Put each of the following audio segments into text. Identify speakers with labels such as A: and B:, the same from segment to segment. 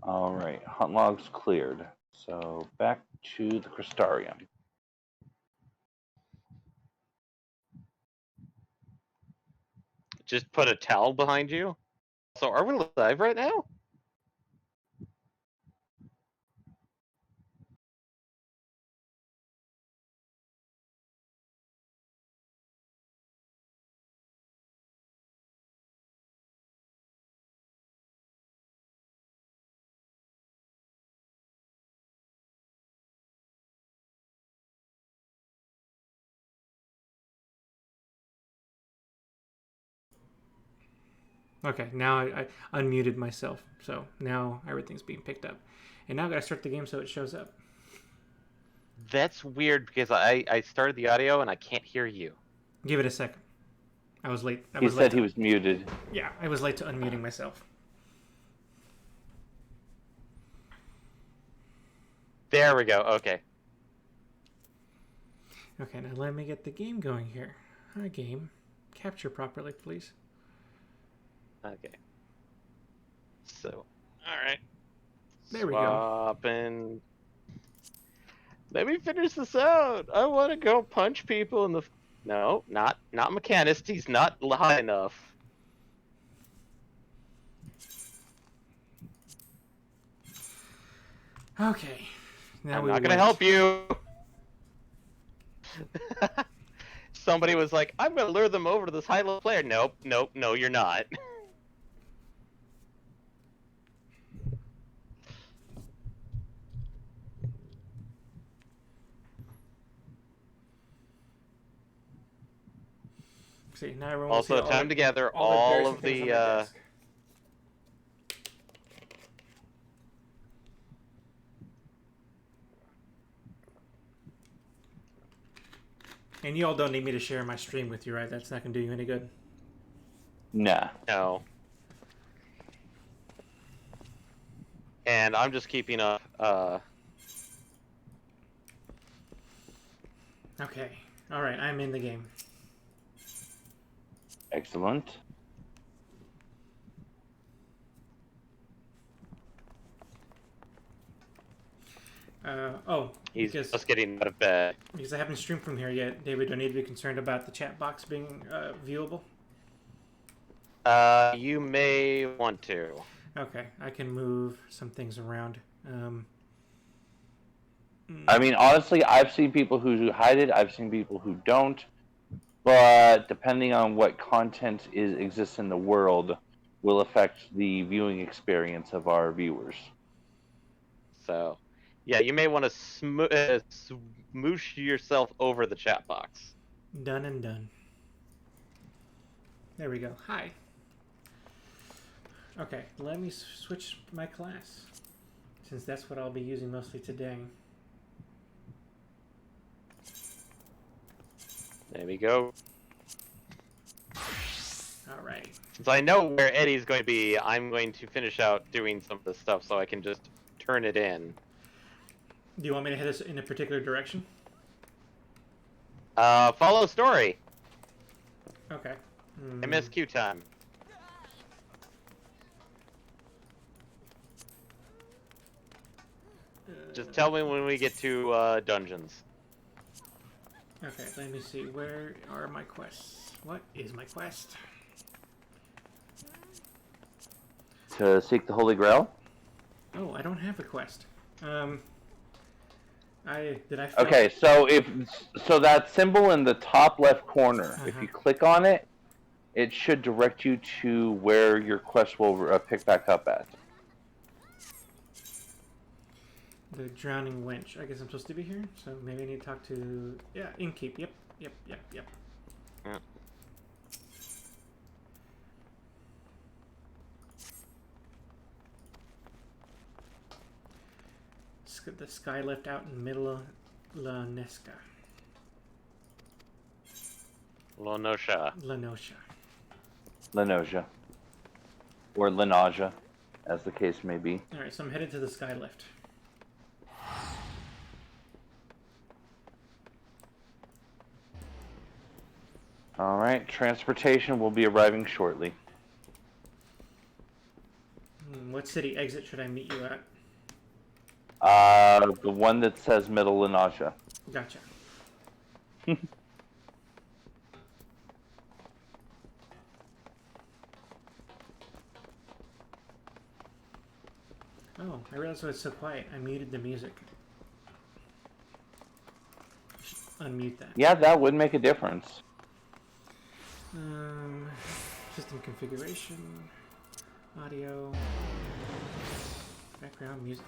A: All right, hunt logs cleared. So back to the Crystarium.
B: Just put a towel behind you. So are we live right now?
C: Okay, now I unmuted myself, so now everything's being picked up. And now I gotta start the game so it shows up.
B: That's weird because I started the audio and I can't hear you.
C: Give it a second. I was late.
A: He said he was muted.
C: Yeah, I was late to unmuting myself.
B: There we go. Okay.
C: Okay, now let me get the game going here. Hi, game. Capture properly, please.
B: Okay. So, all right.
C: There we go.
B: Swapping. Let me finish this out. I want to go punch people in the. No, not Mechanist. He's not high enough.
C: Okay. Now
B: I'm not gonna help you. Somebody was like, "I'm gonna lure them over to this high-level player." Nope, no, you're not.
C: See, now everyone
B: Also, time to gather all of the.
C: And you all don't need me to share my stream with you, right? That's not going to do you any good.
A: Nah.
B: No. And I'm just keeping up.
C: Okay. All right, I'm in the game.
A: Excellent.
B: He's just getting out of bed.
C: Because I haven't streamed from here yet, David, do I need to be concerned about the chat box being viewable?
B: You may want to.
C: Okay, I can move some things around.
A: I mean, honestly, I've seen people who hide it. I've seen people who don't. But depending on what content exists in the world, will affect the viewing experience of our viewers.
B: So, yeah, you may want to smoosh yourself over the chat box.
C: Done and done. There we go. Hi. Okay, let me switch my class, since that's what I'll be using mostly today.
B: There we go.
C: Alright.
B: Since I know where Eddie's going to be, I'm going to finish out doing some of this stuff so I can just turn it in.
C: Do you want me to head us in a particular direction?
B: Follow story.
C: Okay.
B: MSQ time. Just tell me when we get to dungeons.
C: Okay, let me see. Where are my quests? What is my quest?
A: To seek the Holy Grail?
C: Oh, I don't have a quest.
A: Okay, so that symbol in the top left corner, if you click on it, it should direct you to where your quest will pick back up at.
C: The Drowning Wench. I guess I'm supposed to be here, so maybe I need to talk to... Yeah, Innkeep. Yep.
B: Yeah.
C: The Skylift out in the middle of Lanesca.
B: Lenosha.
A: Lenosia. Or Lenasia, as the case may be.
C: Alright, so I'm headed to the Skylift.
A: Alright, transportation will be arriving shortly.
C: what city exit should I meet you at?
A: The one that says Middle Lanasha.
C: Gotcha. Oh, I realized why it's so quiet. I muted the music. Unmute that.
A: Yeah, that would make a difference.
C: System configuration, audio, background music.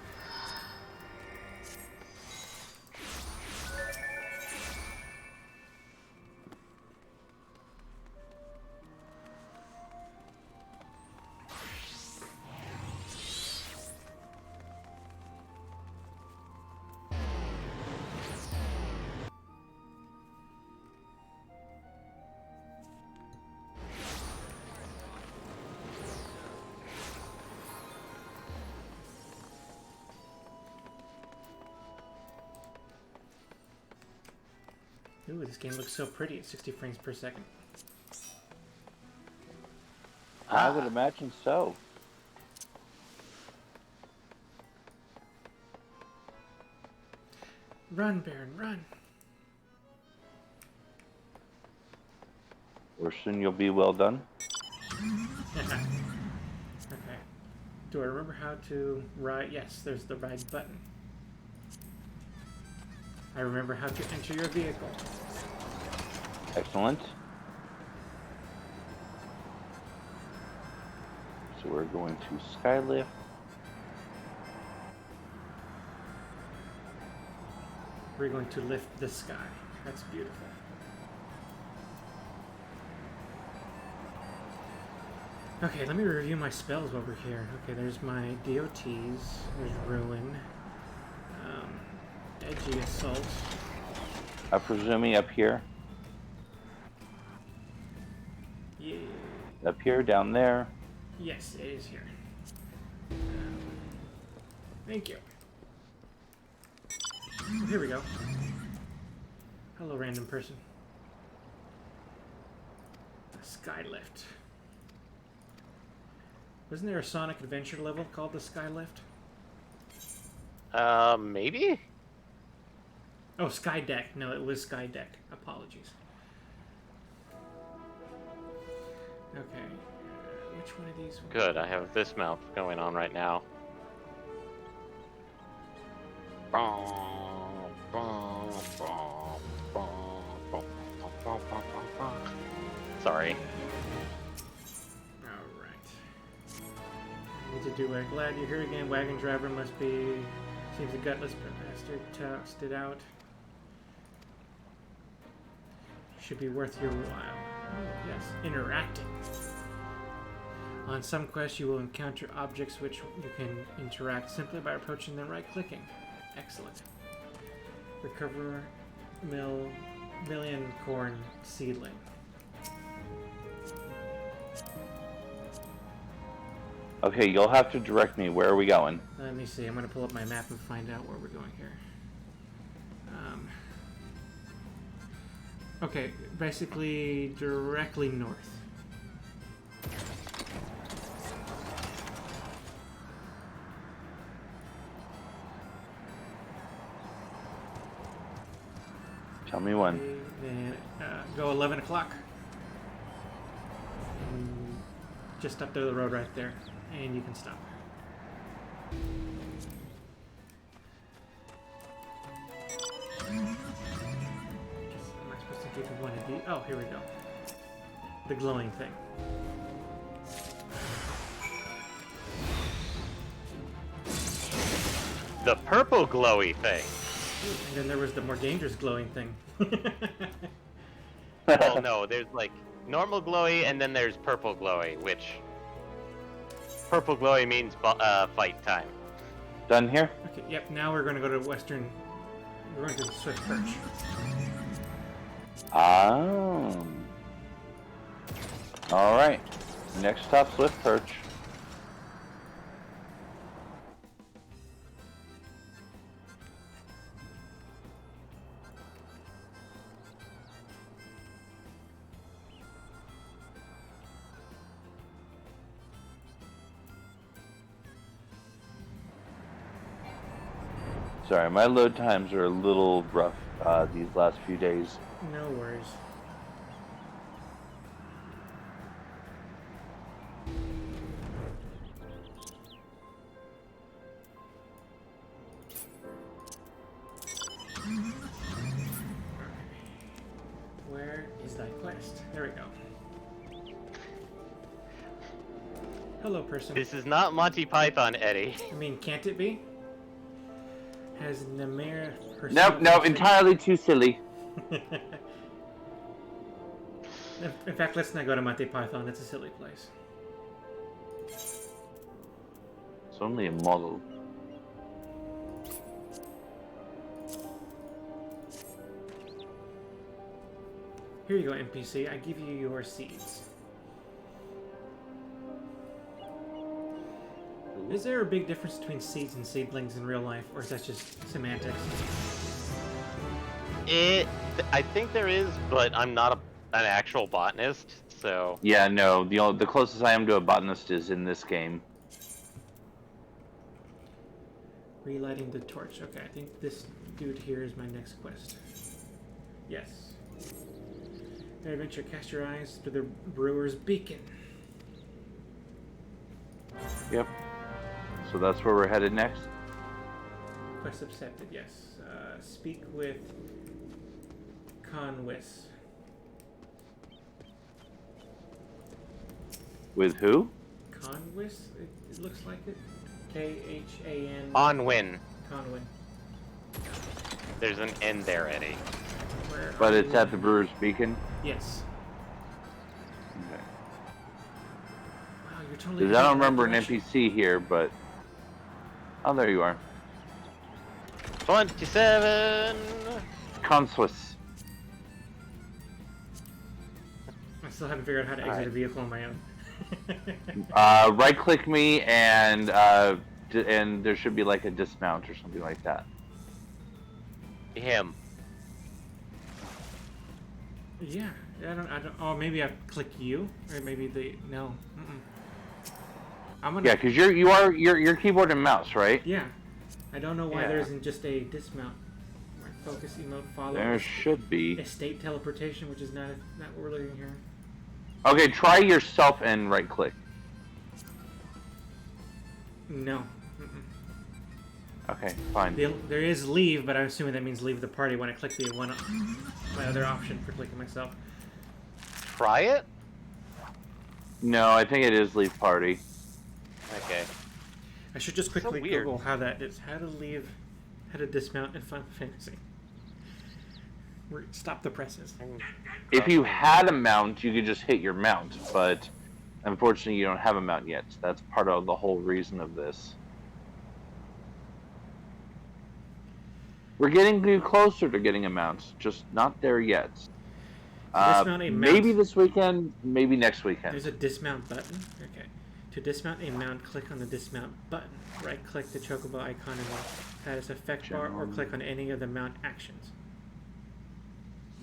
C: Ooh, this game looks so pretty at 60 frames per second.
A: I would imagine so.
C: Run, Baron, run!
A: Or soon you'll be well done.
C: Okay. Do I remember how to ride? Yes, there's the ride button. I remember how to enter your vehicle.
A: Excellent. So we're going to Skylift.
C: We're going to lift the sky. That's beautiful. Okay, let me review my spells over here. Okay, there's my DOTs. There's Ruin. Edgy Assault.
A: I'm presuming up here.
C: Yeah.
A: Up here, down there.
C: Yes, it is here. Thank you. Oh, here we go. Hello, random person. A Skylift. Wasn't there a Sonic Adventure level called the Skylift?
B: Maybe?
C: Oh, Sky Deck. No, it was Sky Deck. Apologies. Okay. Which one of these?
B: Good, I have this map going on right now. Sorry.
C: Alright. Need to do it. Glad you're here again. Wagon driver must be... Seems a gutless bastard. Tossed it out. Should be worth your while. Oh, yes. Interacting. On some quests, you will encounter objects which you can interact simply by approaching them right-clicking. Excellent. Recover million corn seedling.
A: Okay, you'll have to direct me. Where are we going?
C: Let me see. I'm going to pull up my map and find out where we're going here. Okay, basically directly north.
A: Tell me when.
C: Then go 11 o'clock. Just up there the road right there. And you can stop. Am I supposed to give you one of these? Oh, here we go. The glowing thing.
B: The purple glowy thing.
C: And then there was the more dangerous glowing thing.
B: Well, no, there's like normal glowy and then there's purple glowy, which purple glowy means fight time.
A: Done here?
C: Okay, yep, now we're going to go to Western... We're going to the Swift Perch.
A: Oh. Alright. Next stop, Swift Perch. Sorry, my load times are a little rough these last few days.
C: No worries. Where is thy quest? There we go. Hello, person.
B: This is not Monty Python, Eddie.
C: I mean, can't it be? Has Namir herself...
A: No, entirely too silly.
C: In fact, let's not go to Monty Python. It's a silly place.
A: It's only a model.
C: Here you go, NPC. I give you your seeds. Is there a big difference between seeds and seedlings in real life, or is that just semantics?
B: I think there is, but I'm not an actual botanist, so...
A: Yeah, no. The closest I am to a botanist is in this game.
C: Relighting the torch. Okay, I think this dude here is my next quest. Yes. Adventure, cast your eyes to the brewer's beacon.
A: Yep. So that's where we're headed next.
C: Quest accepted, yes. Speak with Conwis.
A: With who?
C: Conwis? It looks like it. K-H-A-N...
B: Onwin.
C: Conwin.
B: There's an N there, Eddie.
C: Where
A: But
C: are
A: it's
C: you?
A: at the Brewer's Beacon.
C: Yes.
A: Okay.
C: Wow, you're totally...
A: Because I don't
C: going in the
A: remember
C: right
A: an
C: direction.
A: NPC here, but... Oh, there you are.
B: 27!
A: Consuis.
C: I still haven't figured out how to exit
B: Alright.
C: a vehicle on my own.
A: Right-click me, and there should be like a dismount or something like that.
B: Him.
C: Yeah, I don't. Oh, maybe I click you, or maybe the no. I'm gonna.
A: Yeah, because your keyboard and mouse, right?
C: Yeah, I don't know why
A: Yeah.
C: there isn't just a dismount. Right, focus emote follow.
A: There should be.
C: Estate teleportation, which is not what we're looking here.
A: Okay, try yourself and right-click.
C: No.
A: Okay, fine.
C: There is leave, but I'm assuming that means leave the party when I click the one my other option for clicking myself.
B: Try it?
A: No, I think it is leave party.
B: Okay.
C: I should just quickly
B: weird.
C: Google how that is. How to dismount in Final Fantasy. Stop the presses.
A: If you had a mount, you could just hit your mount, but unfortunately you don't have a mount yet. That's part of the whole reason of this. We're getting you closer to getting a mount, just not there yet.
C: Dismount a mount.
A: Maybe this weekend, maybe next weekend.
C: There's a dismount button. Okay. To dismount a mount, click on the dismount button. Right-click the chocobo icon in the status effect bar, or click on any of the mount actions.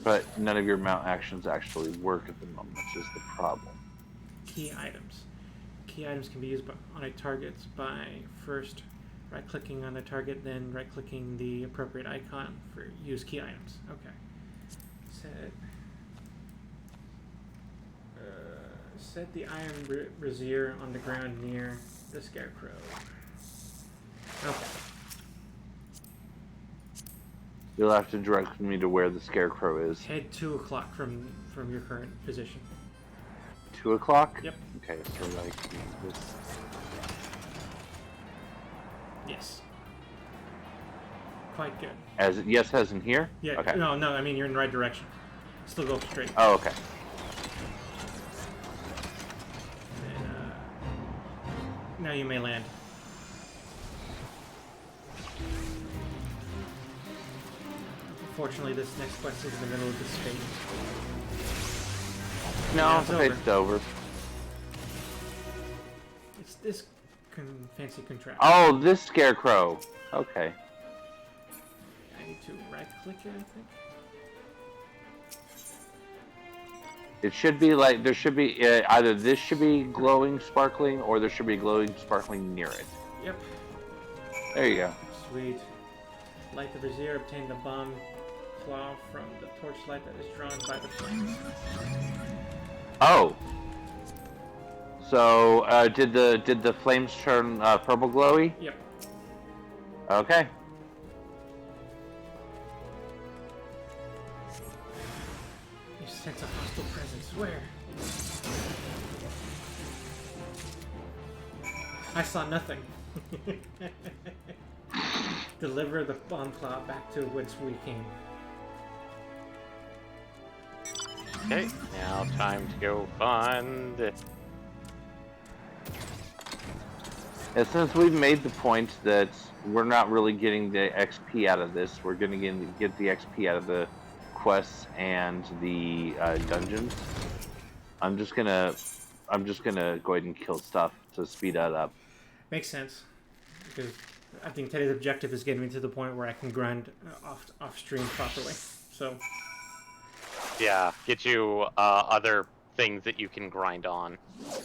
A: But none of your mount actions actually work at the moment, which is the problem.
C: Key items. Key items can be used on a target by first right-clicking on the target, then right-clicking the appropriate icon for use key items. Okay. Set the iron brazier on the ground near the scarecrow. Okay.
A: You'll have to direct me to where the scarecrow is.
C: Head 2 o'clock from your current position.
A: 2 o'clock?
C: Yep.
A: Okay, so like this.
C: Yes. Quite good.
A: As in here?
C: Yeah.
A: Okay.
C: No, I mean you're in the right direction. Still go straight.
A: Oh, okay.
C: And, now you may land. Unfortunately, this next quest is in the middle of this phase.
A: No,
C: Yeah,
A: the fate's over.
C: It's this fancy contraption.
A: Oh, this scarecrow. Okay.
C: I need to right-click it, I think.
A: It should be like, there should be, either this should be glowing, sparkling, or there should be glowing, sparkling near it.
C: Yep.
A: There you go.
C: Sweet. Light the brazier, obtain the bomb claw from the torchlight that is drawn by the flames.
A: Oh. So, did the flames turn purple glowy?
C: Yep.
A: Okay.
C: You sense a hostile presence. Where? I saw nothing. Deliver the bomb claw back to whence we came.
B: Okay, now time to go find.
A: And since we've made the point that we're not really getting the XP out of this, we're gonna get the XP out of the quests and the dungeons. I'm just gonna go ahead and kill stuff to speed that up.
C: Makes sense, because I think Teddy's objective is getting me to the point where I can grind off stream properly. So
B: Yeah, get you other things that you can grind on.
C: okay,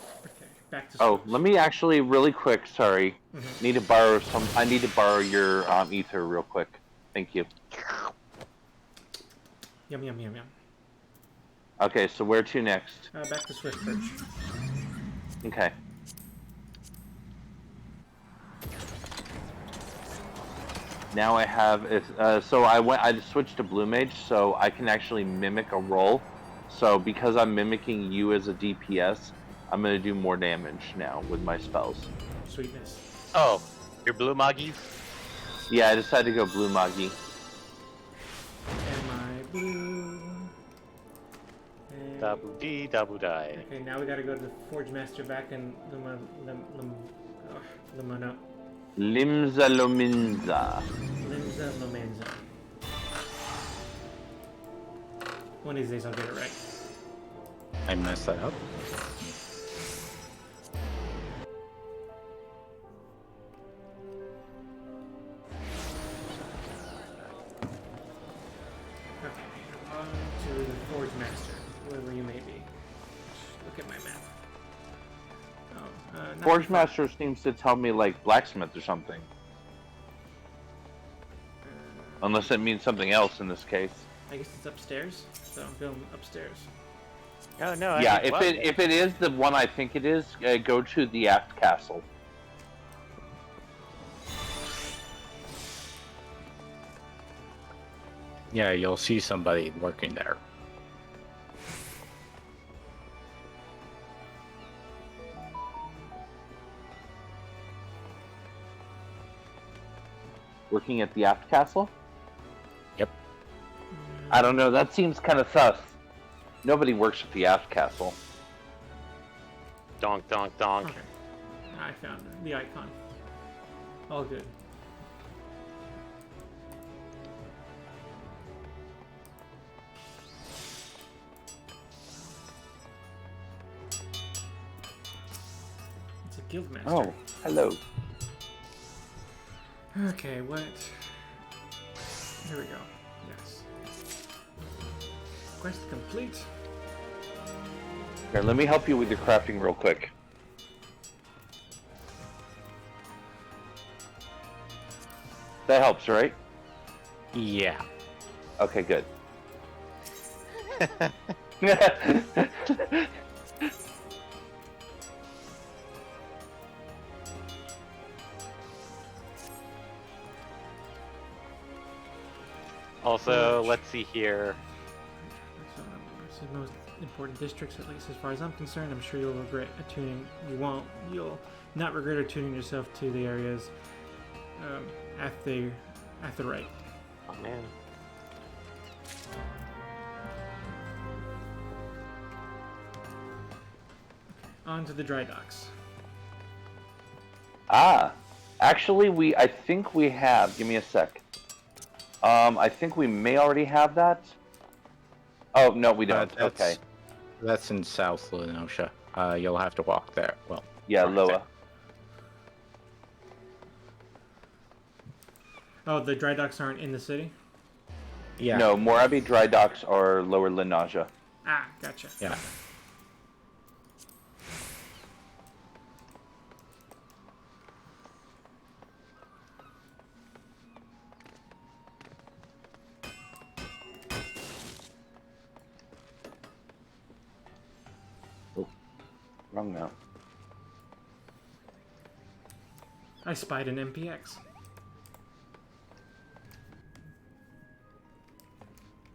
C: back to
A: Oh,
C: Switch.
A: let me actually really quick. Sorry,
C: Mm-hmm.
A: need to borrow some. I need to borrow your ether real quick. Thank you.
C: Yum yum yum yum.
A: Okay, so where to next?
C: Back to Swift Perch.
A: Okay. Now I have so I switched to Blue Mage, so I can actually mimic a roll. So because I'm mimicking you as a DPS, I'm gonna do more damage now with my spells.
C: Sweetness.
B: Oh, your blue Maggies?
A: Yeah, I decided to go Blue Magi.
C: Am I blue? And-
B: Double D, double die.
C: Okay, now we gotta go to the Forge Master back in Limona.
A: Limza Lominza.
C: Limza Lomenza. One of these days I'll get it right.
D: I messed that up.
C: Okay, on to the Forge Master, whoever you may be. Look at my map. Oh, not
A: Forge
C: too far.
A: Master seems to tell me like blacksmith or something. Unless it means something else in this case.
C: I guess it's upstairs, so I'm going upstairs.
B: Oh no.
A: Yeah,
B: I mean,
A: if it is the one I think it is, go to the aft castle.
D: Yeah, you'll see somebody working there.
A: Working at the aft castle?
D: Yep.
A: I don't know, that seems kind of sus. Nobody works at the aft castle.
B: Donk, donk, donk.
C: Okay, I found the icon. All good. It's a guild master.
A: Oh, hello.
C: Okay, what? Here we go. Yes. Quest complete.
A: Here, let me help you with your crafting real quick. That helps, right?
D: Yeah.
A: Okay, good.
B: Also, let's see here.
C: It's the most important districts, at least as far as I'm concerned. I'm sure you'll regret attuning. You won't. You'll not regret attuning yourself to the areas at the right.
B: Oh man.
C: On to the dry docks.
A: Ah, actually, I think we have. Give me a sec. I think we may already have that. Oh no, we don't. Okay.
D: That's in South Lenosha. You'll have to walk there. Well,
A: Yeah,
D: walk
A: Loa.
D: there.
C: Oh, the dry docks aren't in the city?
D: Yeah.
A: No, Morabi dry docks are lower Linaja.
C: Ah, gotcha.
D: Yeah.
A: Wrong mount.
C: I spied an MPX.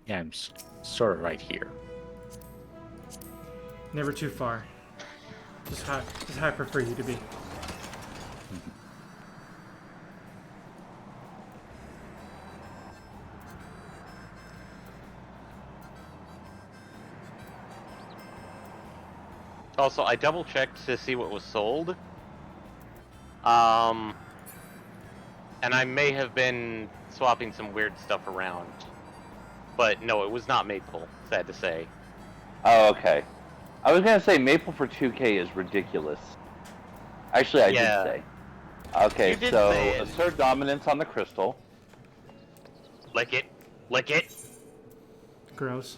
D: Yeah, I'm sort of right here.
C: Never too far. Just how I prefer you to be.
B: Also, I double checked to see what was sold. And I may have been swapping some weird stuff around. But no, it was not Maple, sad to say.
A: Oh, okay. I was gonna say Maple for 2K is ridiculous. Actually, I
B: Yeah.
A: did say. Okay,
B: You did
A: so
B: say it.
A: assert dominance on the crystal.
B: Lick it. Lick it.
C: Gross.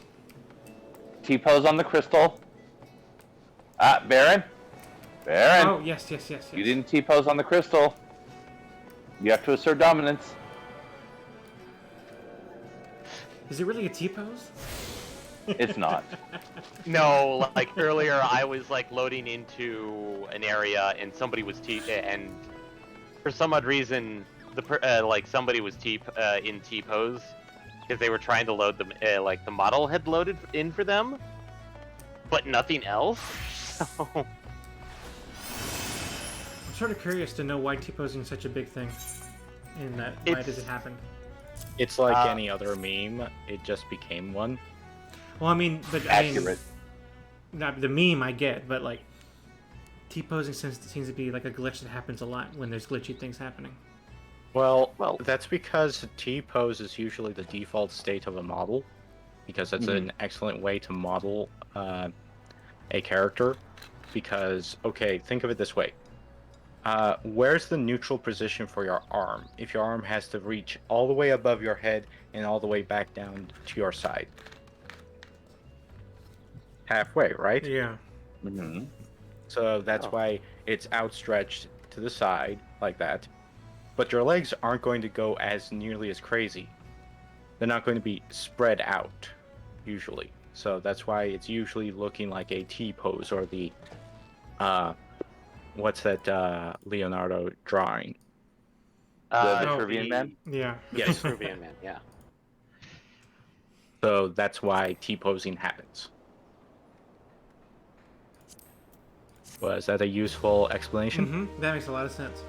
A: T-pose on the crystal. Ah, Baron. Baron.
C: Oh, yes.
A: You didn't T-pose on the crystal. You have to assert dominance.
C: Is it really a T-pose?
A: It's not.
B: No, like earlier I was like loading into an area and somebody was and for some odd reason like somebody was in T-pose because they were trying to load the like the model had loaded in for them, but nothing else. So
C: I'm sort of curious to know why T-posing is such a big thing. And why does it happen?
D: It's like any other meme. It just became one.
C: Well, I mean,
A: Accurate.
C: Not the meme I get, but like T-posing seems to be like a glitch that happens a lot when there's glitchy things happening.
D: Well, that's because T-pose is usually the default state of a model, because that's an excellent way to model a character. Because, okay, think of it this way. Where's the neutral position for your arm if your arm has to reach all the way above your head and all the way back down to your side? Halfway, right?
C: Yeah.
A: Mm-hmm.
D: So that's why it's outstretched to the side like that. But your legs aren't going to go as nearly as crazy. They're not going to be spread out, usually. So that's why it's usually looking like a T-pose or the, what's that Leonardo drawing?
A: The Vitruvian Man?
C: Yeah.
B: Yes, Vitruvian Man. Yeah.
D: So that's why T-posing happens. Was that a useful explanation?
C: Mm-hmm. That makes a lot of sense.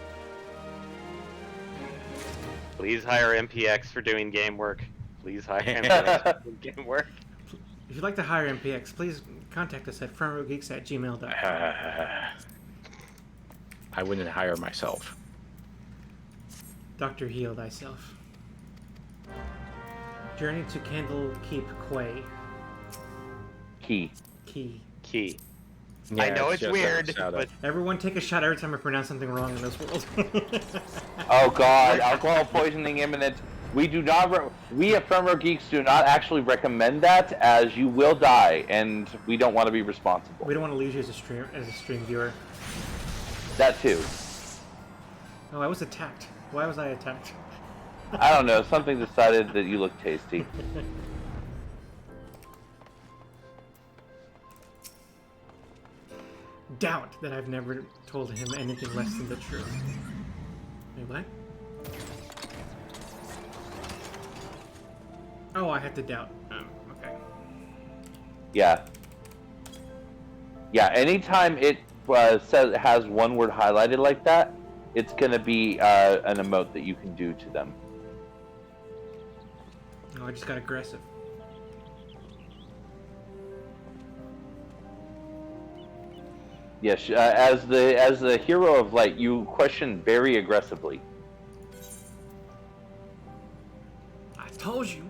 B: Please hire MPX for doing game work. Please hire MPX for doing game work.
C: If you'd like to hire MPX, please contact us at frontrowgeeks@gmail.com.
D: I wouldn't hire myself.
C: Dr. Heal Thyself. Journey to Candlekeep Quay.
A: Key.
C: Key.
B: Key.
D: Yeah,
B: I know it's
D: just
B: weird,
D: a shout-out.
B: but
C: Everyone take a shot every time I pronounce something wrong in this world.
A: Oh God, alcohol poisoning imminent. We do not. We at Front Row Geeks do not actually recommend that, as you will die, and we don't want to be responsible.
C: We don't want to lose you as a stream viewer.
A: That too.
C: Oh, I was attacked. Why was I attacked?
A: I don't know. Something decided that you look tasty.
C: Doubt that I've never told him anything less than the truth. Wait, what? Oh, I have to doubt. Okay.
A: Yeah. Yeah. Anytime it says it has one word highlighted like that, it's gonna be an emote that you can do to them.
C: Oh, I just got aggressive.
A: Yes, as the hero of light, you question very aggressively.
C: I told you.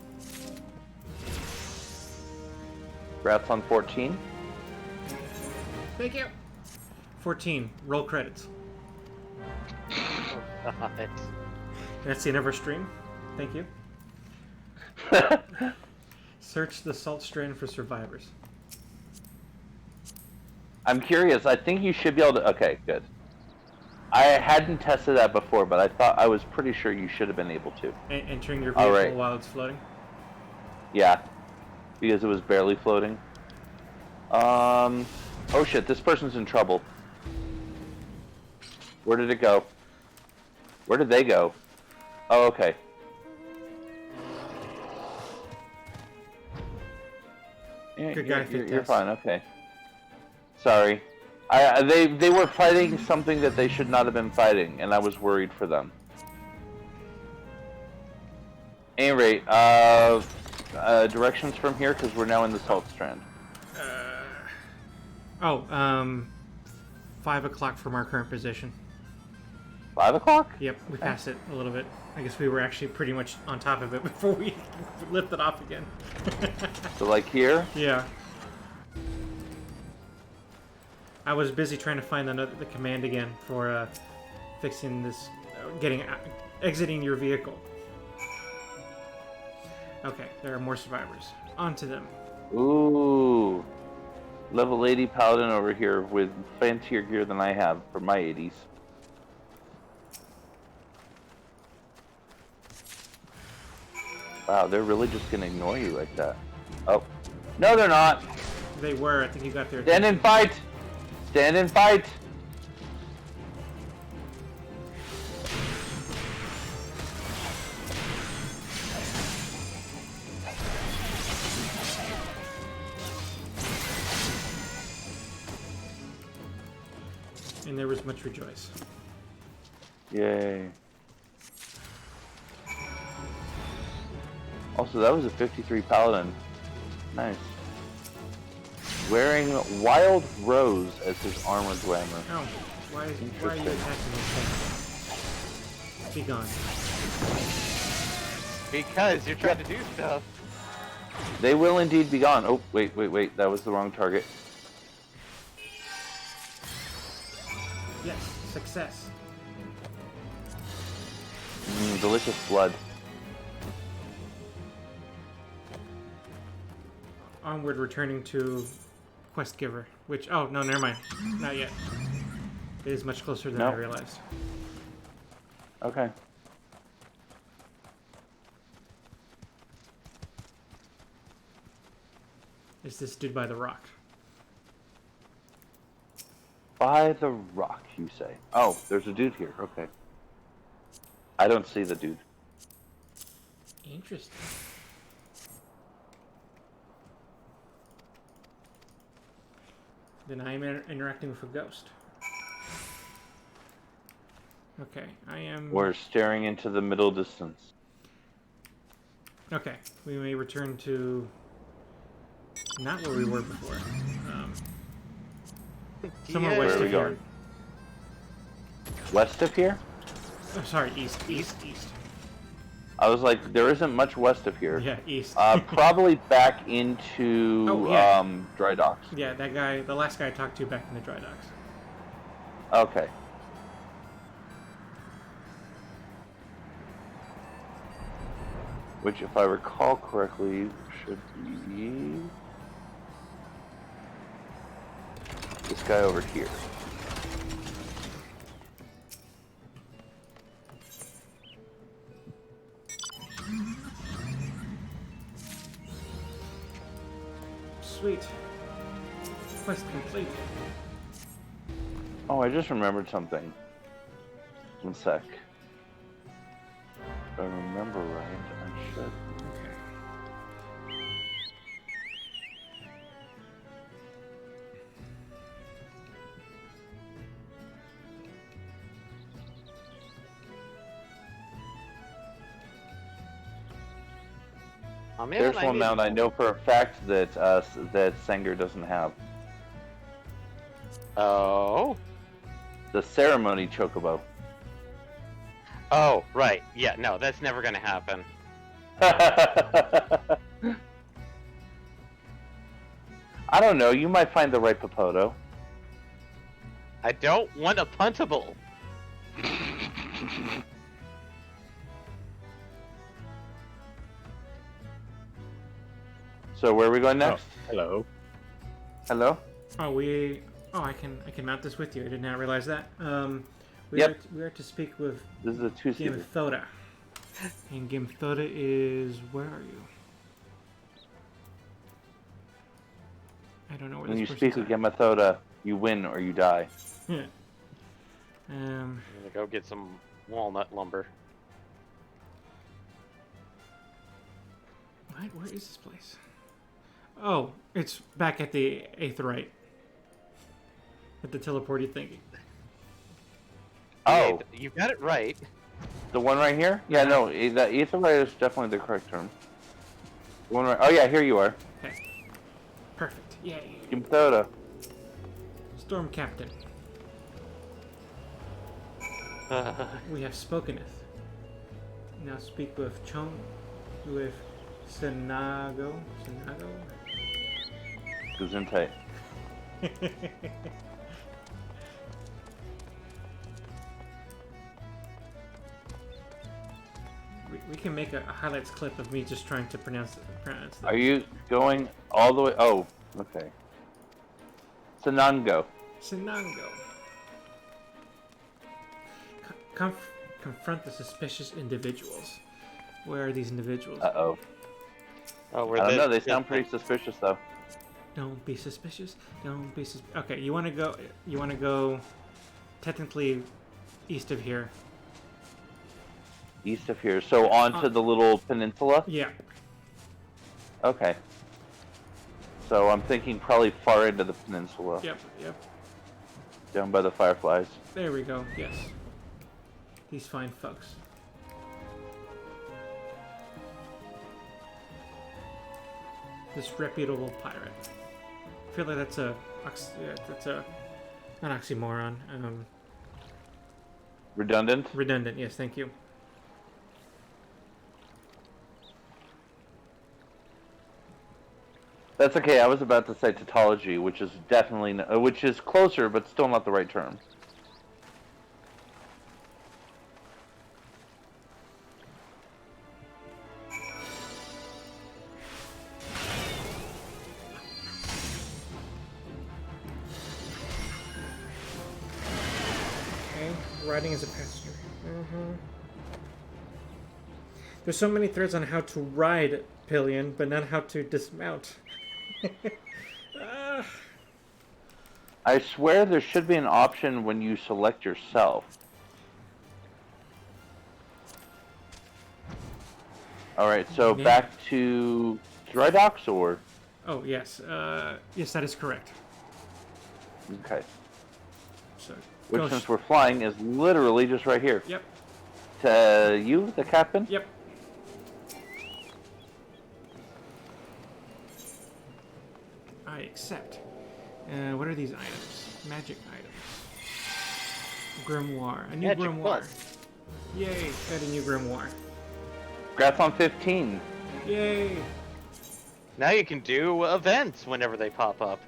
A: Congrats on 14.
C: Thank you. 14. Roll credits.
B: God.
C: That's the end of our stream. Thank you. Search the salt strand for survivors.
A: I'm curious. I think you should be able to. Okay, good. I hadn't tested that before, but I was pretty sure you should have been able to.
C: Entering your
A: All
C: vehicle
A: right.
C: while it's floating.
A: Yeah, because it was barely floating. Oh shit, this person's in trouble. Where did it go? Where did they go? Oh, okay.
C: Good guy, fit
A: You're
C: test.
A: fine, okay. Sorry. They were fighting something that they should not have been fighting, and I was worried for them. Anyway, directions from here, because we're now in the Salt Strand.
C: 5 o'clock from our current position.
A: 5 o'clock?
C: Yep, we passed it a little bit. I guess we were actually pretty much on top of it before we lifted off again.
A: So like here?
C: Yeah. I was busy trying to find the command again for fixing this, exiting your vehicle. Okay, there are more survivors. On to them.
A: Ooh. Level 80 Paladin over here with fancier gear than I have for my 80s. Wow, they're really just gonna ignore you like that. Oh. No, they're not!
C: They were. I think you got their
A: Stand and fight! Stand and fight!
C: And there was much rejoice.
A: Yay. Also, that was a 53 Paladin. Nice. Wearing Wild Rose as his armor glamour.
C: Oh, why are you attacking this thing? Be gone.
B: Because you're trying to do stuff.
A: They will indeed be gone. Oh, wait. That was the wrong target.
C: Yes, success.
A: Delicious blood.
C: Onward, returning to Quest Giver. Which, oh, no, never mind. Not yet. It is much closer than I
A: Nope.
C: realized.
A: Okay.
C: Is this dude by the rock?
A: By the rock, you say? Oh, there's a dude here. Okay. I don't see the dude.
C: Interesting. Then I am interacting with a ghost. Okay, I am...
A: We're staring into the middle distance.
C: Okay, we may return to... Not where we were before. Somewhere
B: Yeah.
C: west
A: Where are
C: of
A: we
C: here.
A: going? West of here?
C: Oh, sorry, east.
A: I was like, there isn't much west of here.
C: Yeah, east.
A: Probably back into
C: Oh, yeah.
A: dry docks.
C: Yeah, that guy, the last guy I talked to back in the dry docks.
A: Okay. Which, if I recall correctly, should be this guy over here.
C: Sweet. Quest complete.
A: Oh, I just remembered something. One sec. If I remember right, I should.
C: Okay.
B: Oh, man,
A: There's
B: I
A: one
B: need-
A: mount I know for a fact that that Sanger doesn't have.
B: Oh.
A: The ceremony chocobo.
B: Oh, right. Yeah, no, that's never gonna happen.
A: I don't know. You might find the right Popoto.
B: I don't want a puntable.
A: So where are we going next?
D: Hello.
A: Hello.
C: Oh, I can mount this with you. I did not realize that.
A: Yep.
C: We are to speak with
A: This is a two-seater.
C: Gimthoda. And Gimthoda is... Where are you? I don't know where
A: When you
C: this
A: speak
C: person's
A: with Yamathoda, you win or you die.
C: at.
B: I'm gonna go get some walnut lumber.
C: What? Where is this place? Oh, it's back at the 8th right. At the teleporty thingy.
A: Oh,
B: You got it right.
A: the one right here? Yeah, no, the Aetherite is definitely the correct term. The one right. Oh yeah, here you are.
C: Okay. Perfect. Yay.
A: Yamathoda.
C: Storm Captain. We have spokeneth. Now speak with with Senago.
A: Gesundheit.
C: We can make a highlights clip of me just trying to pronounce that.
A: Are you going all the way? Oh, okay. Senango.
C: Senango. Confront the suspicious individuals. Where are these individuals?
A: Uh-oh.
B: Oh,
A: I don't know, they sound pretty suspicious, though.
C: Don't be suspicious. Don't be suspicious. Okay, you want to go technically east of here.
A: East of here. So onto the little peninsula?
C: Yeah.
A: Okay. So I'm thinking probably far into the peninsula.
C: Yep.
A: Down by the fireflies.
C: There we go. Yes. These fine folks. This reputable pirate. I feel like that's an oxymoron.
A: Redundant?
C: Redundant. Yes, thank you.
A: That's okay, I was about to say tautology, which is definitely, which is closer, but still not the right term.
C: Okay, riding as a passenger. There's so many threads on how to ride Pillion, but not how to dismount.
A: I swear there should be an option when you select yourself. Alright, so
C: Yeah.
A: back to dry docks, or?
C: Oh, yes. Yes, that is correct.
A: Okay.
C: So,
A: Which,
C: go
A: since we're flying, is literally just right here.
C: Yep.
A: To you, the captain?
C: Yep. I accept. What are these items? Magic items. Grimoire. A new
B: Magic
C: grimoire.
B: plus.
C: Yay, got a new grimoire.
A: Congrats on 15.
C: Yay!
B: Now you can do events whenever they pop up.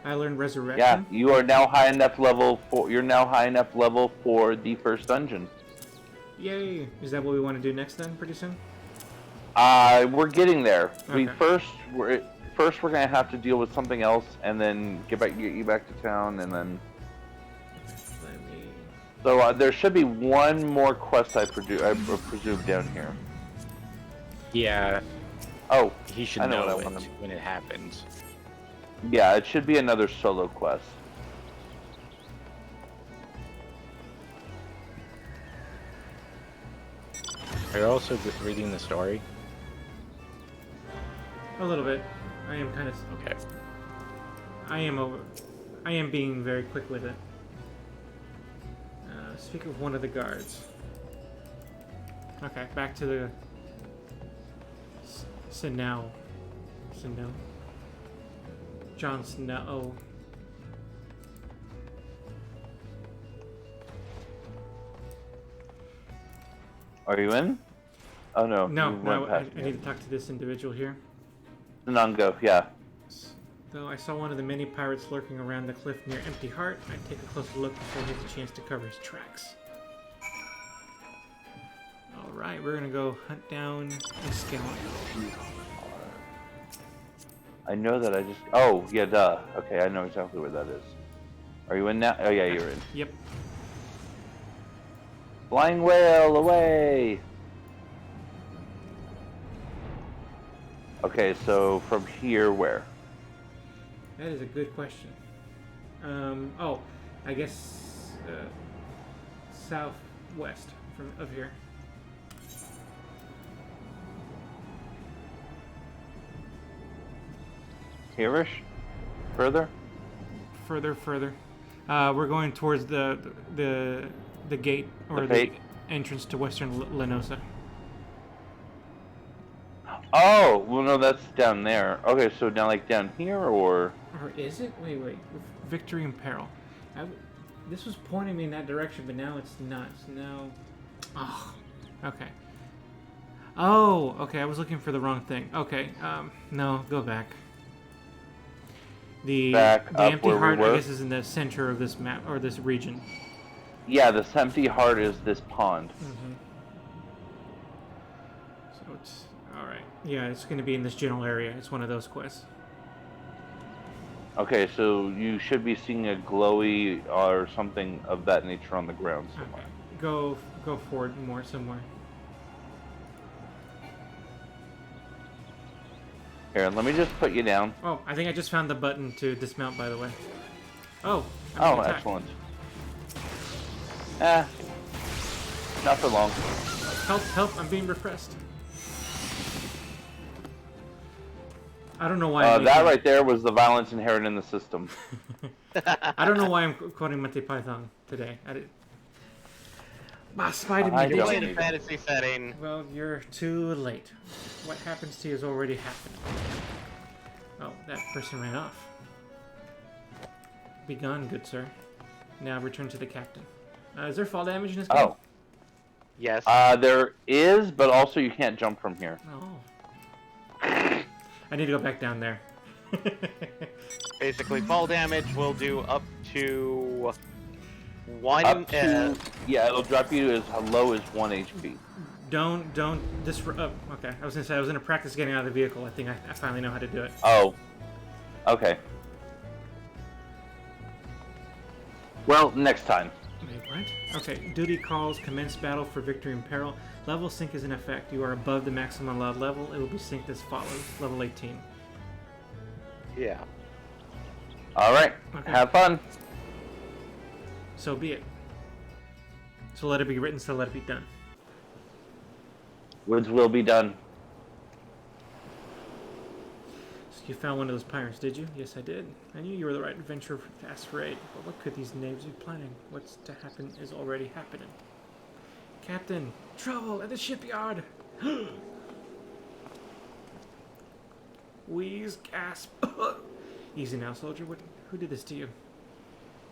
C: I learned resurrection.
A: Yeah, you are now high enough level for. You're now high enough level for the first dungeon.
C: Yay! Is that what we want to do next then, pretty soon?
A: We're getting there.
C: Okay.
A: We're gonna have to deal with something else, and then get you back to town, and then.
C: Let me...
A: So there should be one more quest I presume down here.
D: Yeah,
A: Oh,
D: he should
A: I know
D: know
A: what I
D: it
A: want to-
D: when it happens.
A: yeah, it should be another solo quest.
D: Are you also reading the story?
C: A little bit. I am kind of...
D: Okay.
C: I am being very quick with it. Speak of one of the guards. Okay, back to the... Snow. Jon Snow.
A: Are you in? Oh no.
C: No,
A: you went
C: no, I
A: past
C: need to talk to this individual here.
A: Nango, yeah.
C: Though I saw one of the many pirates lurking around the cliff near Empty Heart, I'd take a closer look before he has a chance to cover his tracks. Alright, we're gonna go hunt down Escalon.
A: I know that I just. Oh, yeah, duh. Okay, I know exactly where that is. Are you in now? Oh, yeah, you're in.
C: Yep.
A: Flying whale, away! Okay, so from here, where?
C: That is a good question. Oh, I guess southwest from of here.
A: Here-ish? Further?
C: Further. We're going towards the gate or
A: The
C: the
A: fate?
C: entrance to Western Lenosa.
A: Oh, well, no, that's down there. Okay, so down like down here, or
C: Or is it? Wait. Victory and Peril. This was pointing me in that direction, but now it's not. So now... Oh, okay. Oh, okay, I was looking for the wrong thing. Okay, no, go back. The
A: Back up
C: empty
A: where we
C: heart, I
A: were?
C: guess, is in the center of this map, or this region.
A: yeah, this empty heart is this pond.
C: So it's... Alright. Yeah, it's going to be in this general area. It's one of those quests.
A: Okay, so you should be seeing a glowy or something of that nature on the ground somewhere.
C: Okay. Go forward more somewhere.
A: Here, let me just put you down.
C: Oh, I think I just found the button to dismount, by the way. Oh, I'm
A: Oh,
C: being attacked.
A: excellent. Not for long.
C: Help, I'm being repressed. I don't know why.
A: That right there was the violence inherent in the system.
C: I don't know why I'm quoting Monty Python today. Spider
A: I
C: me,
A: don't
B: Played
C: did
B: a
C: you?
B: fantasy setting.
C: Well, you're too late. What happens to you has already happened. Oh, that person ran off. Be gone, good sir. Now return to the captain. Is there fall damage in this game?
A: Oh,
B: Yes.
A: there is, but also you can't jump from here.
C: Oh. I need to go back down there.
B: Basically, fall damage will do up to one.
A: Up to, yeah, it'll drop you as low as 1 HP.
C: Don't okay. I was gonna say I was gonna practice getting out of the vehicle. I think I finally know how to do it.
A: Oh, okay. Well, next time.
C: Wait, what? Okay. Duty calls commence battle for victory and peril. Level sync is in effect. You are above the maximum allowed level. It will be synced as follows. Level 18.
B: Yeah.
A: All right.
C: Okay.
A: Have fun.
C: So be it. So let it be written, so let it be done.
A: Woods will be done.
C: So you found one of those pirates, did you? Yes, I did. I knew you were the right adventurer to ask for aid. But what could these knaves be planning? What's to happen is already happening. Captain, trouble at the shipyard! Wheeze, gasp. Easy now, soldier. Who did this to you?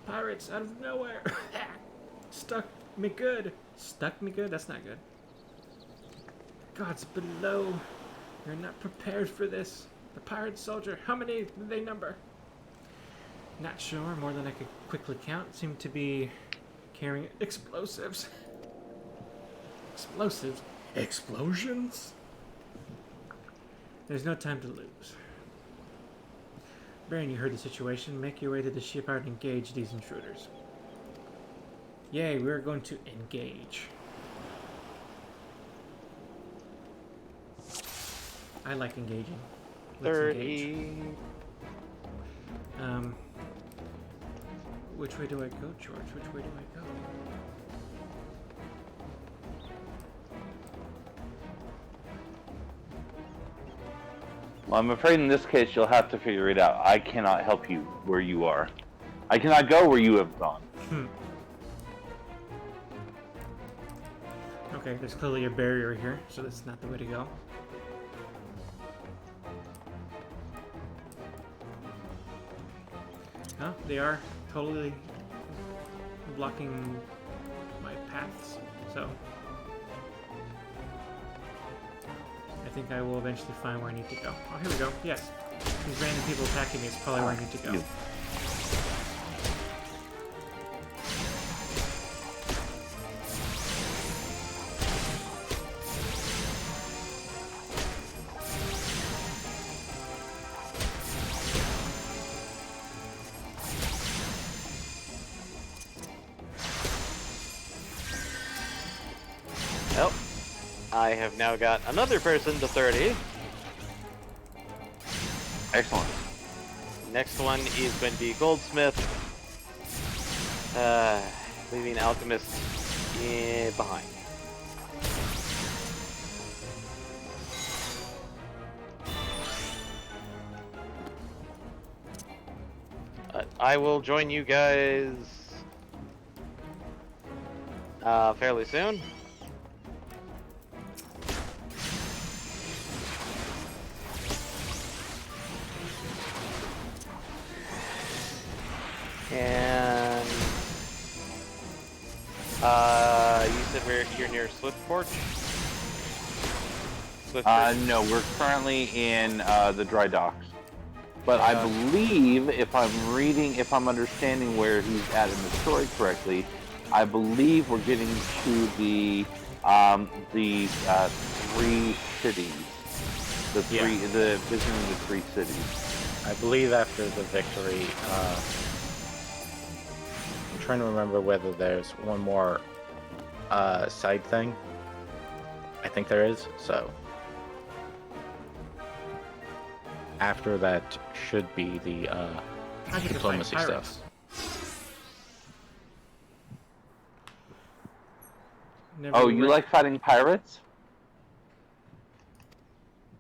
C: Pirates out of nowhere. Stuck me good. Stuck me good? That's not good. Gods below. You're not prepared for this. The pirate soldier. How many did they number? Not sure. More than I could quickly count. Seem to be carrying explosives. Explosives? Explosions? There's no time to lose. Baron, you heard the situation. Make your way to the shipyard and engage these intruders. Yay, we're going to engage. I like engaging. Let's
B: 30.
C: engage. Which way do I go, George? Which way do I go?
A: Well, I'm afraid in this case you'll have to figure it out. I cannot help you where you are. I cannot go where you have gone.
C: Okay, there's clearly a barrier here, so that's not the way to go. Huh? They are totally blocking my paths, so I think I will eventually find where I need to go. Oh, here we go. Yes. These random people attacking me is probably where I need to go.
B: Well, I have now got another person to 30.
A: Excellent.
B: Next one is going to be Goldsmith, leaving Alchemist behind. I will join you guys fairly soon. And you said you're near Swiftport? Swiftport?
A: No, we're currently in the dry docks. But I believe, if I'm understanding where he's at in the story correctly, I believe we're getting to the 3 cities. The visiting the 3 cities.
D: I believe after the victory, I'm trying to remember whether there's one more side thing. I think there is, so after that should be the
C: I get to fight
D: diplomacy
C: pirates.
D: stuff.
C: Never
A: Oh, you
C: read-
A: like fighting pirates?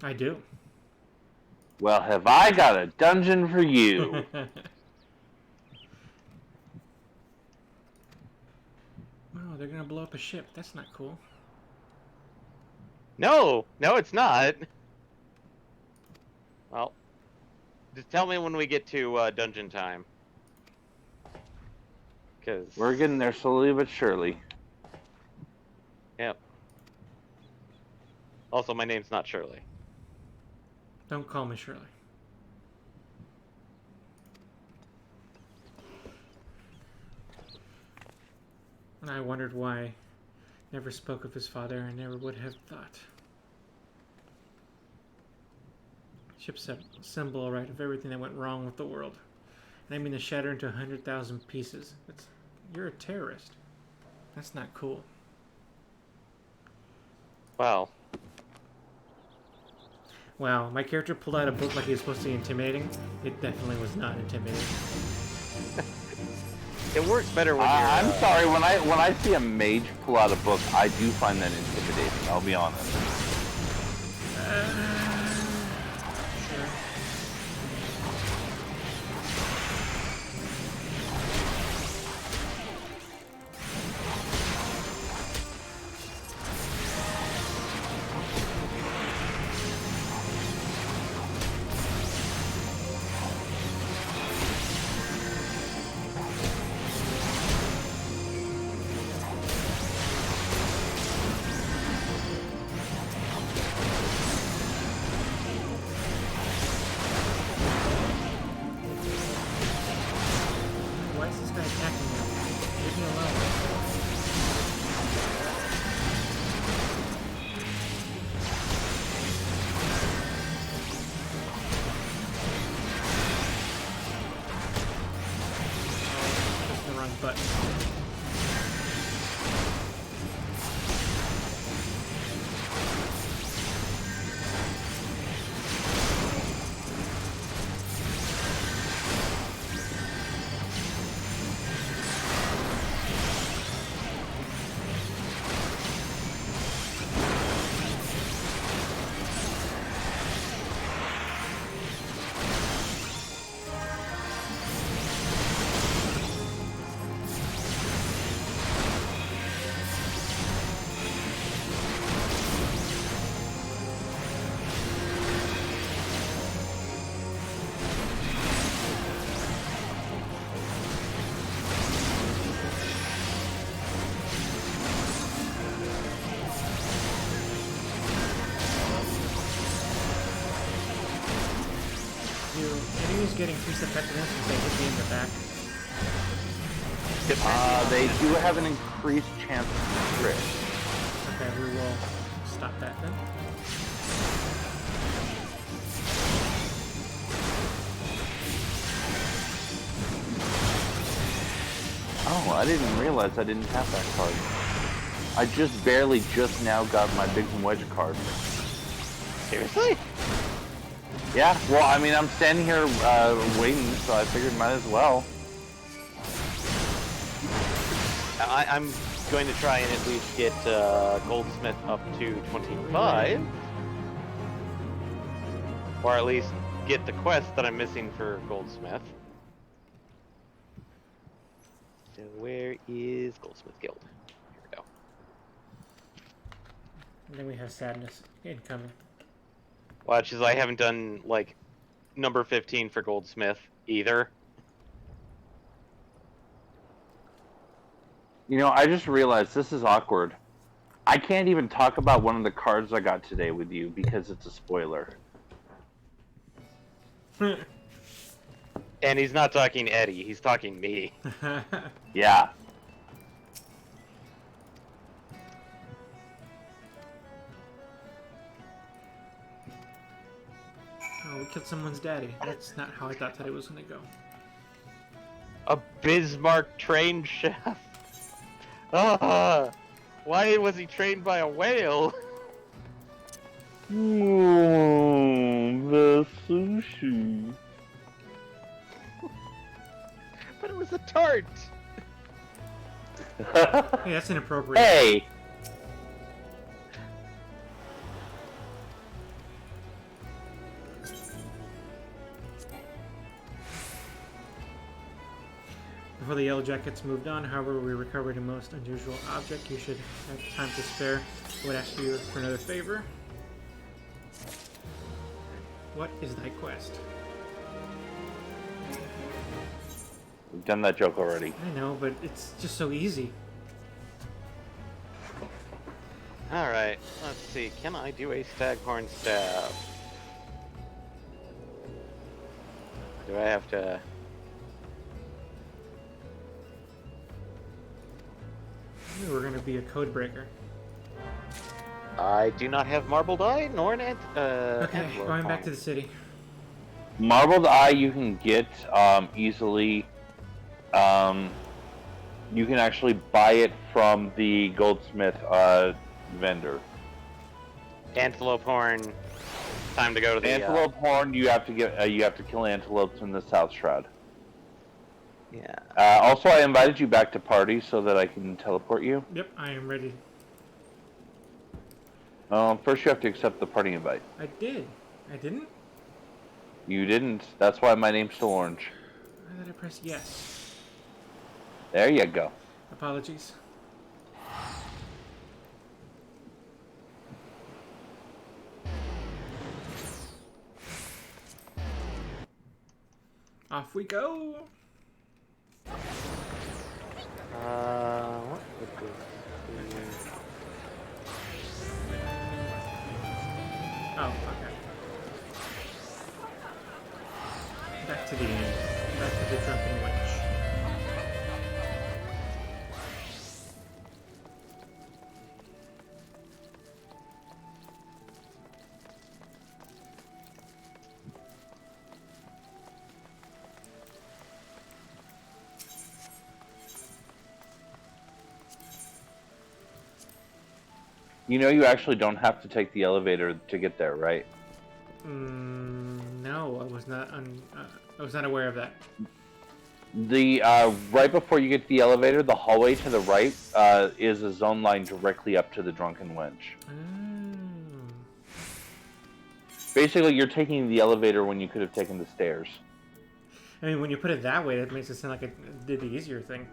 C: I do.
A: Well, have I got a dungeon for you?
C: Oh, they're gonna blow up a ship. That's not cool.
B: No, it's not. Well, just tell me when we get to dungeon time. Cause
A: We're getting there slowly but surely.
B: Yep. Also, my name's not Shirley.
C: Don't call me Shirley. And I wondered why never spoke of his father. I never would have thought. Ship's a symbol, right, of everything that went wrong with the world. And I mean to shatter into 100,000 pieces. You're a terrorist. That's not cool.
B: Wow.
C: Wow, my character pulled out a book like he was supposed to be intimidating. It definitely was not intimidating.
B: It works better when you're...
A: I'm sorry, when I see a mage pull out a book, I do find that intimidating, I'll be honest.
C: Sure. Why is this guy attacking me? Leave me alone. Press the wrong button. Do enemies get increased effectiveness if they hit me in the back?
A: They do have an increased chance of crit.
C: Okay, we will stop that then.
A: Oh, I didn't realize I didn't have that card. I just now got my Biggs and Wedge card.
B: Seriously?
A: Yeah, well, I mean, I'm standing here waiting, so I figured might as well.
B: I'm going to try and at least get Goldsmith up to 25. Or at least get the quest that I'm missing for Goldsmith. So where is Goldsmith Guild? Here we go.
C: And then we have sadness incoming.
B: Watch as I haven't done, like, number 15 for Goldsmith either.
A: You know, I just realized this is awkward. I can't even talk about one of the cards I got today with you because it's a spoiler.
B: And he's not talking Eddie, he's talking me.
A: Yeah.
C: Oh, we killed someone's daddy. That's not how I thought that it was gonna go.
B: A Bismarck trained chef. Ah, why was he trained by a whale?
A: The sushi.
B: But it was a tart.
C: Hey, that's inappropriate.
A: Hey!
C: Before the Yellow Jackets moved on, however, we recovered a most unusual object. You should have time to spare. I would ask you for another favor. What is thy quest?
A: We've done that joke already.
C: I know, but it's just so easy.
B: Alright, let's see. Can I do a staghorn stab? Do I have to...
C: We're gonna be a code breaker.
B: I do not have marbled eye, nor an
C: Okay,
B: antelope
C: going back
B: horn.
C: to the city.
A: Marbled Eye you can get easily. You can actually buy it from the goldsmith vendor.
B: Antelope horn. Time to go to the
A: Antelope horn, you have to get. You have to kill antelopes in the South Shroud.
B: Yeah.
A: Also, I invited you back to party so that I can teleport you.
C: Yep, I am ready.
A: First, you have to accept the party invite.
C: I did. I didn't?
A: You didn't. That's why my name's still orange.
C: Why did I press yes?
A: There you go.
C: Apologies. Off we go.
B: What would this be?
C: Oh, okay. Back to the end. Back to the drunken witch.
A: You know, you actually don't have to take the elevator to get there, right?
C: No, I was not. I was not aware of that.
A: The right before you get to the elevator, the hallway to the right is a zone line directly up to the drunken wench.
C: Oh.
A: Basically, you're taking the elevator when you could have taken the stairs.
C: I mean, when you put it that way, that makes it sound like I did the easier thing.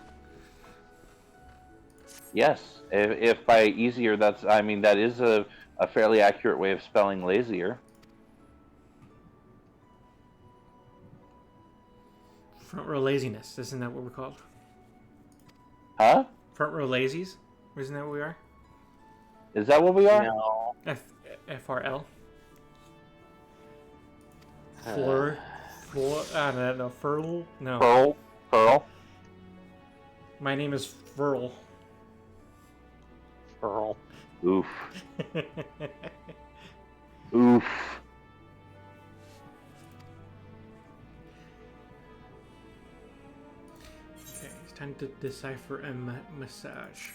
A: Yes, if by easier, that's, I mean, that is a fairly accurate way of spelling lazier.
C: Front row laziness, isn't that what we're called?
A: Huh?
C: Front row lazies? Isn't that what we are?
A: Is that what we are?
B: No.
C: FRL? Fleur? No, Furl? No.
A: Pearl?
C: My name is Furl.
B: Pearl.
A: Oof. Oof.
C: Okay, it's time to decipher a massage.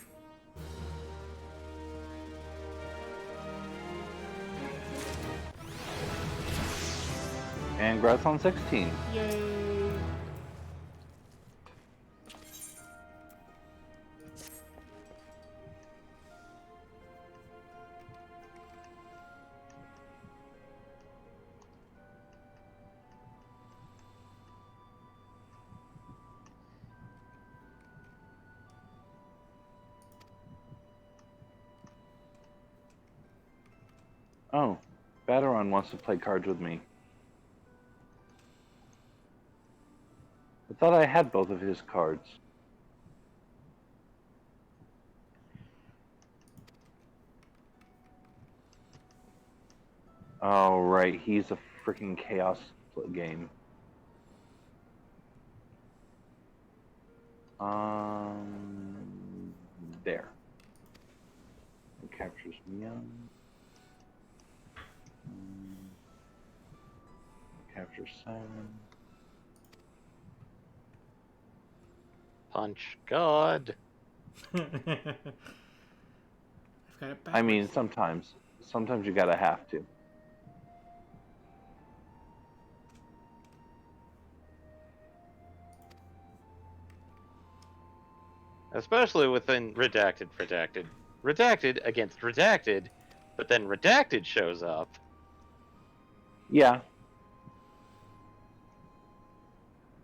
A: Congrats on 16.
C: Yay!
A: Oh, Baderon wants to play cards with me. I thought I had both of his cards. Oh, right. He's a freaking chaos game. There. It captures Meow. Captures Siren.
B: Punch God.
C: I've got it backwards.
A: I mean, sometimes you gotta have to.
B: Especially within redacted against redacted, but then redacted shows up.
A: Yeah.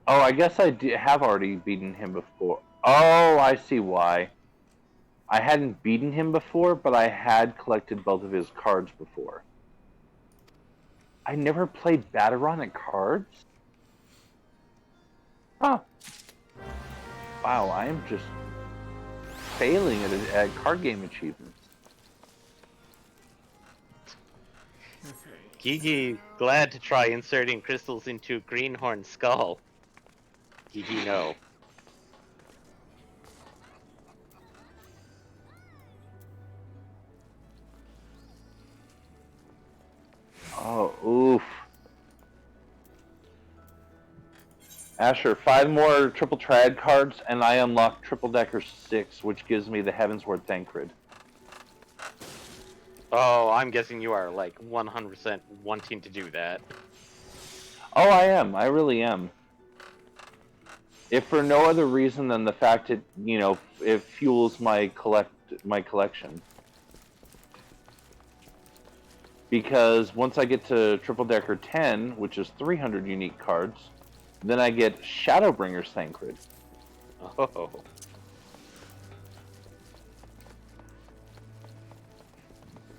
A: Oh, I guess I have already beaten him before. Oh, I see why. I hadn't beaten him before, but I had collected both of his cards before. I never played Baderon at cards? Huh. Wow, I am just failing at card game achievements.
C: Okay.
B: Gigi, glad to try inserting crystals into Greenhorn skull. Gigi, no.
A: Oh, oof. Asher, 5 more triple triad cards, and I unlock Triple Decker 6, which gives me the Heavensward Thancred.
B: Oh, I'm guessing you are like 100% wanting to do that.
A: Oh, I am. I really am. If for no other reason than the fact it, it fuels my collection. Because once I get to Triple Decker 10, which is 300 unique cards, then I get Shadowbringer's Thancred.
B: Oh.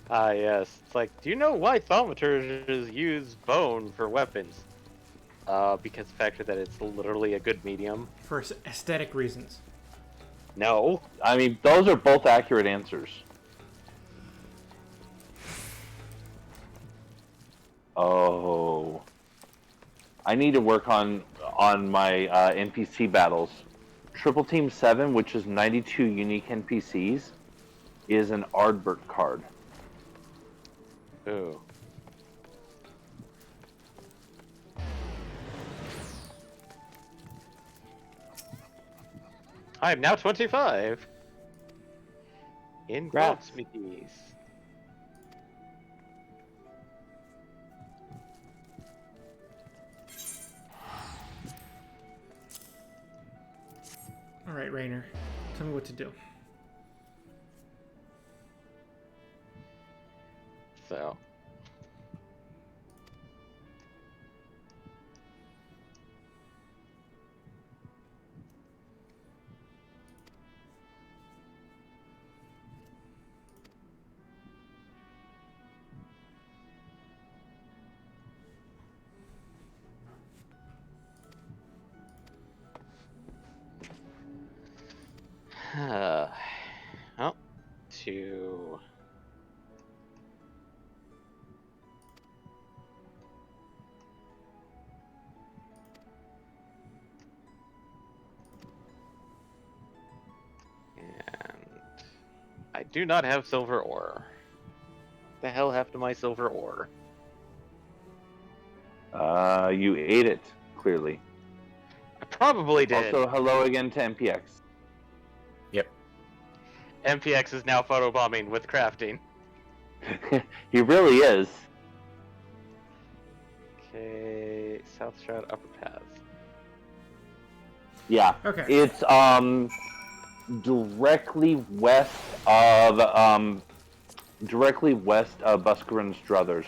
B: Ah, yes. It's like, do you know why thaumaturges use bone for weapons? Because the fact that it's literally a good medium.
C: For aesthetic reasons.
B: No.
A: I mean, those are both accurate answers. Oh. I need to work on my NPC battles. Triple Team 7, which is 92 unique NPCs, is an Ardbert card.
B: Ooh. I am now 25. In
A: Congrats.
B: Smithies.
C: Alright, Rainer. Tell me what to do.
B: So. Well, to and I do not have silver ore. The hell happened to my silver ore?
A: You ate it, clearly.
B: I probably did.
A: Also, hello again to MPX.
D: Yep.
B: MPX is now photobombing with crafting.
A: He really is.
B: Okay. say South Shroud Upper Pass.
A: Yeah.
C: Okay.
A: It's directly west of Buscarin's Druthers.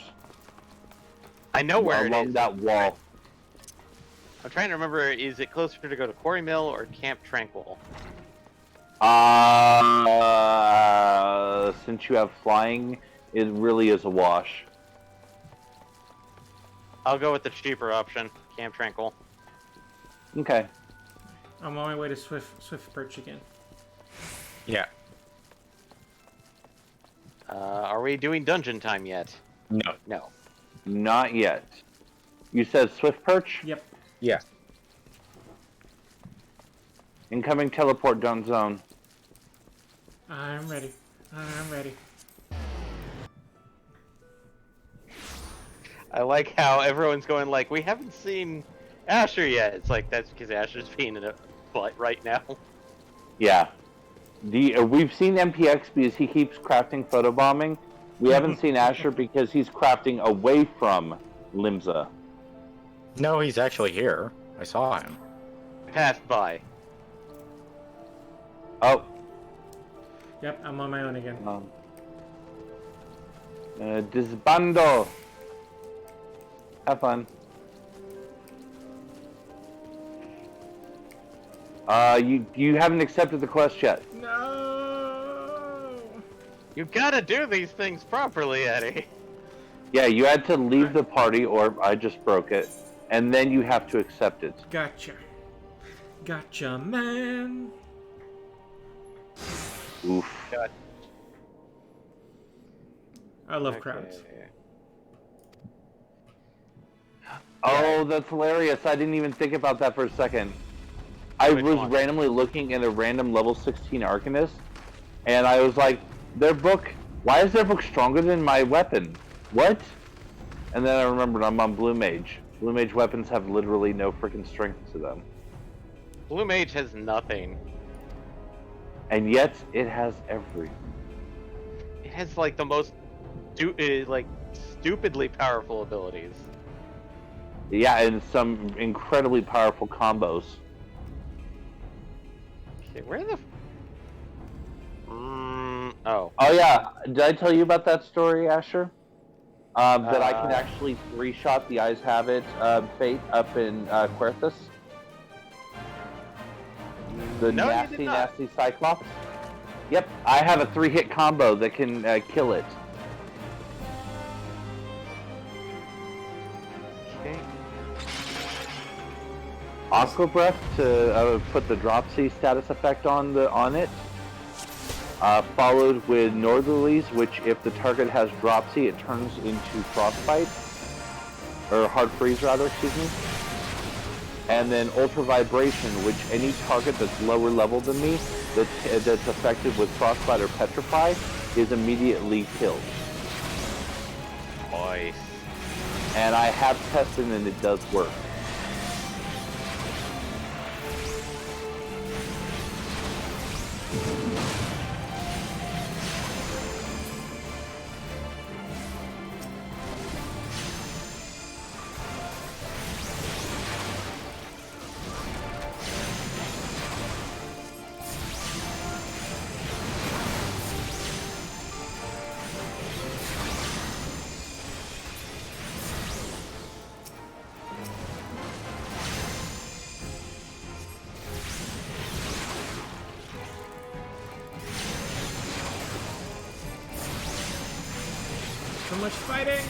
B: I know where it
A: along
B: is.
A: that wall.
B: I'm trying to remember, is it closer to go to Quarry Mill or Camp Tranquil?
A: Since you have flying, it really is a wash.
B: I'll go with the cheaper option, Camp Tranquil.
A: Okay.
C: I'm on my way to Swift Perch again.
D: Yeah.
B: Are we doing dungeon time yet?
D: No.
B: No.
A: Not yet. You said Swift Perch?
C: Yep.
D: Yeah.
A: Incoming teleport down zone.
C: I'm ready. I'm ready.
B: I like how everyone's going like, we haven't seen Asher yet. It's like, that's because Asher's being in a butt right now.
A: Yeah. We've seen MPX because he keeps crafting photobombing. We haven't seen Asher because he's crafting away from Limsa.
D: No, he's actually here. I saw him.
B: Passed by.
A: Oh.
C: Yep, I'm on my own again.
A: Disbando. Have fun. You haven't accepted the quest yet.
C: No.
B: You gotta do these things properly, Eddie.
A: Yeah, you had to leave the party, or I just broke it, and then you have to accept it.
C: Gotcha. Gotcha, man.
A: Oof.
C: I love crowds.
A: Oh, that's hilarious. I didn't even think about that for a second. I
B: Which
A: was
B: one?
A: randomly looking at a random level 16 Arcanist, and I was like, why is their book stronger than my weapon? What? And then I remembered I'm on Blue Mage. Blue Mage weapons have literally no freaking strength to them.
B: Blue Mage has nothing.
A: And yet, it has everything.
B: It has like the most stupidly powerful abilities.
A: Yeah, and some incredibly powerful combos.
B: Okay, where the oh.
A: Oh yeah, did I tell you about that story, Asher? That I can actually three-shot the Eyes Have It fate up in Querthus? The
B: No, you
A: nasty,
B: did not.
A: nasty Cyclops? Yep, I have a 3-hit combo that can kill it.
B: Okay.
A: Aqua Breath to put the Dropsy status effect on it. Followed with Northerlies, which if the target has Dropsy, it turns into Frostbite. Or Hard Freeze, rather, excuse me. And then Ultra Vibration, which any target that's lower level than me, that's affected with Frostbite or Petrify, is immediately killed.
B: Nice.
A: And I have tested and it does work.
C: So much fighting.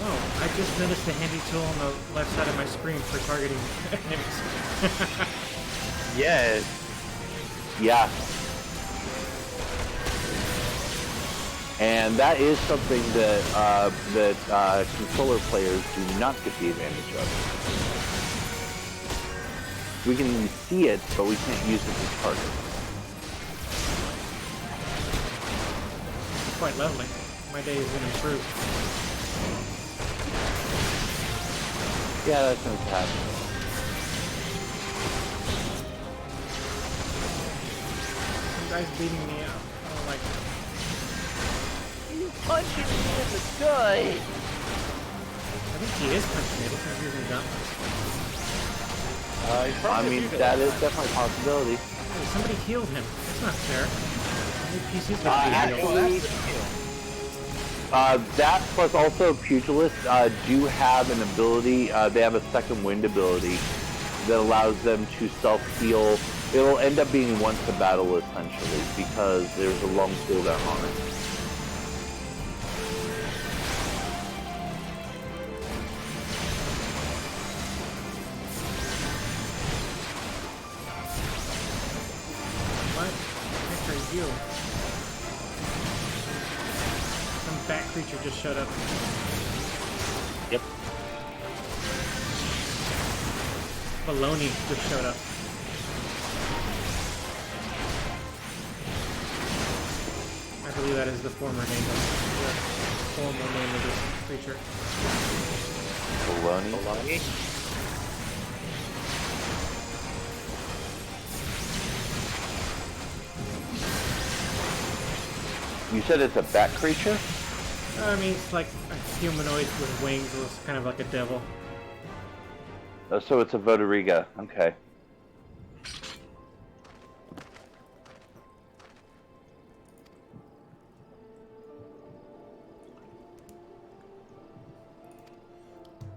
C: Oh, I just noticed the handy tool on the left side of my screen for targeting enemies.
B: Yes.
A: Yeah. And that is something that controller players do not get the advantage of. We can see it, but we can't use it to target.
C: Quite lovely. My day has been improved.
A: Yeah, that tends to happen.
C: guy's beating me up. I don't like it.
B: He's punching me in the gut.
C: I think he is punching me. I think he's using gauntlets.
A: I mean, that is definitely a possibility.
C: Hey, somebody healed him. That's not fair. Only PC's
A: Actually, that plus also pugilists do have an ability. They have a second wind ability that allows them to self-heal. It'll end up being once a battle essentially because there's a long cooldown on it.
C: What? What are you? Some bat creature just showed up.
D: Yep.
C: Baloney just showed up. I believe that is the former name of this creature.
A: Baloney. You said it's a bat creature?
C: I mean, it's like a humanoid with wings. It's kind of like a devil.
A: Oh, so it's a Vodariga. Okay.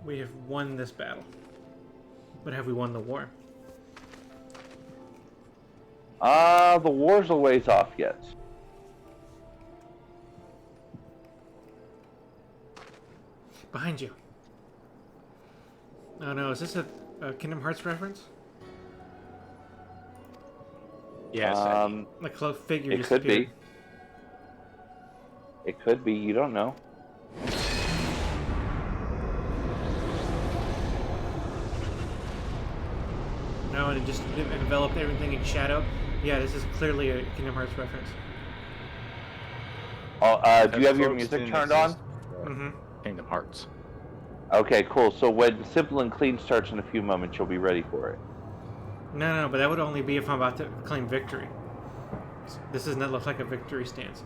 C: We have won this battle. But have we won the war?
A: The war's a ways off yet.
C: Behind you. Oh no, is this a Kingdom Hearts reference?
D: Yes.
C: Like cloak figure
A: It
C: just
A: could
C: appeared.
A: be. It could be. You don't know.
C: No, and it just enveloped everything in shadow. Yeah, this is clearly a Kingdom Hearts reference.
A: Oh, do you have your music turned on?
C: Mm-hmm.
D: Kingdom Hearts.
A: Okay, cool. So when Simple and Clean starts in a few moments, you'll be ready for it.
C: No, but that would only be if I'm about to claim victory. This does not look like a victory stance.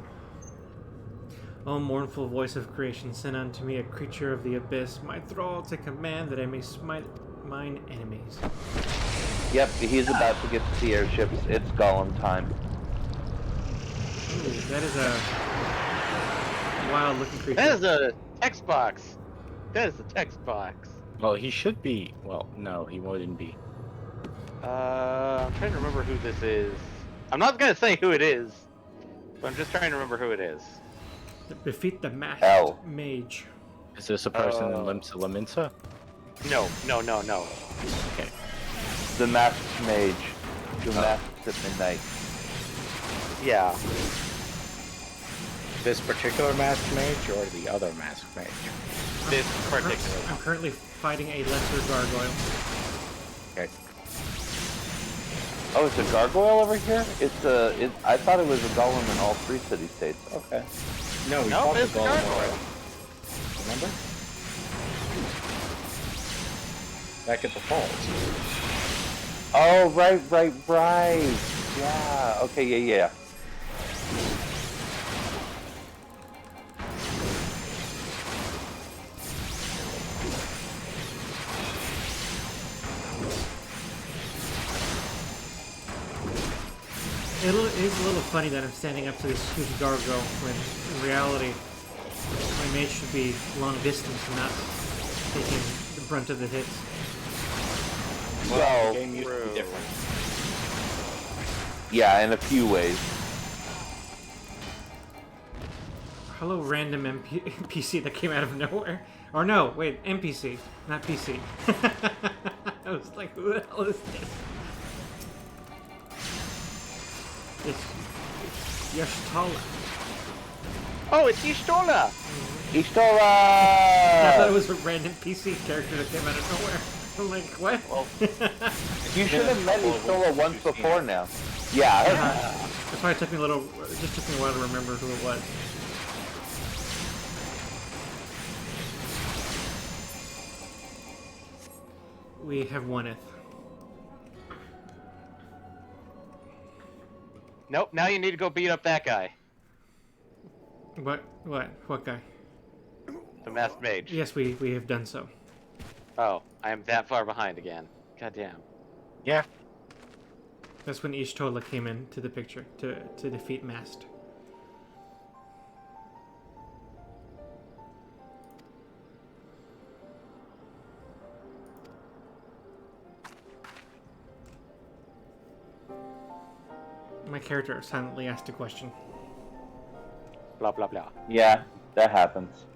C: O mournful voice of creation, send unto me a creature of the abyss, my thrall to command that I may smite mine enemies.
A: Yep, he's about to get to the airships. It's Gollum time.
C: Ooh, that is a wild looking creature.
B: That is a text box. That is a text box.
D: Well, he should be. Well, no, he wouldn't be.
B: I'm trying to remember who this is. I'm not gonna say who it is, but I'm just trying to remember who it is.
C: Defeat the masked
A: Hell.
C: mage.
D: Is this a person in Limsa Laminsa?
B: No.
D: Okay.
A: The Masked Mage. The Masked at Midnight.
B: Yeah.
D: This particular masked mage or the other masked mage?
B: This particular
C: I'm
B: one.
C: currently fighting a lesser gargoyle.
D: Okay.
A: Oh, it's a gargoyle over here? I thought it was a golem in all three city-states. Okay.
D: No, we
B: Nope,
D: fought
B: it's
D: the
B: a
D: golem
B: gargoyle.
D: already. Remember? Back at the falls.
A: Oh, right. Yeah. Okay, yeah.
C: It is a little funny that I'm standing up to this huge gargoyle when in reality my mage should be long distance and not taking the brunt of the hits.
A: Well,
D: the game used to
B: true.
D: be different.
A: yeah, in a few ways.
C: Hello, random NPC that came out of nowhere. Or no, wait, NPC, not PC. I was like, who the hell is this? It's Yashtala.
B: Oh, it's Ishtola!
C: I thought
A: Ishtora!
C: it was a random PC character that came out of nowhere. I'm like, what?
A: Well, you should have met Ishtora once before now. Yeah.
C: That's why it just took me a while to remember who it was. We have won it.
B: Nope. Now you need to go beat up that guy,
C: What guy?
B: the masked mage.
C: Yes, we have done so.
B: Oh, I am that far behind again. Goddamn.
D: Yeah.
C: That's when Ishtola came into the picture to defeat Mast. My character silently asked a question.
B: Blah blah blah.
A: Yeah, that happens.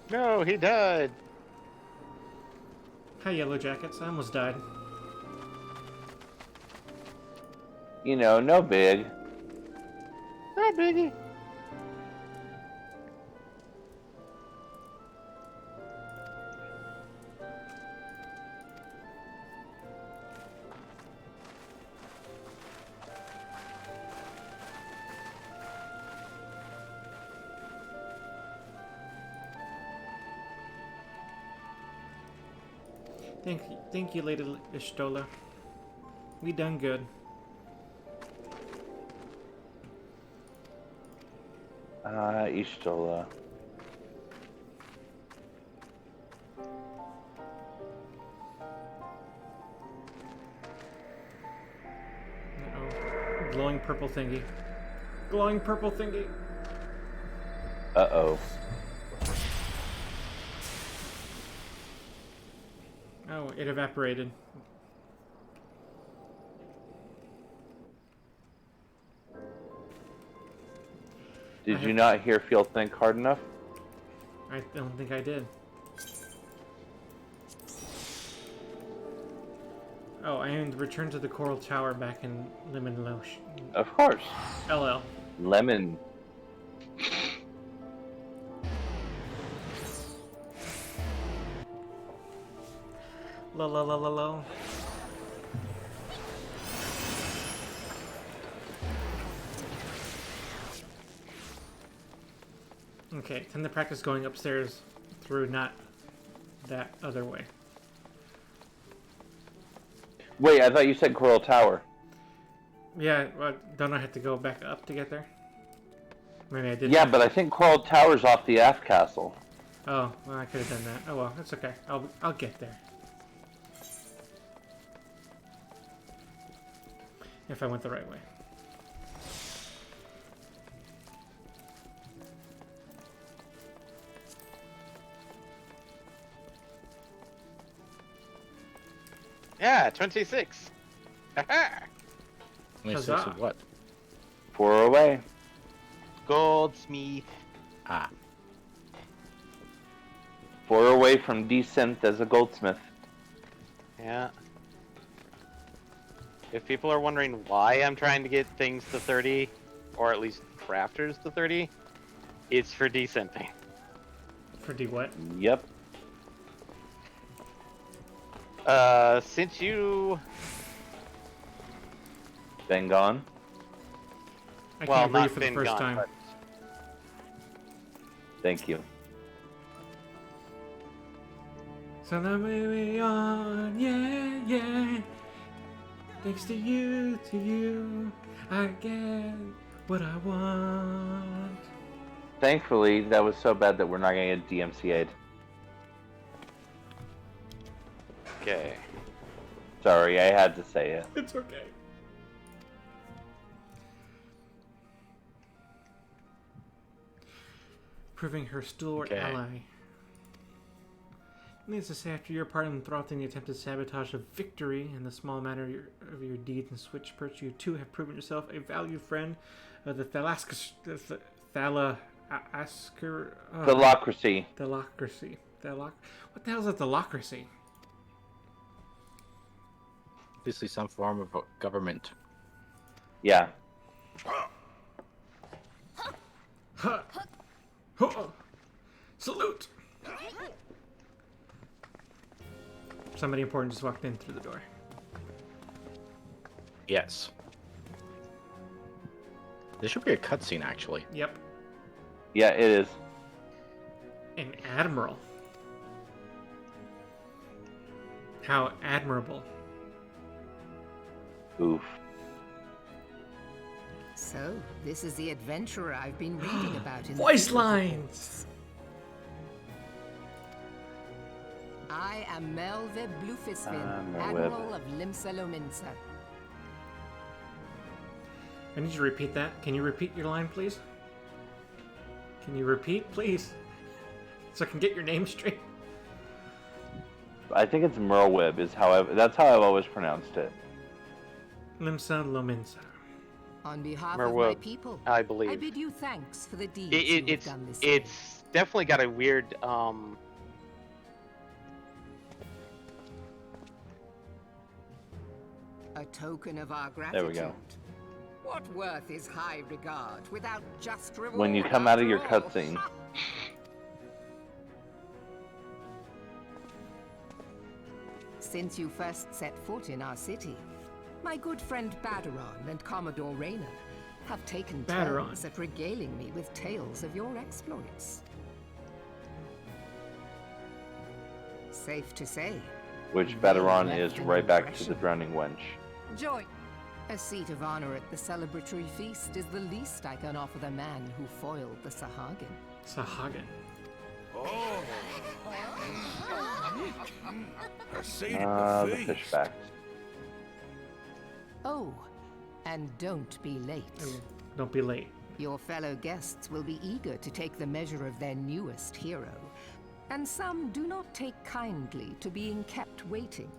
B: No, he died.
C: Hi, Yellow Jackets. I almost died.
A: You know, no big.
B: Hi, Biggie.
C: Thank you, Lady Ishtola. We done good.
A: Ishtola.
C: Uh-oh. Glowing purple thingy. Glowing purple thingy.
A: Uh-oh.
C: Oh, it evaporated.
A: Did you not hear feel think hard enough?
C: I don't think I did. Oh, and return to the Coral Tower back in Lemon Loche.
A: Of course.
C: LL.
A: Lemon.
C: La la la la la. Okay, time to practice going upstairs through not that other way.
A: Wait, I thought you said Coral Tower.
C: Yeah, well, don't I have to go back up to get there? Maybe I did.
A: Yeah, but I think Coral Tower's off the Aft Castle.
C: Oh, well, I could have done that. Oh well, that's okay. I'll get there. If I went the right way.
B: Yeah, 26. Haha.
D: 26
C: Huzzah.
D: of what?
A: 4 away.
B: Goldsmith.
D: Ah.
A: 4 away from descent as a goldsmith.
B: Yeah. If people are wondering why I'm trying to get things to 30, or at least crafters to 30, it's for descenting.
C: For D what?
A: Yep.
B: Since you...
A: Been gone.
C: I
B: well,
C: can't read
B: not
C: for the
B: been
C: first
B: gone,
C: time.
B: but
A: Thank you.
C: So now we on, yeah, yeah. Thanks to you, I get what I want.
A: Thankfully, that was so bad that we're not going to get DMCA'd.
B: Okay.
A: Sorry, I had to say it.
C: It's okay. Proving her stalwart
D: Okay.
C: ally. Needless to say, after your part in thwarting the attempted sabotage of victory and the small matter of your deeds and switch perch, you too have proven yourself a valued friend of the Thalacracy.
A: Philocracy.
C: Thalacracy. What the hell is a Thalacracy?
D: Obviously some form of government.
A: Yeah.
C: Huh. Huh. Salute! Somebody important just walked in through the door.
D: Yes. This should be a cutscene, actually.
C: Yep.
A: Yeah, it is.
C: An admiral. How admirable.
A: Oof.
E: So, this is the adventurer I've been reading about in the
C: Voice
E: field
C: lines!
E: reports. I am Melve Blufisvin,
A: Merweb.
E: Admiral of Limsa Lominsa.
C: I need you to repeat that. Can you repeat your line, please? Can you repeat, please? So I can get your name straight.
A: I think it's Merweb is that's how I've always pronounced it.
C: Limsa Lominsa.
E: On behalf of my
B: Merweb,
E: people,
B: I
E: I
B: believe.
E: bid you thanks for the deeds you have done this day.
B: It's definitely got a weird
E: A token of our gratitude.
A: There we go.
E: What worth is high regard without just reward?
A: When you come out of
E: after
A: your
E: all?
A: cutscene.
E: Since you first set foot in our city, my good friend Badaron and Commodore Rayner have taken
C: Badaron.
E: turns at regaling me with tales of your exploits. Safe to say,
A: Which
E: They
A: Badaron
E: left
A: is
E: an
A: right back to
E: impression.
A: the drowning wench.
E: joy. A seat of honor at the celebratory feast is the least I can offer the man who foiled the Sahagin.
C: Sahagin.
F: A seat at
A: Ah,
F: the
A: the
F: feast.
A: fishbacks.
E: Oh, and don't be late.
C: Oh, don't be late.
E: Your fellow guests will be eager to take the measure of their newest hero, and some do not take kindly to being kept waiting.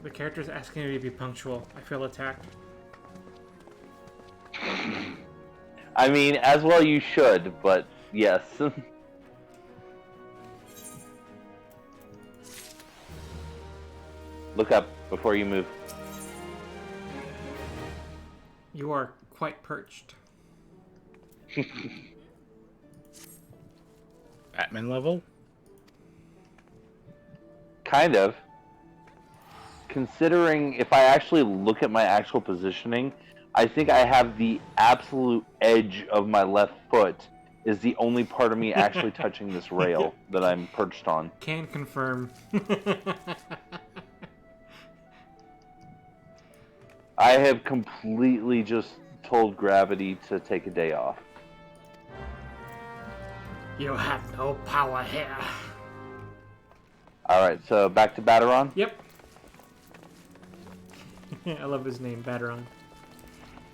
C: The character's asking me to be punctual. I feel attacked.
A: I mean, as well you should, but yes. Look up before you move.
C: You are quite perched.
D: Batman level?
A: Kind of. Considering if I actually look at my actual positioning, I think I have the absolute edge of my left foot is the only part of me actually touching this rail that I'm perched on.
C: Can confirm.
A: I have completely just told gravity to take a day off.
C: You have no power here.
A: Alright, so back to Badaron.
C: Yep. I love his name, Badaron.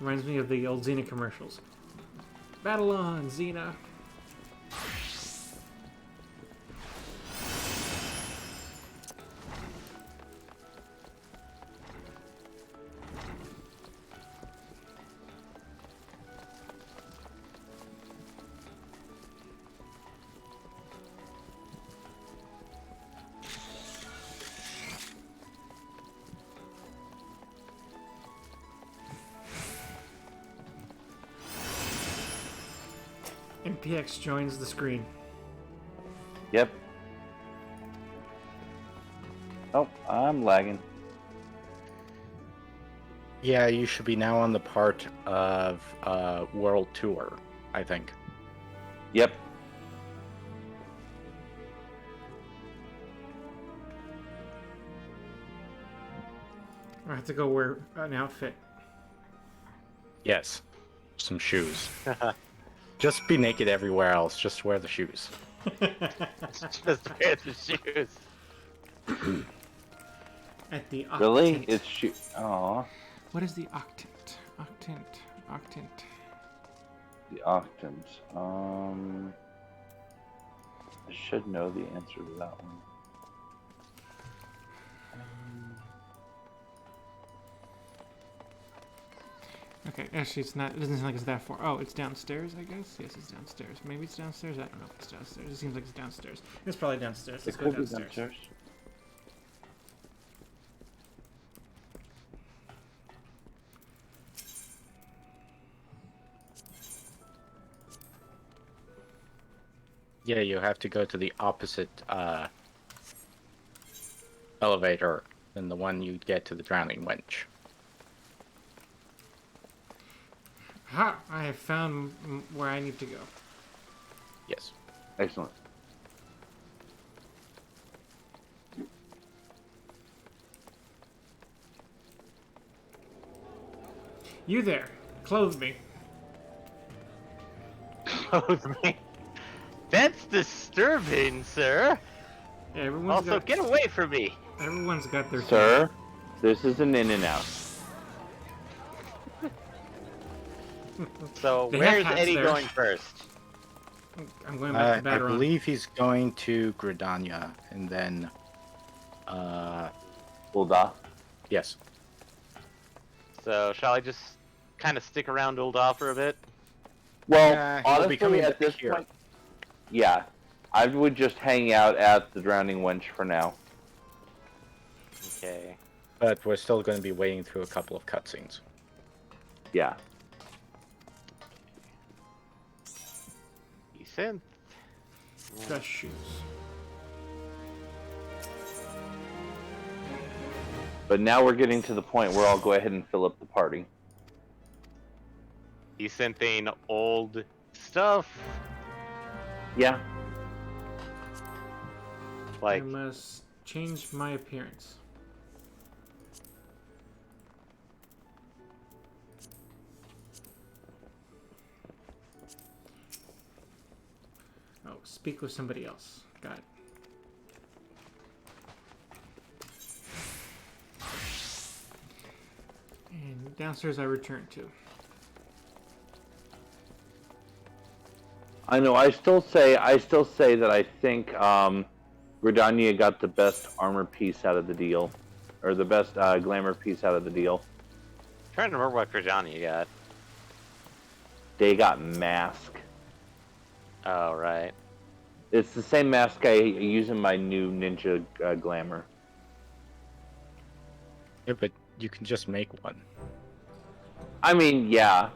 C: Reminds me of the old Xena commercials. Battle on, Xena. MPX joins the screen.
A: Yep. Oh, I'm lagging.
D: Yeah, you should be now on the part of World Tour, I think.
A: Yep.
C: I have to go wear an outfit.
D: Yes. Some shoes. Just be naked everywhere else. Just wear the shoes.
B: just wear the shoes.
C: At the octant.
A: Really? It's Aw.
C: What is the octant? Octant.
A: The octant. I should know the answer to that one.
C: Okay, actually it's not, it doesn't seem like it's that far. Oh, it's downstairs, I guess? Yes, it's downstairs. Maybe it's downstairs? I don't know if it's downstairs. It seems like it's downstairs. It's probably downstairs. Let's go downstairs.
D: Yeah, you have to go to the opposite elevator than the one you get to the drowning wench.
C: Ha! I have found where I need to go.
D: Yes.
A: Excellent.
C: You there. Clothe me.
B: Clothe me. That's disturbing, sir.
C: Yeah,
B: Also, get away from me.
C: Everyone's got their
A: Sir, this is an in and out.
B: So,
C: They have
B: where's
C: hats
B: Eddie
C: there.
B: going first?
C: I'm going back to
D: I
C: Baderon.
D: believe he's going to Gridania, and then,
A: Ulda.
D: yes.
B: So, shall I just kind of stick around Ulda for a bit?
A: Well,
D: Yeah, he'll be
A: honestly,
D: coming
A: at this
D: here.
A: point, yeah, I would just hang out at the Drowning Wench for now.
B: Okay.
D: But we're still going to be waiting through a couple of cutscenes.
A: Yeah.
B: Decent.
C: Dress shoes.
A: But now we're getting to the point where I'll go ahead and fill up the party.
B: Decent thing, old stuff.
A: Yeah.
B: Like,
C: I must change my appearance. Oh, speak with somebody else. Got it. And downstairs I return to.
A: I know. I still say that I think Gridania got the best armor piece out of the deal, or the best glamour piece out of the deal.
B: trying to remember what Krajani got.
A: They got mask.
B: Oh, right.
A: It's the same mask I use in my new ninja glamour.
D: Yeah, but you can just make one.
A: I mean, yeah,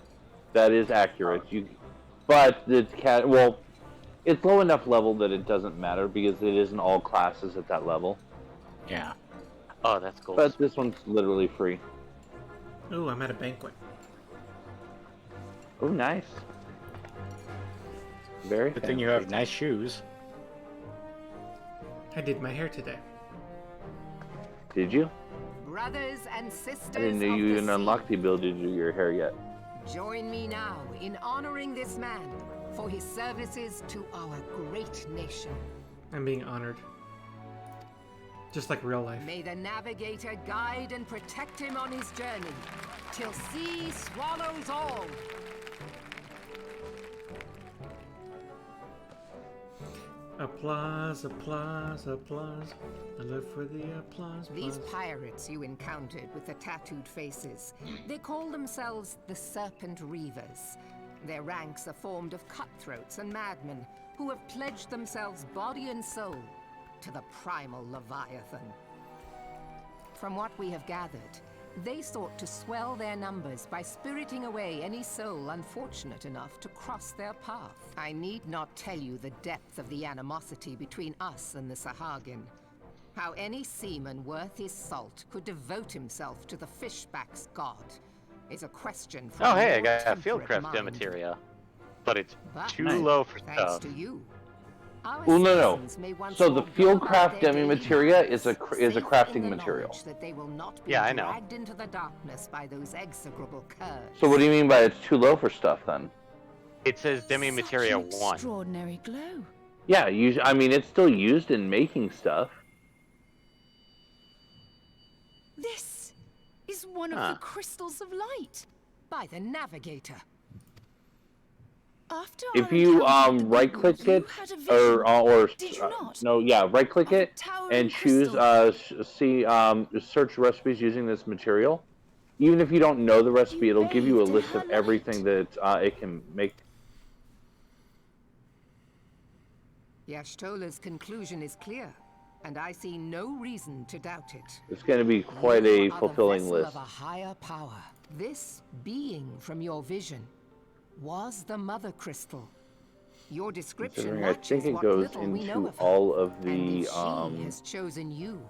A: that is accurate. But well, it's low enough level that it doesn't matter because it isn't all classes at that level.
D: Yeah.
B: Oh, that's cool.
A: But this one's literally free.
C: Ooh, I'm at a banquet.
A: Oh, nice. Very
D: Good thing you have nice shoes.
C: I did my hair today.
A: Did you?
E: Brothers and sisters
A: I didn't know
E: of
A: you
E: the
A: even
E: sea,
A: unlocked the ability to do your hair yet.
E: join me now in honoring this man for his services to our great nation.
C: I'm being honored. Just like real life.
E: May the navigator guide and protect him on his journey, till sea swallows all.
C: Applause, applause, applause. I live for the applause.
E: These
C: applause.
E: pirates you encountered with the tattooed faces, they call themselves the Serpent Reavers. Their ranks are formed of cutthroats and madmen who have pledged themselves body and soul to the primal Leviathan. From what we have gathered, they sought to swell their numbers by spiriting away any soul unfortunate enough to cross their path. I need not tell you the depth of the animosity between us and the Sahagin. How any seaman worth his salt could devote himself to the fishback's god is a question for
B: Oh, hey, I
E: your
B: got
E: temperate
B: fieldcraft
E: mind.
B: materia. But it's
E: But
B: too
A: Nice.
B: low for
E: thanks
B: stuff.
E: to you. Our
A: Well, no.
E: citizens may once
A: So the
E: more
A: field
E: go
A: craft
E: about their
A: demi
E: daily
A: materia
E: lives,
A: is a
E: safe
A: crafting
E: in the
A: material.
E: knowledge that they will not be
B: Yeah, I know.
E: dragged into the darkness by those execrable curs.
A: So what do you mean by it's too low for stuff then?
B: It says Demi Materia
F: Such an
B: 1.
F: extraordinary glow.
A: Yeah, I mean it's still used in making stuff.
F: This is one of
B: Huh.
F: the crystals of light.
E: By the navigator.
F: After
A: If
F: our
A: you
F: encounter with the
A: right
F: people,
A: click
F: you
A: it
F: had a vision
A: or
F: Did you not?
A: no, yeah, right click
F: of a
A: it
F: towering
A: and choose
F: crystal.
A: search recipes using this material. Even if you don't know the recipe, it'll give you a
F: bathed in
A: list of
F: her
A: everything
F: light.
A: that it can make.
E: Yashtola's conclusion is clear, and I see no reason to doubt it.
A: It's going to be quite
E: You
A: a
E: are the
A: fulfilling
E: vessel
A: list.
E: of a higher power. This being from your vision was the Mother Crystal. Your description
A: Considering I
E: matches
A: think it
E: what
A: goes
E: little we know
A: into
E: of her.
A: all of
E: And
A: the
E: if she has chosen you,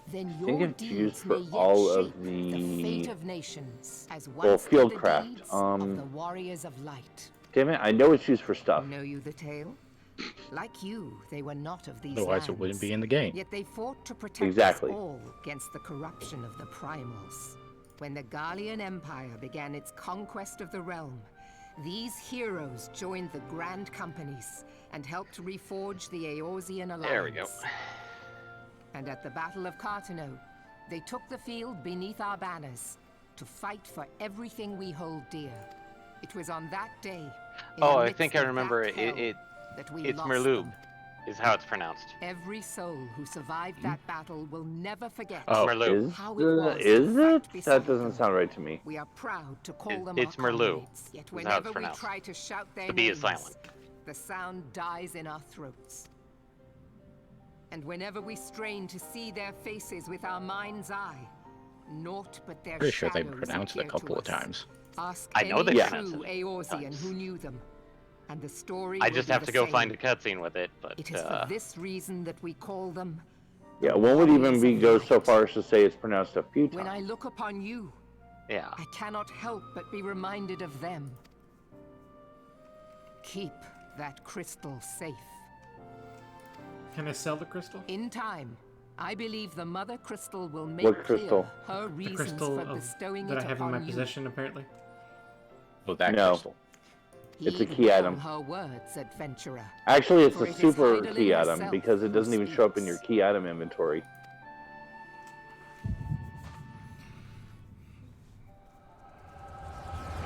E: then
A: I think
E: your
A: it's
E: deeds
A: used
E: may
A: for
E: yet
A: all of
E: shape the fate
A: the
E: of nations, as
A: well,
E: once did
A: field
E: the
A: craft.
E: deeds of the warriors of light.
A: Damn it, I know it's used for stuff.
E: Know you the tale? Like you, they were not of these
D: Otherwise,
E: lands.
D: it wouldn't be in the game.
E: Yet they fought to protect
A: Exactly.
E: us all against the corruption of the primals. When the Gallian Empire began its conquest of the realm, these heroes joined the Grand Companies and helped reforge the Eorzean Alliance.
B: There we go.
E: And at the Battle of Cartano, they took the field beneath our banners to fight for everything we hold dear. It was on that day, in
B: Oh,
E: the
B: I
E: midst
B: think I
E: of
B: remember
E: that
B: it.
E: hell, that we
B: It's
E: lost
B: Merlube,
E: them.
B: is how it's pronounced.
E: Every soul who survived that battle will never forget.
D: Oh,
B: Merlube.
E: How it was to
A: Is
E: fight
A: it?
E: beside
A: That doesn't
E: them.
A: sound right to me.
E: We are proud to call them
B: It's
E: our
B: Merlot,
E: comrades. Yet
B: is how it's
E: whenever we
B: pronounced.
E: try to shout their
B: The B
E: names,
B: is silent.
E: the sound dies in our throats. And whenever we strain to see their faces with our mind's eye, naught but their
D: pretty sure they
E: shadows
D: pronounced it a
E: appear
D: couple
E: to
D: of
E: us.
D: times.
E: Ask
B: I know
E: any
B: they
E: true
B: pronounced it
E: Eorzean
B: times.
E: who knew them, and the story
B: I
E: will
B: just
E: be
B: have
E: the
B: to go
E: same.
B: find a cutscene with it, but
E: It is for this reason that we call them.
A: Yeah, one would even
E: Warriors
A: be
E: of
A: go
E: light.
A: so far as to say it's pronounced a few
E: When I
A: times.
E: look upon you,
B: yeah.
E: I cannot help but be reminded of them. Keep that crystal safe.
C: Can I sell the crystal?
E: In time, I believe the Mother Crystal will make
A: What crystal?
E: clear her
C: The
E: reasons
C: crystal
E: for bestowing
C: that
E: it
C: I have in
E: upon
C: my
E: you.
C: possession, apparently.
D: Oh, that
A: No.
D: crystal.
A: It's a
E: Heed
A: key
E: well
A: item.
E: her words, adventurer.
A: Actually, it's
E: For
A: a
E: it is
A: super
E: Hydaelyn
A: key item
E: herself
A: because it
E: who
A: doesn't even show up in
E: speaks.
A: your key item inventory.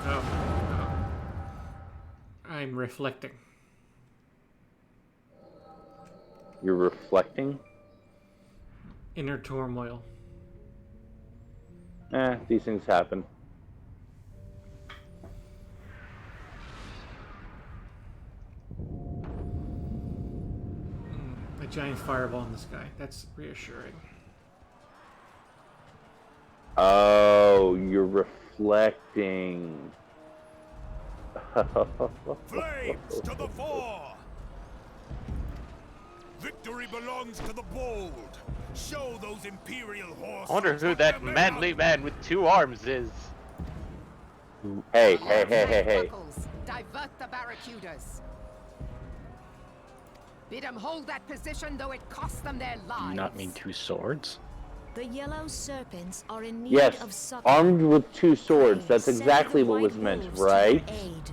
C: Oh. I'm reflecting.
A: You're reflecting?
C: Inner turmoil.
A: These things happen.
C: A giant fireball in the sky. That's reassuring.
A: Oh, you're reflecting.
G: Flames to the fore! Victory belongs to the bold. Show those Imperial horses.
B: I wonder who
G: what
B: that
G: they're made
B: manly
G: of.
B: man with 2 arms is.
A: Hey,
E: Light
A: hey.
E: buckles, divert the barracudas. Bid them hold that position, though it cost them their
D: Do
E: lives.
D: you not mean 2 swords?
F: The yellow serpents are in need
A: Yes,
F: of succor.
A: armed with 2 swords. That's
F: Send
A: exactly
F: the
A: what was
F: white
A: meant,
F: wolves to their
A: right?
F: aid.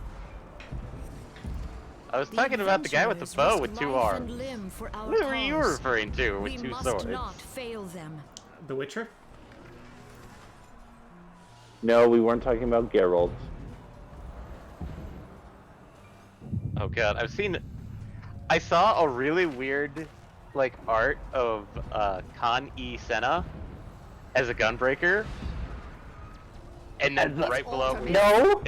B: I was
F: The
B: talking about the guy with the
F: adventurers
B: bow with
F: risked
B: 2
F: life
B: arms.
F: and limb for our
B: Who are you
F: cause.
B: referring to with
F: We
B: 2
F: must
B: swords?
F: not fail them.
C: The Witcher?
A: No, we weren't talking about Geralt.
B: Oh god, I saw a really weird, like, art of Khan E. Senna as a gunbreaker, and then right below.
A: No?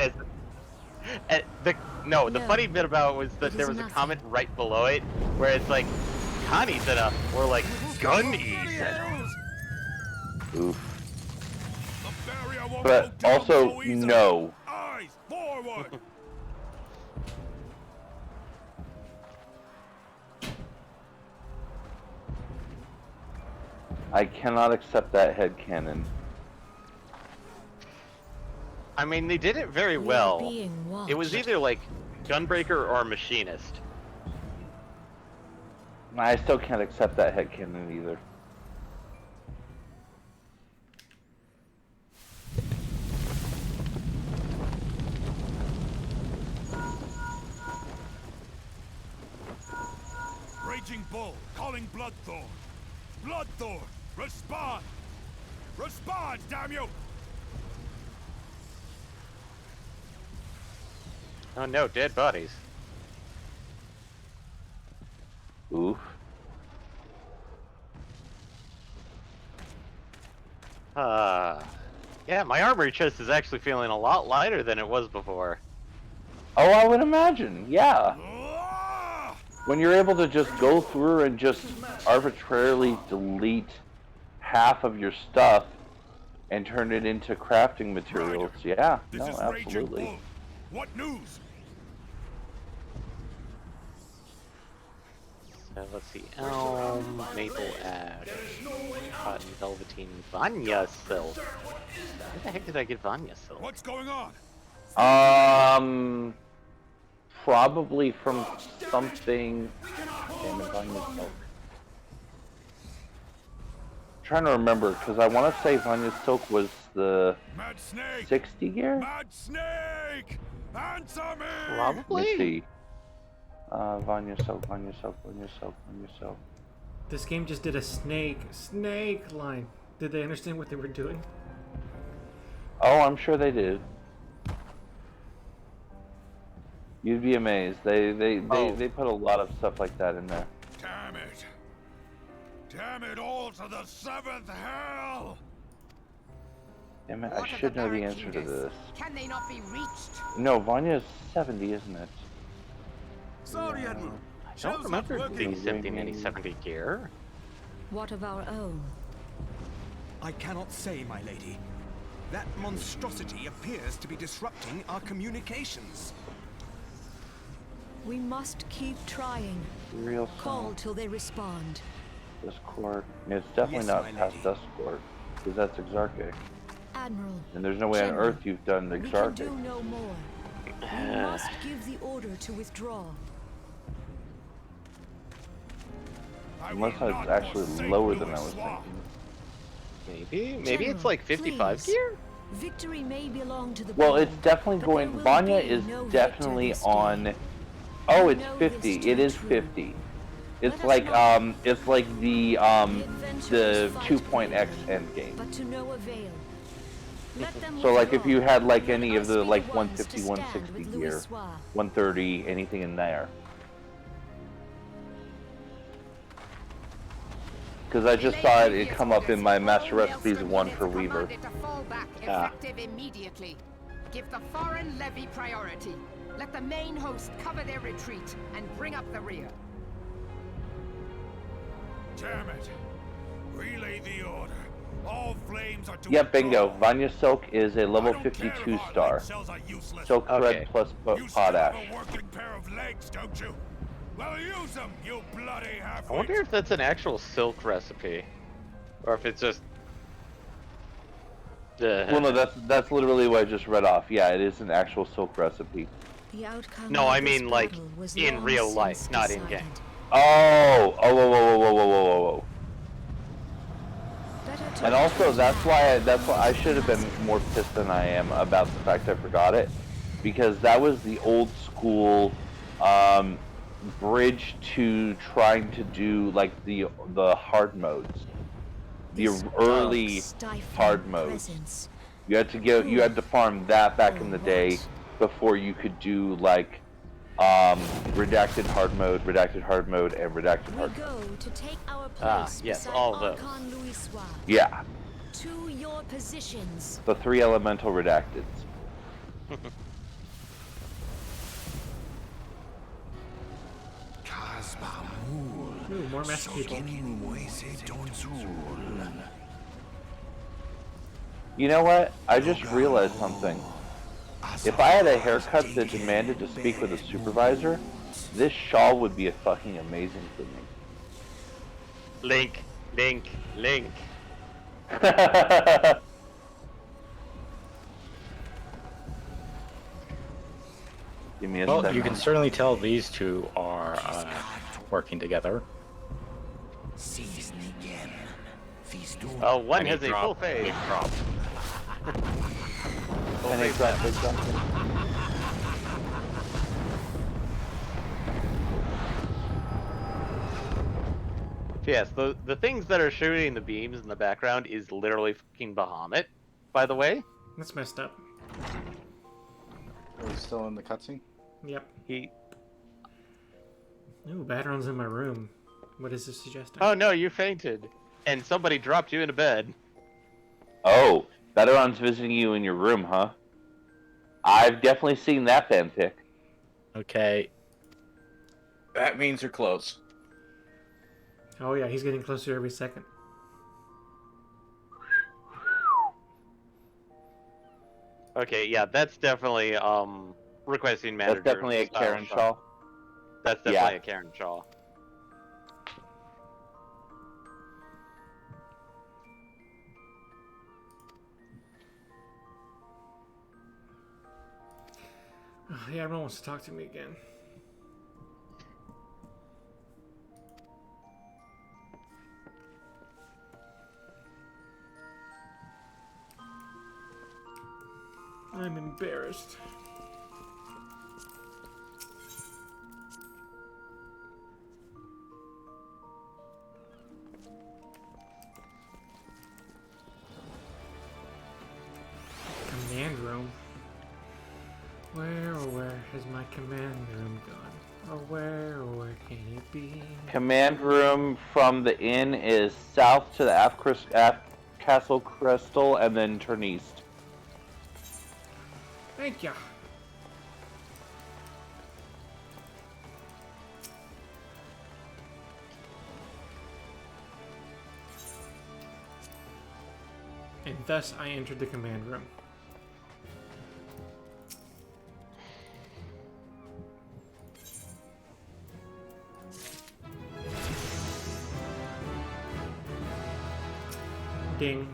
B: The
F: No,
B: funny bit about it was that
F: it
B: there
F: is
B: was a
F: nothing.
B: comment right below it where it's like Khan E. Senna or like Gun E. Senna.
A: Oof.
G: The barrier won't
A: But
G: go down
A: also,
G: so easily.
A: no.
G: Eyes forward!
A: I cannot accept that headcanon.
B: I mean, they did it very
F: We are
B: well.
F: being
B: It was
F: watched.
B: either like Gunbreaker or Machinist.
A: I still can't accept that headcanon either.
G: Raging Bull, calling Bloodthorn. Bloodthorn, respond! Respond, damn you!
B: Oh no, dead bodies.
A: Oof.
B: Yeah, my armory chest is actually feeling a lot lighter than it was before.
A: Oh, I would imagine, yeah.
G: Ah!
A: When you're able to just go through and just arbitrarily delete half of your stuff and turn it into crafting materials, yeah,
G: This
A: no,
G: is Raging
A: absolutely.
G: Bull. What news?
B: So let's see, elm, maple ash, cotton, velveteen, Vanya silk. Where the heck did I get Vanya silk?
G: What's going on?
A: probably from something. Damn it, Vanya's Silk. Trying to remember because I want to say Vanya's Silk was the
G: Mad Snake!
A: 60 gear.
G: Mad Snake! Answer me!
A: Let me
B: Probably.
A: see. Vanya Silk, Vanya Silk, Vanya Silk, Vanya Silk.
C: This game just did a snake line. Did they understand what they were doing?
A: Oh, I'm sure they did. You'd be amazed. They put a lot of stuff like that in there.
G: Damn it! Damn it all to the seventh hell!
A: Damn it, I
E: What of
A: should
E: the
A: know the answer to
E: barracudas?
A: this.
E: Can they not be reached?
A: No, Vanya's 70, isn't it?
G: Sorry, Admiral.
B: I don't remember being sent in any 70 gear.
F: What of our own?
H: I cannot say, my lady. That monstrosity appears to be disrupting our communications.
F: We must keep trying.
A: Real
F: Call
A: song.
F: till they respond.
A: Duskcourt. It's definitely
H: Yes,
A: not
H: my
A: past
H: lady.
A: Duskcourt, because that's Exarchic.
F: Admiral,
A: And there's no way on
F: General,
A: Earth you've done
F: we can
A: Exarchic.
F: do no more. We must give the order to withdraw.
A: Unless it's actually lower than I was thinking.
B: Maybe it's like 55
F: please.
B: gear.
F: Victory may belong to the
A: Well,
F: bold,
A: it's definitely
F: but
A: going.
F: there will
A: Vanya
F: be
A: is
F: no victor
A: definitely
F: this day.
A: on. Oh,
F: We
A: it's
F: know
A: 50.
F: this to
A: It
F: be
A: is
F: true.
A: 50. It's
F: Let us
A: like
F: not-
A: it's like the
F: adventurers fight
A: 2.x
F: bravely,
A: endgame.
F: but to no avail. Let them
A: So like if
F: withdraw.
A: you had like
F: Let
A: any of
F: us
A: the
F: be
A: like
F: ones to
A: 150,
F: stand
A: 160
F: with
A: gear,
F: Louisoix.
A: 130, anything in there. Because I just saw it come up in my Master Recipes 1 for Weaver.
E: Command it to fall back,
A: Ah.
E: effective immediately. Give the foreign levy priority. Let the main host cover their retreat and bring up the rear.
G: Damn it! Relay the order. All flames are to
A: Yep, bingo.
G: withdraw.
A: Vanya Silk is a
G: I
A: level
G: don't care
A: 52
G: if our
A: star.
G: leg cells are useless.
A: Silk
B: Okay.
A: thread plus
G: You still have
A: potash.
G: a working pair of legs, don't you? Well, use them, you bloody half
B: I wonder if that's an actual silk recipe, or if it's just.
A: Well, no, that's literally what I just read off. Yeah, it is an actual Silk recipe.
F: The outcome
B: No,
F: of
B: I
F: this
B: mean, like,
F: battle was
B: in
F: long
B: real
F: since
B: life, not in
F: decided.
B: game.
A: Oh, whoa, whoa, whoa, whoa, whoa, whoa, whoa, whoa.
F: Better to
A: And also,
F: retreat
A: that's why I should have been more pissed than I am about the fact I forgot it, because that was the old school bridge to trying to do like the hard modes, the
F: This
A: early
F: dark, stifling
A: hard modes.
F: presence.
A: You had to farm that back in the day
F: What?
A: before you could do like redacted hard mode, and redacted
F: We
A: hard mode.
F: go to take our
B: Ah,
F: place
B: yes,
F: beside
B: all those.
F: Archon Louisoix.
A: Yeah,
F: To your positions.
A: the 3 elemental redacteds.
C: Ooh, more mess people.
A: You know what? I just realized something. If I had a haircut that demanded to speak with a supervisor, this shawl would be a fucking amazing for me.
B: Link, link, link.
A: Give me a
D: Well,
A: second.
D: you can certainly tell these two are working together.
B: Oh, one
D: And
B: has
D: he
B: a full
D: dropped-
B: face.
D: he dropped.
B: Full
A: And
B: face
A: it's that big something.
B: Yes, the things that are shooting the beams in the background is literally fucking Bahamut, by the way.
C: That's messed up.
I: Are we still in the cutscene?
C: Yep.
B: He.
C: Ooh, Batron's in my room. What is this suggesting?
B: Oh no, you fainted, and somebody dropped you into bed.
A: Oh, Betteron's visiting you in your room, huh? I've definitely seen that fanfic.
D: Okay.
I: That means you're close.
C: Oh yeah, he's getting closer every second.
B: Okay, yeah, that's definitely requesting manager.
A: That's definitely a
B: style
A: Karen
B: shot.
A: shawl.
B: That's definitely a Karen Shaw.
C: Oh, yeah, everyone wants to talk to me again. I'm embarrassed. Command room. Where has my command room gone? Or where can it be?
A: Command room from the inn is south to the F Castle Crystal, and then turn east.
C: Thank ya. And thus I entered the command room. Ding.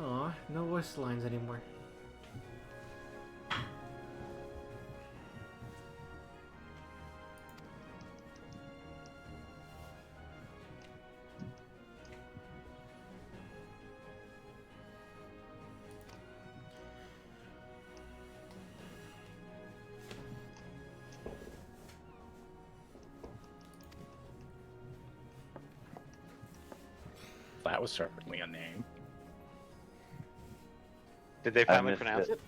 C: Aw, no voice lines anymore.
D: That was certainly a name.
B: Did they
A: I
B: finally
A: missed
B: pronounce it?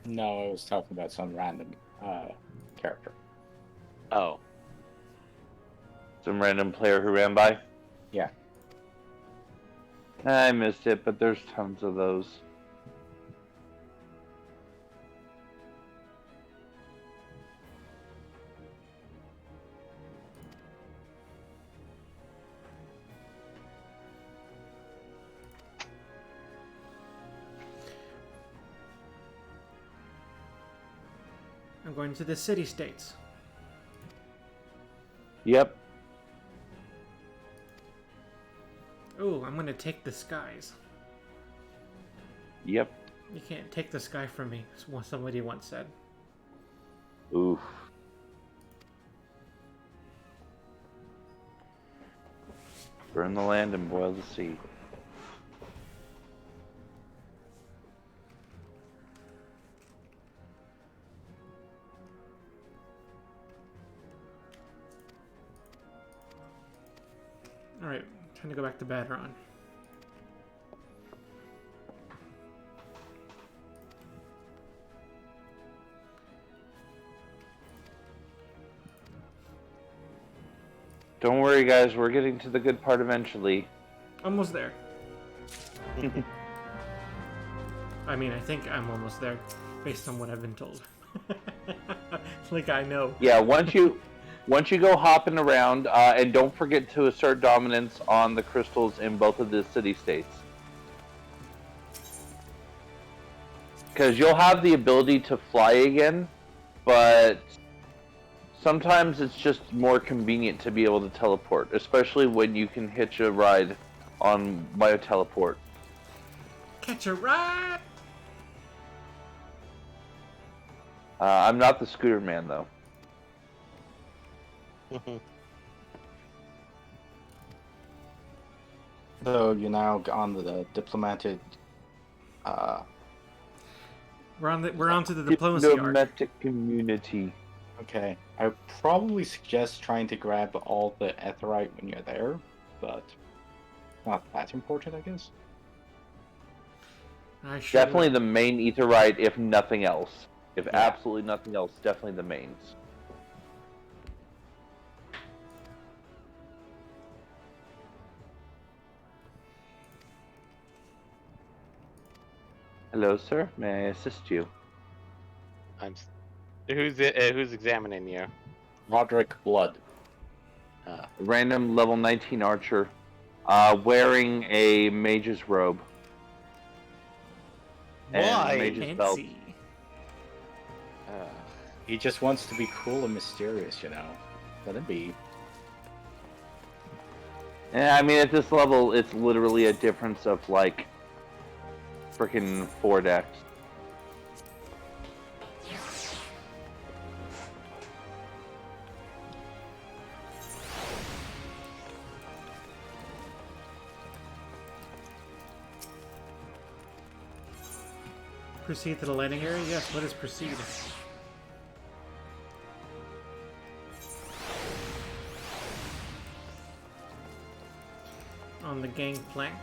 D: No, I was talking about some random character.
B: Oh.
A: Some random player who ran by.
D: Yeah.
A: I missed it, but there's tons of those.
C: I'm going to the city-states.
A: Yep.
C: Oh, I'm gonna take the skies.
A: Yep.
C: You can't take the sky from me, somebody once said.
A: Oof. Burn the land and boil the sea.
C: Alright, time to go back to Badron.
A: Don't worry, guys. We're getting to the good part eventually.
C: Almost there. I mean, I think I'm almost there, based on what I've been told. Like I know.
A: Yeah, once you go hopping around, and don't forget to assert dominance on the crystals in both of the city-states. Because you'll have the ability to fly again, but sometimes it's just more convenient to be able to teleport, especially when you can hitch a ride on my teleport.
C: Catch a ride!
A: I'm not the scooter man, though.
D: So you're now on the diplomatic.
C: We're on to the diplomacy arc.
A: Diplomatic community.
D: Okay, I would probably suggest trying to grab all the Etherite when you're there, but not that important, I guess.
A: Definitely the main Aetherite, if nothing else. If absolutely nothing else, definitely the mains. Hello, sir. May I assist you?
B: Who's examining you?
D: Roderick Blood.
A: Random level 19 archer, wearing a mage's robe.
B: Why?
A: And a mage's belt.
C: Fancy.
D: He just wants to be cool and mysterious, you know. Let him be.
A: And I mean, at this level, it's literally a difference of like freaking 4 decks.
C: Proceed to the landing area? Yes, let us proceed. On the gangplank.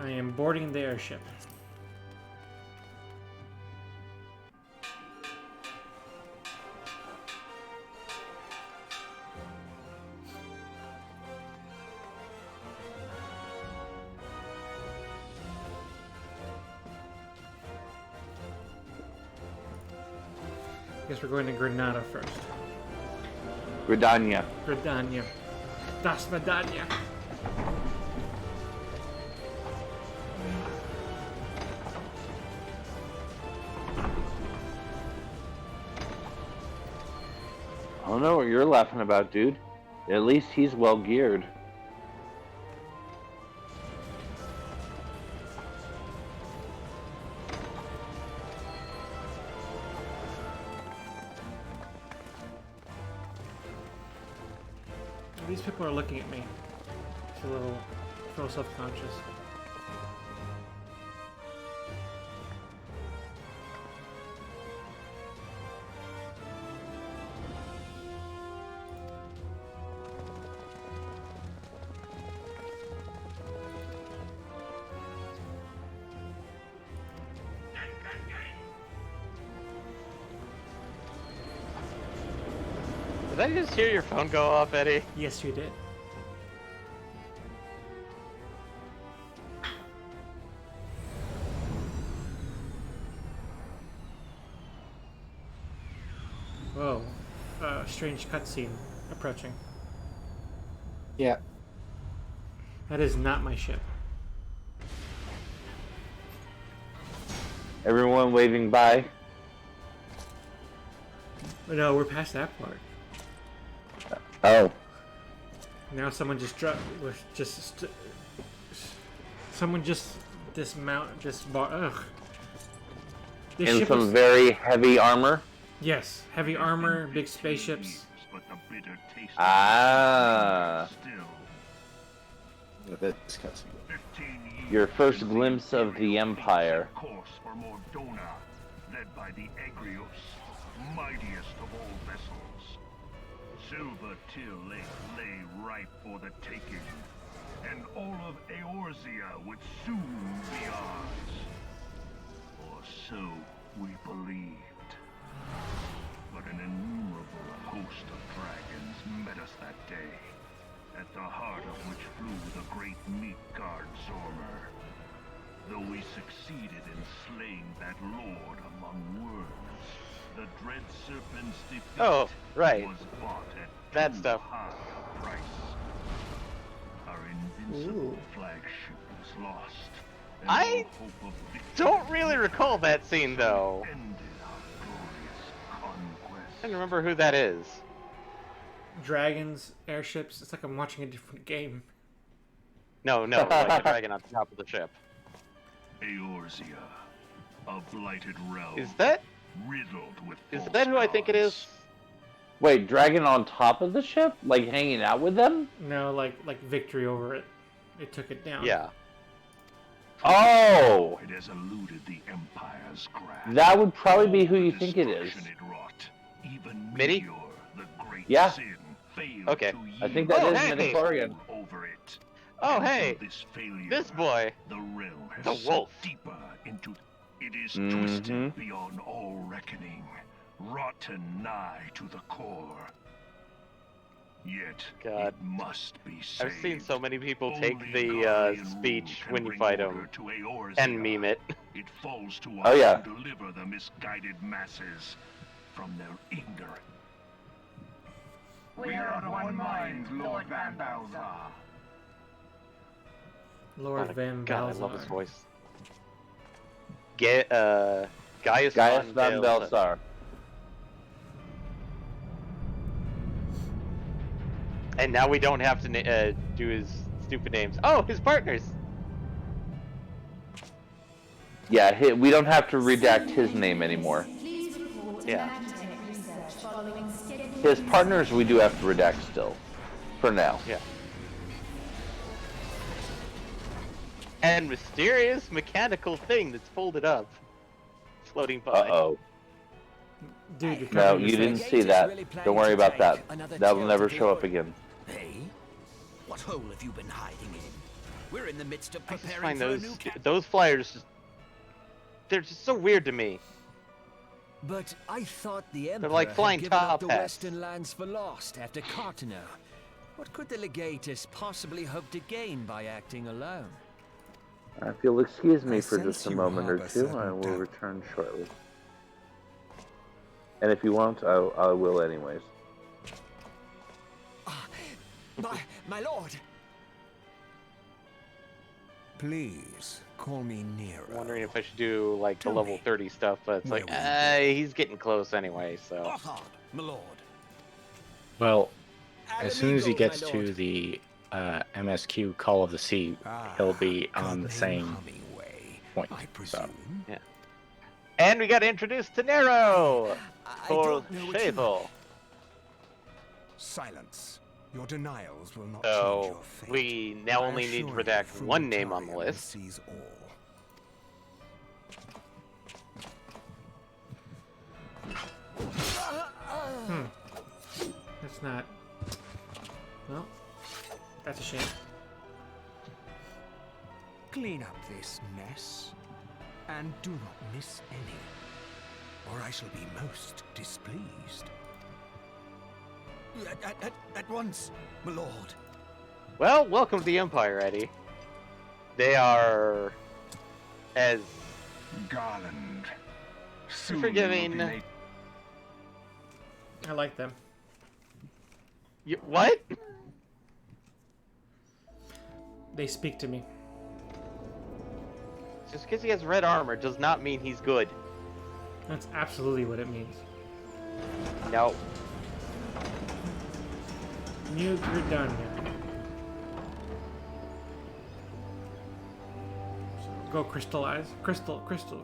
C: I am boarding the airship. Guess we're going to Granada first.
A: Gridania.
C: Gridania. Das Vidania.
A: I don't know what you're laughing about, dude. At least he's well geared.
C: These people are looking at me. It's a little, feel self-conscious.
B: Did I just hear your phone go off, Eddie?
C: Yes, you did. Whoa. Strange cutscene approaching.
D: Yeah.
C: That is not my ship.
A: Everyone waving by.
C: No, we're past that part.
A: Oh.
C: Now someone just someone just dismount, ugh. This
A: In
C: ship
A: some
C: is-
A: very heavy armor.
C: Yes, heavy armor, big spaceships.
G: But the bitter taste
A: Ah.
G: still
I: That's cutscene.
G: 15 years.
A: Your first glimpse of the Empire.
G: Course for Mordona, led by the Agrios, mightiest of all vessels. Silver Till Lake lay ripe for the taking, and all of Eorzea would soon be ours. Or so we believed. But an innumerable host of dragons met us that day, at the heart of which flew the great meat guard Zormer. Though we succeeded in slaying that lord among worms, the dread serpent's defeat
B: Oh, right.
G: was bought at
B: That
G: too
B: stuff.
G: high a price. Our invincible flagship was lost. and
B: I
G: all hope of victory
B: Don't really recall that scene, though.
G: ended our glorious conquest.
B: I don't remember who that is.
C: Dragons, airships. It's like I'm watching a different game.
B: No, like a dragon on top of the ship.
G: Eorzea, a blighted realm.
B: Is that
G: riddled with
B: is
G: false
B: that who I think it
G: gods.
B: is?
A: Wait, dragon on top of the ship? Like hanging out with them?
C: No, like victory over it. It took it down.
B: Yeah.
A: Oh!
G: It has eluded the Empire's grasp.
A: That would probably be who
G: All the
A: you think it is.
G: destruction it wrought. Even
B: Midi?
G: Meteor, the great
A: Yeah.
G: sin, failed
B: Okay.
G: to
A: I think
G: yield
A: that is
B: hey!
A: Midi-chlorian.
G: over it.
B: Oh,
G: And
B: hey,
G: through this failure,
B: this boy.
G: the realm has
B: The
G: sunk
B: wolf.
G: deeper into. It is
A: Mhm.
G: twisted beyond all reckoning, rotten nigh to the core. Yet
B: God.
G: it must be saved.
B: I've seen so many people take
G: Only
B: the
G: Guardian
B: speech
G: rule can
B: when you
G: bring
B: fight
G: order
B: him
G: to Eorzea.
B: and meme it.
G: It falls to us
A: Oh, yeah.
G: to deliver the misguided masses from their ignorance. We are of one mind, Lord Van Balzar.
C: Lord Van
B: God, I love his
C: Balzar.
B: voice. Gaius
A: Gaius
B: von
A: Van
B: Balzar.
A: Belsar.
B: And now we don't have to do his stupid names. Oh, his partners.
A: Yeah, we don't have to redact his name anymore.
B: Yeah.
A: His partners we do have to redact still, for now.
B: Yeah. And mysterious mechanical thing that's folded up, floating by.
A: Uh-oh.
C: Dude, you're
A: No,
C: covering
A: you
C: your
A: didn't
C: face.
A: see that. Don't worry about that. That will never show up again.
H: Hey? What hole have you been hiding in? We're in the midst of
B: I just
H: preparing
B: find
H: for a new
B: those flyers, they're just so weird to me.
J: But I thought the Emperor
B: like flying
J: had given up
B: top
J: the
B: hats.
J: Western lands for lost after Carteneau. What could the legatus possibly hope to gain by acting alone?
A: If you'll excuse me
H: I
A: for just a
H: sense you
A: moment or
H: harbor
A: two, I
H: certain
A: will
H: doubt.
A: return shortly. And if you won't, I will anyways.
H: My lord! Please, call me Nero.
B: I'm wondering if I should do like the
H: Tell
B: level
H: me,
B: 30 stuff, but it's
H: where
B: like,
H: will you
B: he's getting close anyway, so.
H: Lothard, my lord.
D: Well, as soon as he
J: Amigo,
D: gets
J: my
D: to
J: lord.
D: the MSQ Call of the Sea, he'll be on the
H: Codename
D: same
H: Hummingway,
D: point.
H: I
D: So,
H: presume.
B: Yeah. And we got introduced to Nero!
J: I
B: For
J: don't know what you...
B: Shavel.
H: Silence. Your denials will not change
B: So,
H: your fate.
B: we now
H: I
B: only need to
H: assure you,
B: redact one name on the
H: Frumentarium
B: list.
H: sees all.
C: That's not. Well, that's a shame.
H: Clean up this mess, and do not miss any, or I shall be most displeased. At once, my lord.
B: Well, welcome to the Empire, Eddie. They are as
G: Garland. Soon
B: forgiving.
G: will be late.
C: I like them.
B: What?
C: They speak to me.
B: Just because he has red armor does not mean he's good.
C: That's absolutely what it means.
B: No.
C: New Gridania. So go crystallize. Crystal.
A: Crystal.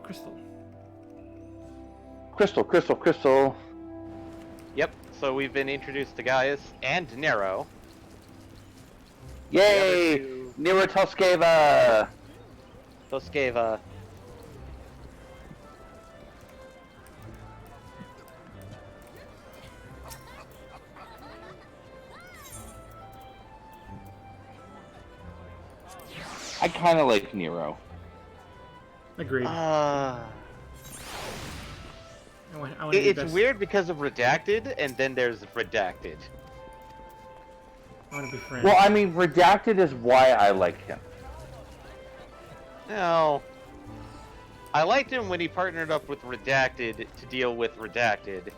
B: Yep. So we've been introduced to Gaius and Nero.
A: Yay!
B: two-
A: Nero Toskeva!
B: Toskeva.
A: I kind of like Nero.
C: Agreed.
B: Uh,
C: I want to
B: it's weird because of Redacted, and then there's Redacted.
C: I want to be friends.
A: Well, I mean, Redacted is why I like him.
B: No. I liked him when he partnered up with Redacted to deal with Redacted.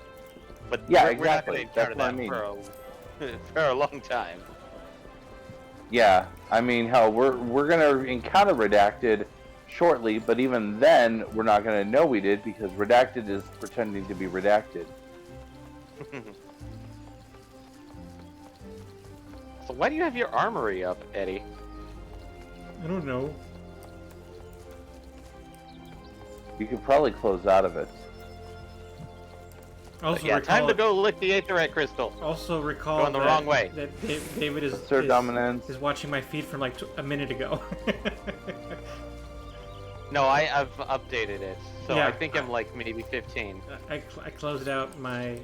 B: But
A: Yeah,
B: we're
A: exactly.
B: not
A: That's
B: going to
A: what I
B: encounter
A: mean.
B: that for a long time.
A: Yeah, I mean, hell, we're gonna encounter Redacted shortly, but even then, we're not gonna know we did because Redacted is pretending to be redacted.
B: So why do you have your armory up, Eddie?
C: I don't know.
A: You could probably close out of it.
C: Also
B: Yeah, time to
C: recall-
B: go lick the Aetherite crystal.
C: Also recall
B: Going the
C: that-
B: wrong way.
C: That David is
A: Sir Dominance.
C: is watching my feed from like a minute ago.
B: No, I've updated it, so
C: Yeah.
B: I think I'm like maybe 15.
C: I closed out my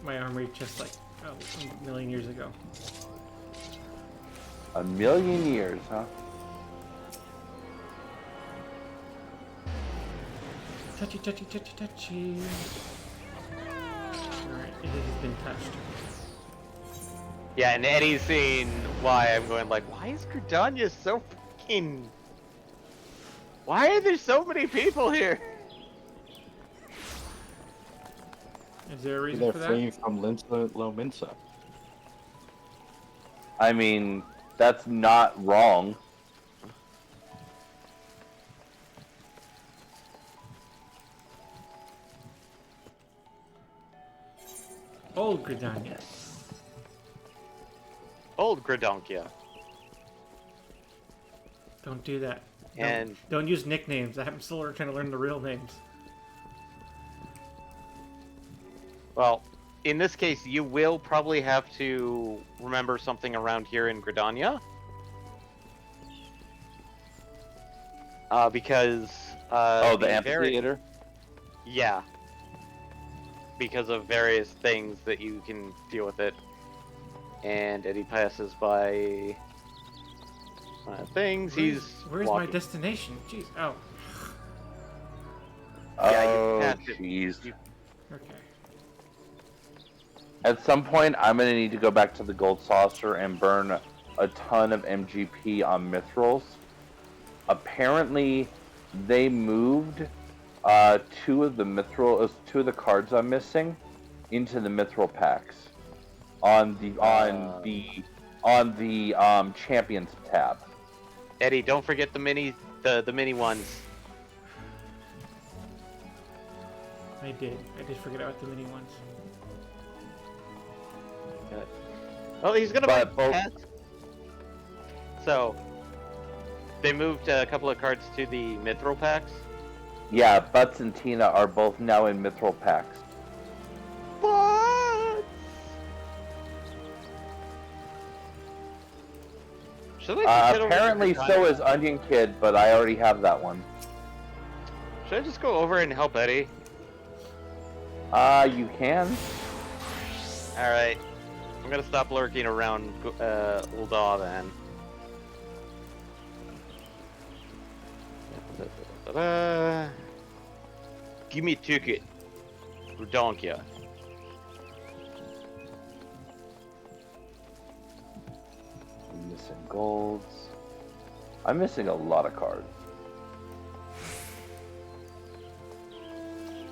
C: armory just like a million years ago.
A: A million years, huh?
C: Touchy. Alright, it has been touched.
B: Yeah, and Eddie's seen why I'm going like, why is Gridania so fucking... Why are there so many people here?
C: Is there a reason
I: They're
C: for that?
I: fleeing from Lominsa.
A: I mean, that's not wrong.
C: Old Gridania.
B: Old Gridonkia.
C: Don't do that.
B: And
C: Don't use nicknames. I'm still trying to learn the real names.
B: well, in this case, you will probably have to remember something around here in Gridania. Because
A: the amphitheater.
B: Yeah. Because of various things that you can deal with it. And Eddie passes by things.
C: Where's my
B: walking.
C: destination? Jeez. Oh.
B: Yeah, you
A: Oh,
B: passed it.
A: jeez.
C: Okay.
A: At some point, I'm gonna need to go back to the Gold Saucer and burn a ton of MGP on Mithrils. Apparently, they moved two of the cards I'm missing into the Mithril packs on the Champions tab.
B: Eddie, don't forget the mini ones.
C: I did forget about the mini ones.
B: Well, he's gonna
A: But both-
B: pass. So they moved a couple of cards to the Mithril packs.
A: Yeah, Butts and Tina are both now in Mithril packs.
B: What? Should I just head over to
A: Apparently,
B: Gridania?
A: so is Onion Kid, but I already have that one.
B: Should I just go over and help Eddie?
A: You can.
B: All right. I'm gonna stop lurking around Uldaw then. Give me a ticket for Donkia.
A: I'm missing golds. I'm missing a lot of cards.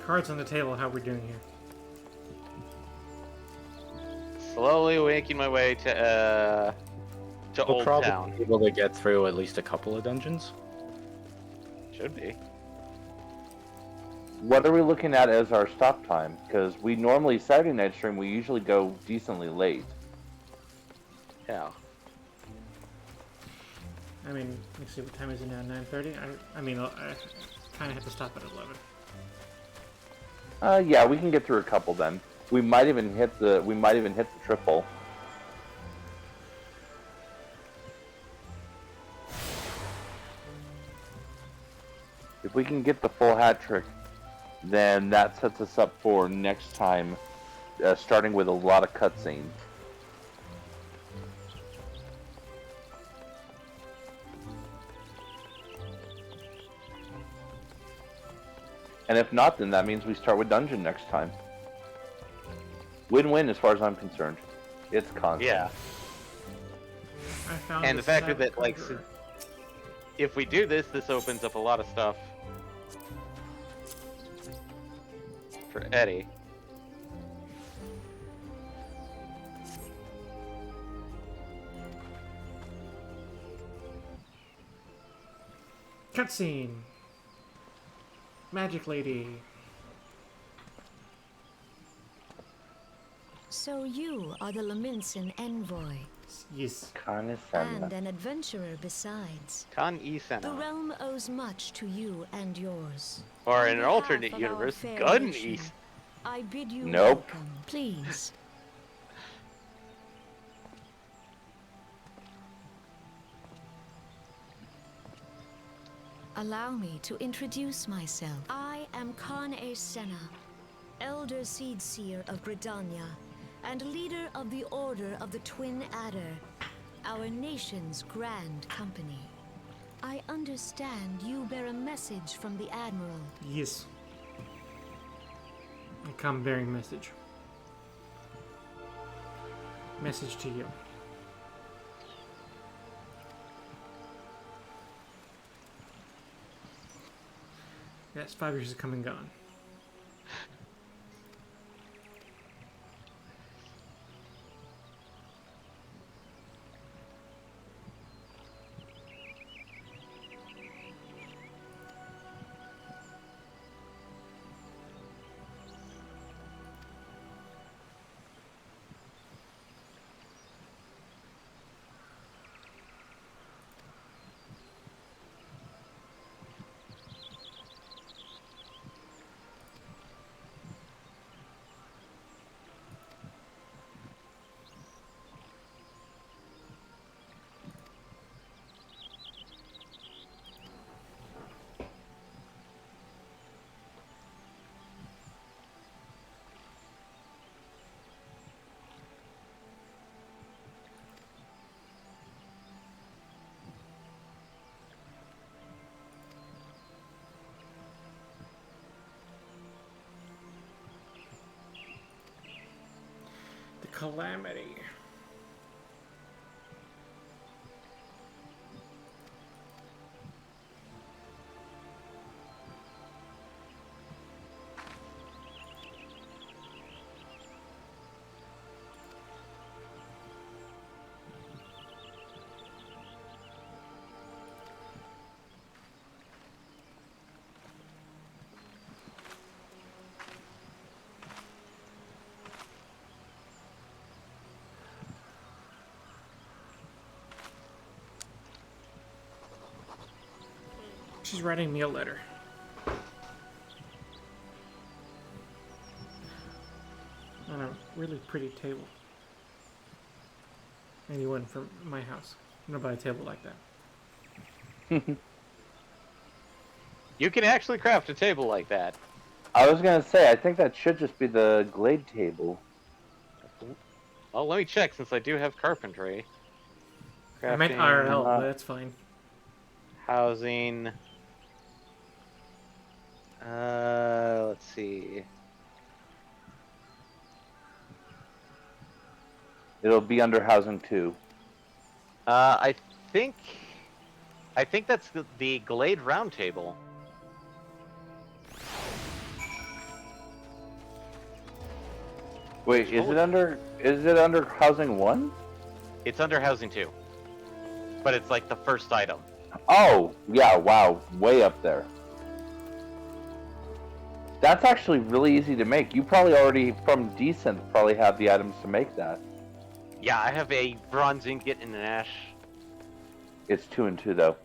C: Cards on the table. How we doing here?
B: Slowly making my way to
D: We'll
B: Old
D: probably
B: Town.
D: be able to get through at least a couple of dungeons.
B: Should be.
A: What are we looking at as our stop time? Because we normally, Saturday night stream, we usually go decently late.
B: Yeah.
C: I mean, let's see. What time is it now? 9:30. I mean, I kind of have to stop at 11.
A: Yeah, we can get through a couple then. We might even hit the triple. If we can get the full hat trick, then that sets us up for next time, starting with a lot of cutscenes. And if not, then that means we start with dungeon next time. Win-win as far as I'm concerned. It's content.
B: Yeah.
C: I found
B: And the fact that, like, if we do this, this opens up a lot of stuff for Eddie.
C: Cutscene. Magic Lady.
F: So you are the Laminson envoy,
C: Yes.
F: and an adventurer besides.
B: Khan
F: The
B: Isana.
F: realm owes much to you and yours.
B: Or
F: On
B: in an
F: behalf
B: alternate
F: of our
B: universe,
F: fair
B: Gun
F: nation,
B: East.
F: I bid you
A: Nope.
F: welcome, please. Allow me to introduce myself. I am Khan Senna, Elder Seedseer of Gridania, and leader of the Order of the Twin Adder, our nation's grand company. I understand you bear a message from the Admiral.
C: Yes. I come bearing message. Message to you. Yes, 5 years has come and gone. calamity. She's writing me a letter. On a really pretty table. Anyone from my house. I'm gonna buy a table like that.
B: You can actually craft a table like that.
A: I was gonna say, I think that should just be the Glade table.
B: Well, let me check since I do have carpentry.
C: I meant
B: Crafting,
C: IRL, but that's fine.
B: Housing. Let's see.
A: It'll be under housing 2.
B: I think that's the Glade Round Table.
A: Wait, is it under housing 1?
B: It's under Housing 2. But it's like the first item.
A: Oh, yeah, wow, way up there. That's actually really easy to make. You probably already, from Descent, probably have the items to make that.
B: Yeah, I have a bronze ingot and an ash.
A: It's 2 and 2, though.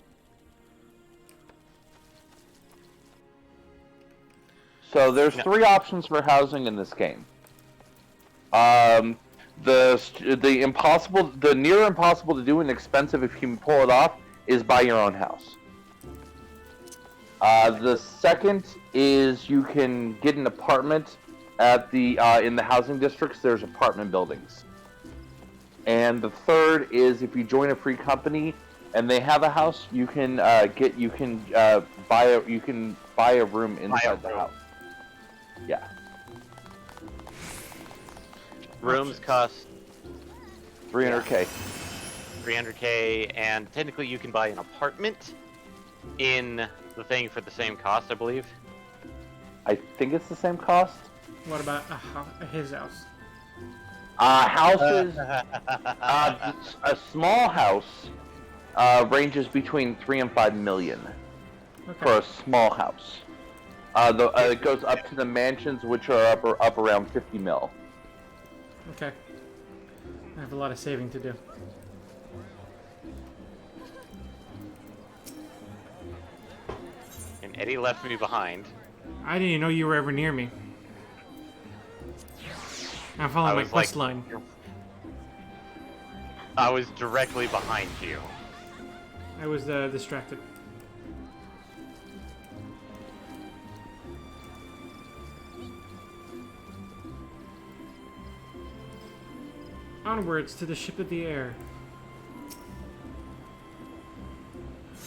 A: So there's 3 options for housing in this game. The near impossible to do and expensive if you can pull it off is buy your own house. The second is you can get an apartment at the in the housing districts. There's apartment buildings. And the third is if you join a free company and they have a house, you can buy a room inside the house. Yeah.
B: Rooms cost
A: 300K.
B: 300K, and technically you can buy an apartment in the thing for the same cost, I believe.
A: I think it's the same cost.
C: What about his house?
A: Houses. A small house ranges between 3 and 5 million for a small house. It goes up to the mansions, which are up around 50 mil.
C: Okay. I have a lot of saving to do.
B: And Eddie left me behind.
C: I didn't even know you were ever near me. I'm following my quest line.
B: I was directly behind you.
C: I was distracted. Onwards to the ship of the air.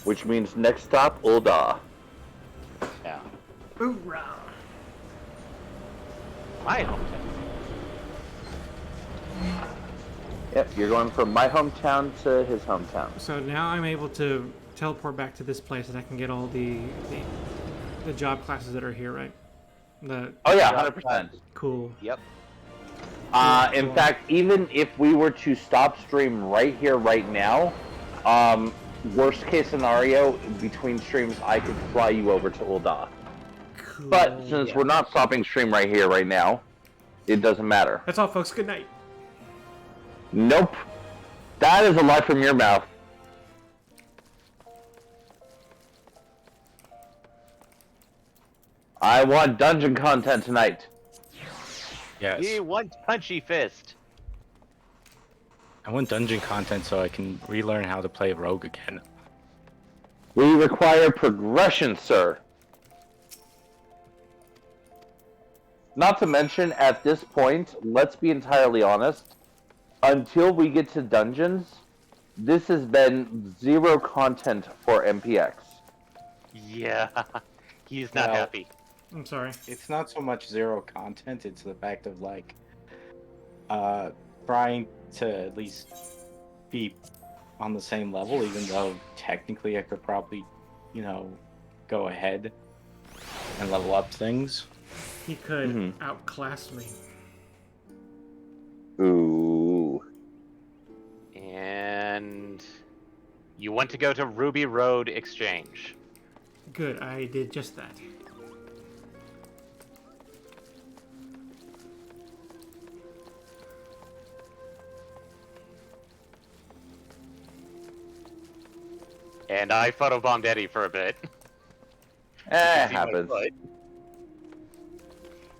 A: Which means next stop, Ul'dah.
B: Yeah.
C: Hoorah!
B: My hometown.
A: Yep, you're going from my hometown to his hometown.
C: So now I'm able to teleport back to this place and I can get all the job classes that are here, right?
A: Oh yeah, 100%.
C: Cool.
B: Yep.
A: In fact, even if we were to stop stream right here, right now, worst case scenario, between streams, I could fly you over to Ul'dah.
C: Cool.
A: But since we're not stopping stream right here, right now, it doesn't matter.
C: That's all, folks. Good night.
A: Nope. That is a lie from your mouth. I want dungeon content tonight.
D: Yes.
B: He wants Punchy Fist.
D: I want dungeon content so I can relearn how to play rogue again.
A: We require progression, sir. Not to mention, at this point, let's be entirely honest, until we get to dungeons, this has been zero content for MPX.
B: Yeah, he's not happy.
C: I'm sorry.
D: It's not so much zero content, it's the fact of like, trying to at least be on the same level, even though technically I could probably, you know, go ahead and level up things.
C: He could outclass me.
A: Ooh.
B: And you want to go to Ruby Road Exchange.
C: Good, I did just that.
B: And I photobombed Eddie for a bit.
A: It happens.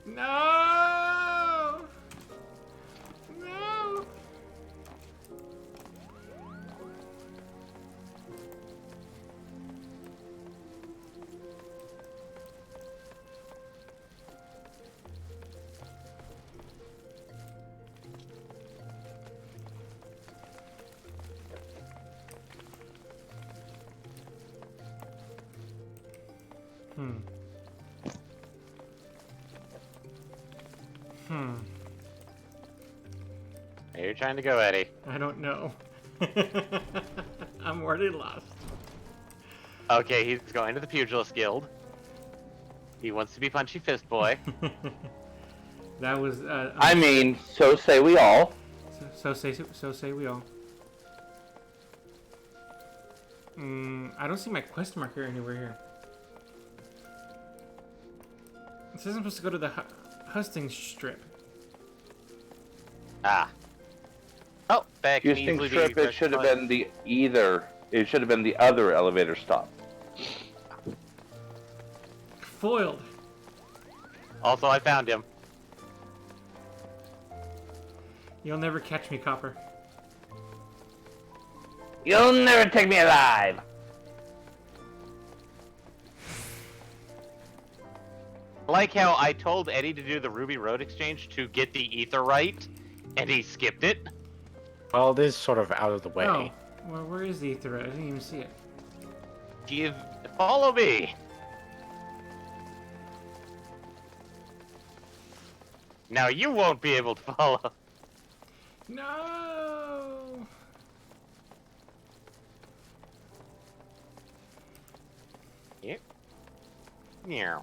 C: No! No!
B: Where are you trying to go, Eddie?
C: I don't know. I'm already lost.
B: Okay, he's going to the Pugilist Guild. He wants to be Punchy Fist Boy.
C: That was.
A: I mean, so say we all.
C: So say we all. I don't see my quest marker anywhere here. It says I'm supposed to go to the hustings strip.
B: Ah. Oh, that can
A: Houston
B: easily
A: trip.
B: be.
A: It should have been the either. It should have been the other elevator stop.
C: Foiled.
B: Also, I found him.
C: You'll never catch me, Copper.
A: You'll never take me alive.
B: I like how I told Eddie to do the Ruby Road Exchange to get the Aetherite, and he skipped it.
D: Well, it is sort of out of the way.
C: Oh, well, where is the ether? I didn't even see it.
B: Follow me. Now you won't be able to follow.
C: No.
B: Yep. Yeah.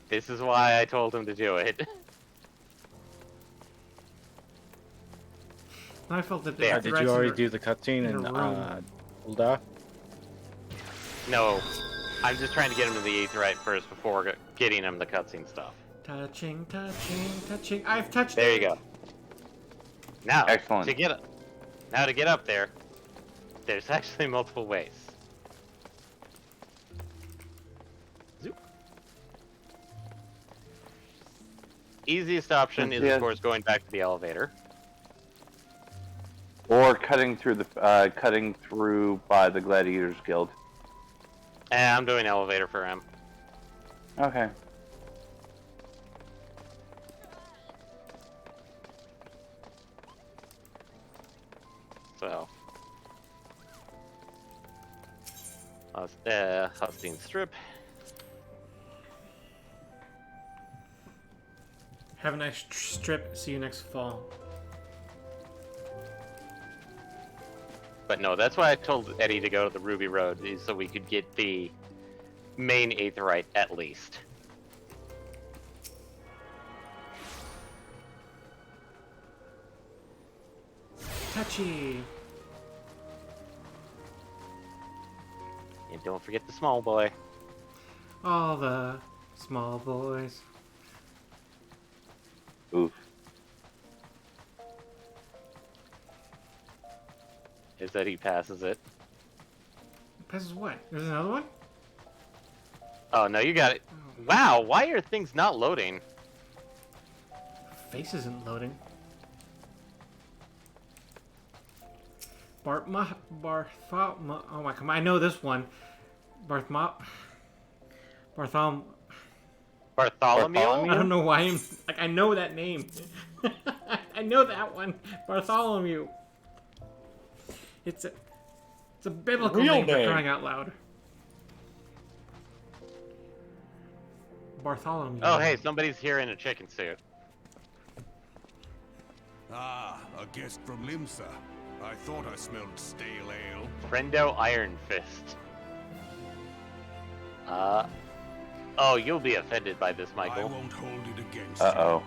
B: This is why I told him to do it.
C: I felt that.
B: There.
D: Did you already do the cutscene in Ulda?
B: No. I'm just trying to get him to the Aetherite first before getting him the cutscene stuff.
C: Touching, touching, touching. I've touched
B: There
C: it.
B: you go. Now,
A: Excellent.
B: to get up there, there's actually multiple ways. Zoop. Easiest option is, of course, going back to the elevator.
A: Or cutting through by the Gladiators Guild.
B: I'm doing elevator for him.
A: Okay.
B: So, Hustine Strip.
C: Have a nice strip. See you next fall.
B: But no, that's why I told Eddie to go to the Ruby Road, is so we could get the main Aetherite at least.
C: Touchy.
B: And don't forget the small boy.
C: All the small boys.
A: Oof.
B: Is that he passes it.
C: Passes what? There's another one?
B: Oh, no, you got it. Wow, why are things not loading?
C: Face isn't loading. Oh my, come on, I know this one. Bartholomew.
B: Bartholomew?
C: I don't know why I'm like I know that name. I know that one. Bartholomew. It's a biblical name for crying out loud. Bartholomew.
B: Oh, hey, somebody's here in a chicken suit.
H: Ah, a guest from Limsa. I thought I smelled stale ale.
B: Friendo Iron Fist. Oh, you'll be offended by this,
H: I
B: Michael.
H: won't hold it against
A: Uh-oh.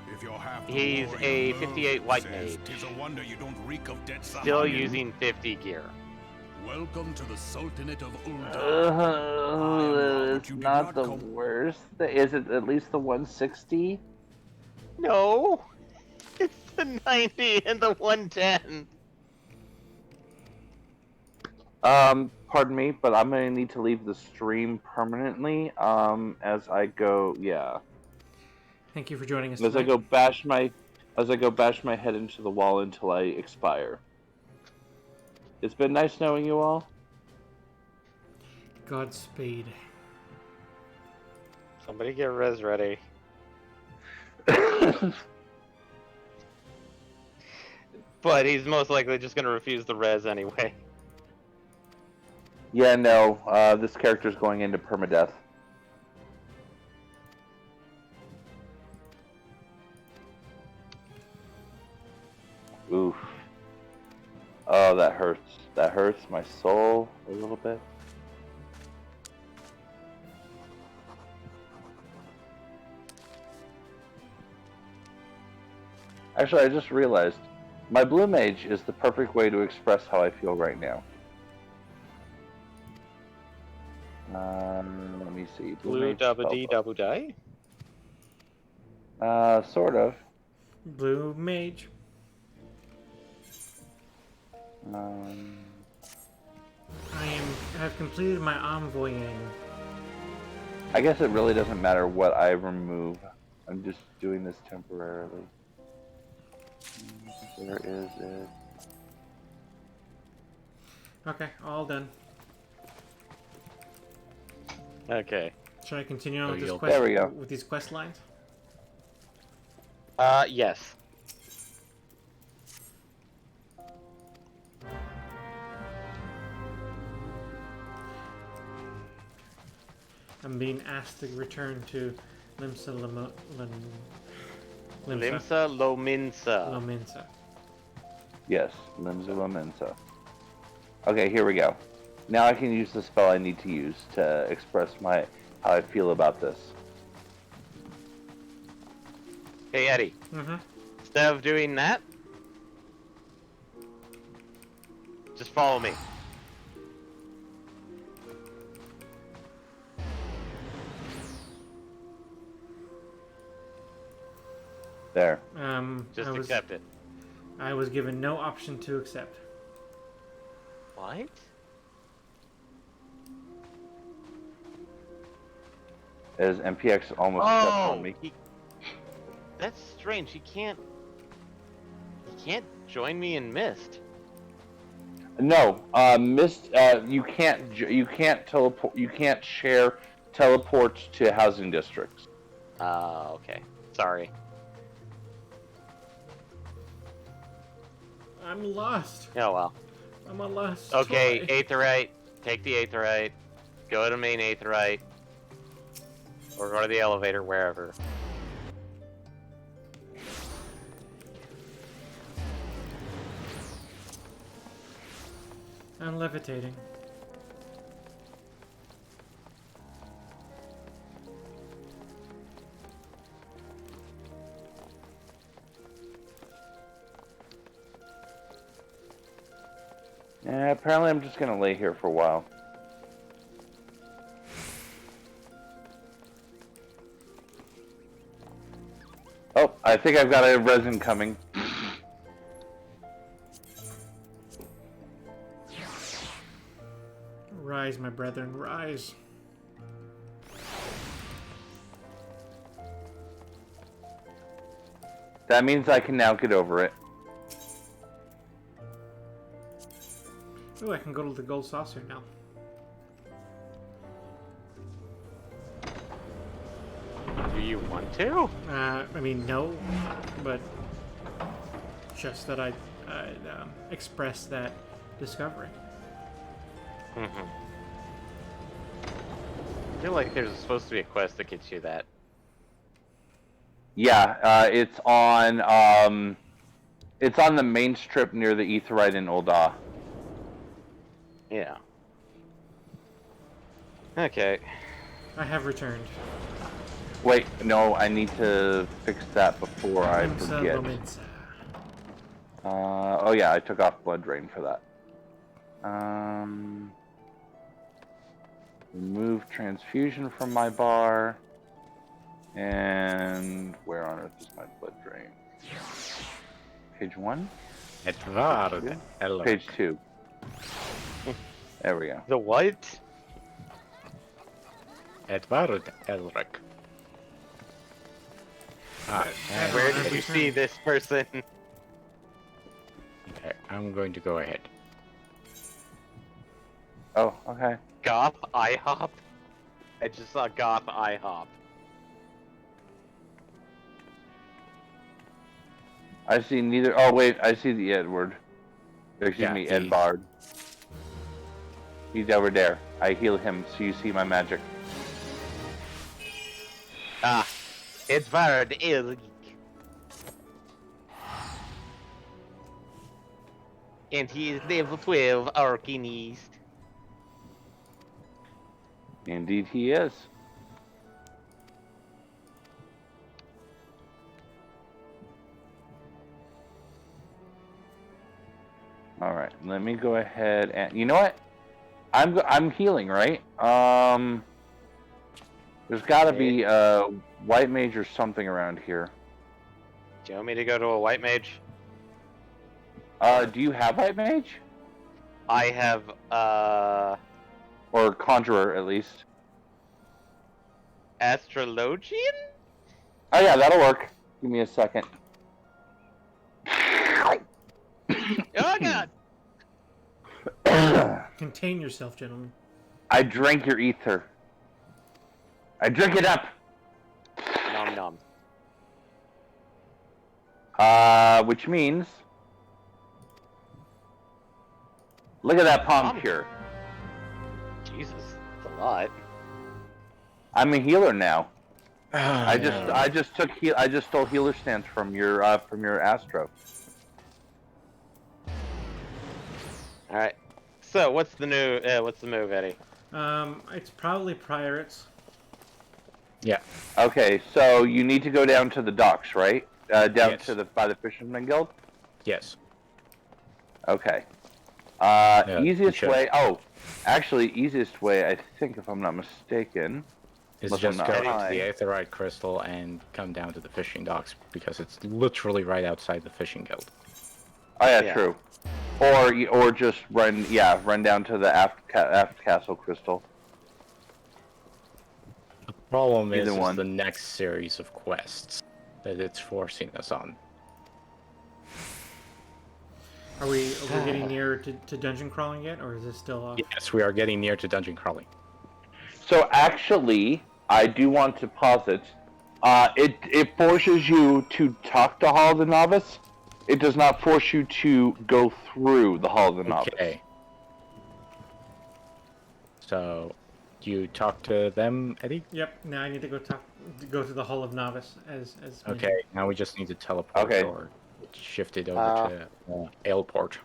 H: you. If you're half the
B: He's
H: warrior
B: a
H: Merle
B: 58 white
H: says,
B: mage.
H: 'tis a wonder you don't reek of dead
B: Still
H: Sahagin.
B: using 50 gear.
H: Welcome to the Sultanate of Ul'dah.
A: It's not the worst. Is it at least the 160?
B: No! It's the 90 and the 110.
A: Pardon me, but I'm gonna need to leave the stream permanently. As I go, yeah.
C: Thank you for joining us.
A: As I go bash my head into the wall until I expire. It's been nice knowing you all.
C: Godspeed.
B: Somebody get Rez ready. But he's most likely just gonna refuse the Rez anyway.
A: Yeah, no. This character's going into permadeath. Oof. Oh, that hurts. That hurts my soul a little bit. Actually, I just realized my blue mage is the perfect way to express how I feel right now. Let me see.
B: Blue
A: mage
B: double
A: spell
B: D
A: book.
B: double die?
A: Sort of.
C: Blue mage. I have completed my envoying.
A: I guess it really doesn't matter what I remove. I'm just doing this temporarily. Where is it?
C: Okay, all done.
B: Okay.
C: Should I continue on with this
D: you'll-
C: quest?
A: There we go.
C: With these quest lines?
B: Yes.
C: I'm being asked to return to Limsa
B: Limsa Lominsa.
C: Lominsa.
A: Yes, Limzula Mensa. Okay, here we go. Now I can use the spell I need to use to express how I feel about this.
B: Hey, Eddie.
C: Mm-hmm.
B: Instead of doing that, just follow me.
A: There.
B: Just
C: I was,
B: accept it.
C: I was given no option to accept.
B: What?
A: As MPX almost stepped on me.
B: That's strange. He can't join me in Mist.
A: No, Mist. You can't teleport. You can't share teleports to housing districts.
B: Okay. Sorry.
C: I'm lost.
B: Oh well.
C: I'm a lost.
B: Okay,
C: toy.
B: Aetherite. Take the Aetherite. Go to main Aetherite. Or go to the elevator, wherever.
C: I'm levitating.
A: Yeah, apparently I'm just gonna lay here for a while. Oh, I think I've got a resin coming.
C: Rise, my brethren, rise.
A: That means I can now get over it.
C: Ooh, I can go to the gold saucer now.
B: Do you want to?
C: I mean, no, but just that I express that discovery.
B: Mm-hmm. I feel like there's supposed to be a quest that gets you that.
A: Yeah, it's on It's on the main strip near the Aetheryte in Ul'dah.
B: Yeah. Okay.
C: I have returned.
A: Wait, no, I need to fix that before I
C: Limsa
A: forget.
C: Lominsa.
A: Oh yeah, I took off Blood Drain for that. Remove transfusion from my bar. And where on earth is my Blood Drain? Page 1?
D: Edvard.
A: Page 2. There we go.
B: The what?
D: Edvard Elric.
B: Where did you see this person?
D: Okay, I'm going to go ahead.
A: Oh, okay.
B: Goth IHOP? I just saw Goth IHOP.
A: I see neither. Oh wait, I see the Edward. Excuse me, Edvard. He's over there. I heal him, so you see my magic.
B: Ah, Edvard Elric. And he is level 12 Arcanist.
A: Indeed, he is. All right, let me go ahead and you know what? I'm healing, right? There's got to be a white mage or something around here.
B: Do you want me to go to a white mage?
A: Do you have white mage?
B: I have
A: Or conjurer at least.
B: Astrologian?
A: Oh yeah, that'll work. Give me a second.
B: Oh god!
C: Contain yourself, gentlemen.
A: I drank your ether. I drink it up.
B: Nom nom.
A: Which means, look at that palm cure.
B: Jesus, that's a lot.
A: I'm a healer now.
D: Oh,
A: I just stole healer stance from your Astro.
B: All right. So what's the move, Eddie?
C: It's probably Pirates.
D: Yeah.
A: Okay, so you need to go down to the docks, right? Down to by the Fisherman Guild.
D: Yes.
A: Okay.
D: Yeah,
A: Easiest
D: you should.
A: way. Oh, actually, easiest way. I think, if I'm not mistaken,
D: Is
A: unless I'm
D: just
A: not
D: go to
A: high.
D: the Aetherite Crystal and come down to the fishing docks because it's literally right outside the fishing guild.
A: Oh yeah,
B: Yeah.
A: true. Or just run down to the aft castle crystal.
D: The problem
A: Either
D: is
A: one.
D: the next series of quests that it's forcing us on.
C: Are we getting near to dungeon crawling yet, or is this still off?
D: Yes, we are getting near to dungeon crawling.
A: So actually, I do want to posit. It forces you to talk to Hall of the Novice. It does not force you to go through the Hall of the Novice.
D: Okay. So, do you talk to them, Eddie?
C: Yep. Now I need to go to the Hall of Novice as.
D: Okay. Now we just need to teleport
A: Okay.
D: or shift it over to Aleport.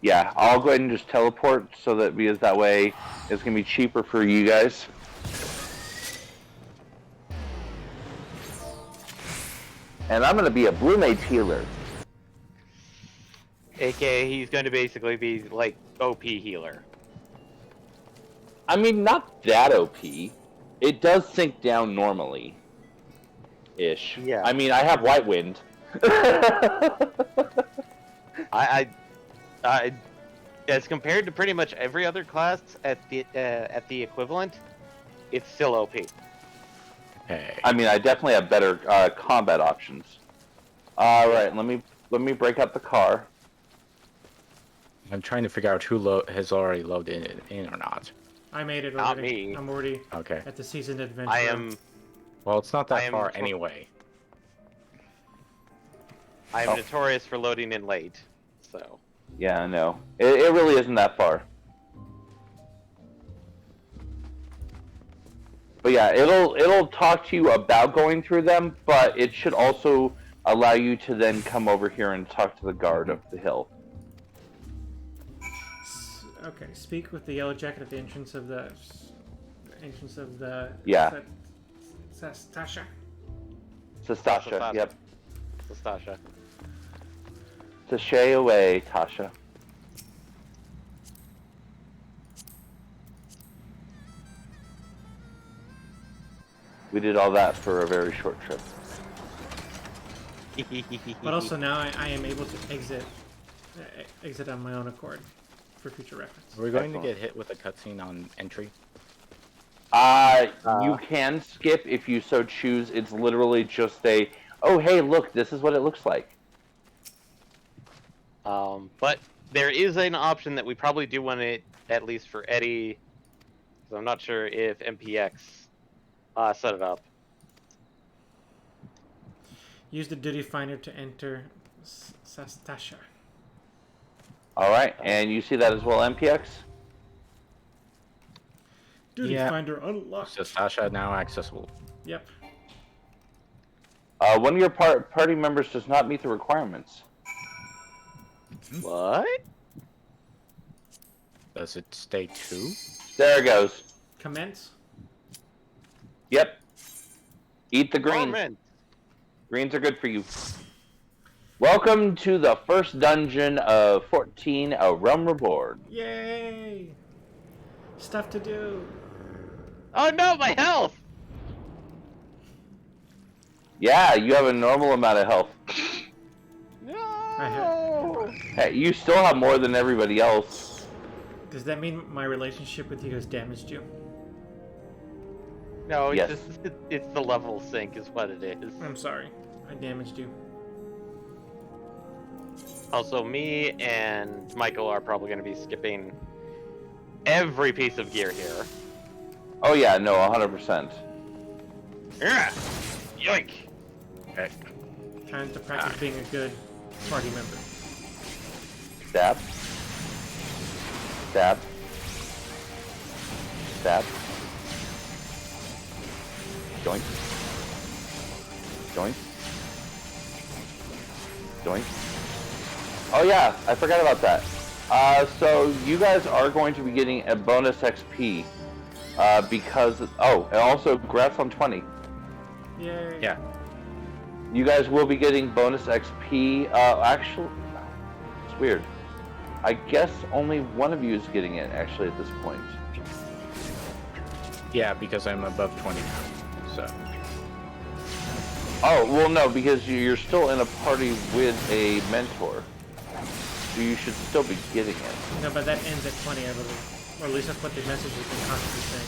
A: Yeah, I'll go ahead and just teleport so that because that way it's gonna be cheaper for you guys. And I'm gonna be a blue mage healer.
B: AKA, he's going to basically be like OP healer.
A: I mean, not that OP. It does sink down normally. Ish.
B: Yeah.
A: I mean, I have White Wind.
B: I, as compared to pretty much every other class at the equivalent, it's still OP.
D: Hey.
A: I mean, I definitely have better combat options. All right, let me break up the car.
D: I'm trying to figure out who has already loaded it in or not.
C: I made it
B: Not
C: already.
B: me.
C: I'm already
D: Okay.
C: at the seasoned adventure.
B: I am
D: Well, it's not
B: I
D: that
B: am
D: far
B: tw-
D: anyway.
A: Oh.
B: notorious for loading in late, so.
A: Yeah, I know. It really isn't that far. But yeah, it'll talk to you about going through them, but it should also allow you to then come over here and talk to the guard up the hill.
C: Okay, speak with the yellow jacket at the entrance of the
A: Yeah.
C: Tasha.
A: Sastasha, yep.
B: Sastasha.
A: Sashay away, Tasha. We did all that for a very short trip.
C: But also now I am able to exit on my own accord for future reference.
D: We're going to get hit with a cutscene on entry.
A: You can skip if you so choose. It's literally just a, oh hey, look, this is what it looks like.
B: But there is an option that we probably do want it, at least for Eddie, because I'm not sure if MPX set it up.
C: Use the duty finder to enter Sastasha.
A: Alright, and you see that as well, MPX?
C: Duty finder unlocked.
D: Sastasha now accessible.
C: Yep.
A: One of your party members does not meet the requirements.
B: What?
D: Does it stay 2?
A: There it goes.
C: Commence.
A: Yep. Eat the greens.
B: Torment.
A: Greens are good for you. Welcome to the first dungeon of 14, A Realm Reborn.
C: Yay! Stuff to do.
B: Oh no, my health!
A: Yeah, you have a normal amount of health.
B: No!
A: Hey, you still have more than everybody else.
C: Does that mean my relationship with you has damaged you?
B: No, it's
A: Yes.
B: just it's the level sync is what it is.
C: I'm sorry. I damaged you.
B: Also, me and Michael are probably going to be skipping every piece of gear here.
A: Oh yeah, no, 100%.
B: Yeah. Yoink!
D: Okay.
C: Trying to practice being a good party member.
A: Stab. Stab. Stab. Joint. Joint. Joint. Oh yeah, I forgot about that. So you guys are going to be getting a bonus XP because and also congrats on 20.
C: Yay.
D: Yeah.
A: You guys will be getting bonus XP. Actually, it's weird. I guess only one of you is getting it actually at this point.
D: Yeah, because I'm above 20 now. So.
A: Oh, well no, because you're still in a party with a mentor. So you should still be getting it.
C: No, but that ends at 20, I believe. Or at least that's what the message has been constantly saying.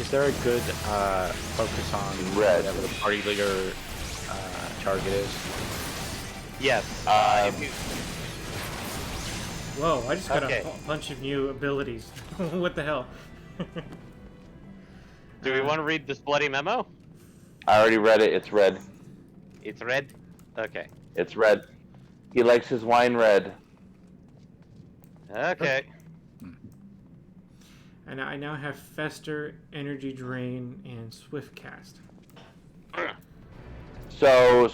D: Is there a good focus on
A: Red.
D: whatever the party leader target is?
B: Yes.
C: Whoa, I just got
B: Okay.
C: a bunch of new abilities. What the hell?
B: Do we want to read this bloody memo?
A: I already read it. It's red.
B: It's red? Okay.
A: It's red. He likes his wine red.
B: Okay.
C: And I now have Fester, Energy Drain, and Swift Cast.
A: So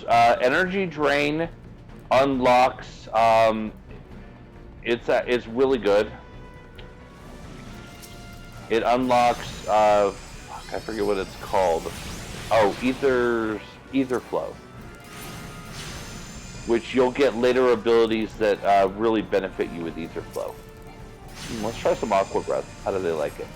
A: energy drain unlocks. It's really good. It unlocks. Fuck, I forget what it's called. Oh, ether flow. Which you'll get later abilities that really benefit you with ether flow. Let's try some aqua breath. How do they like it?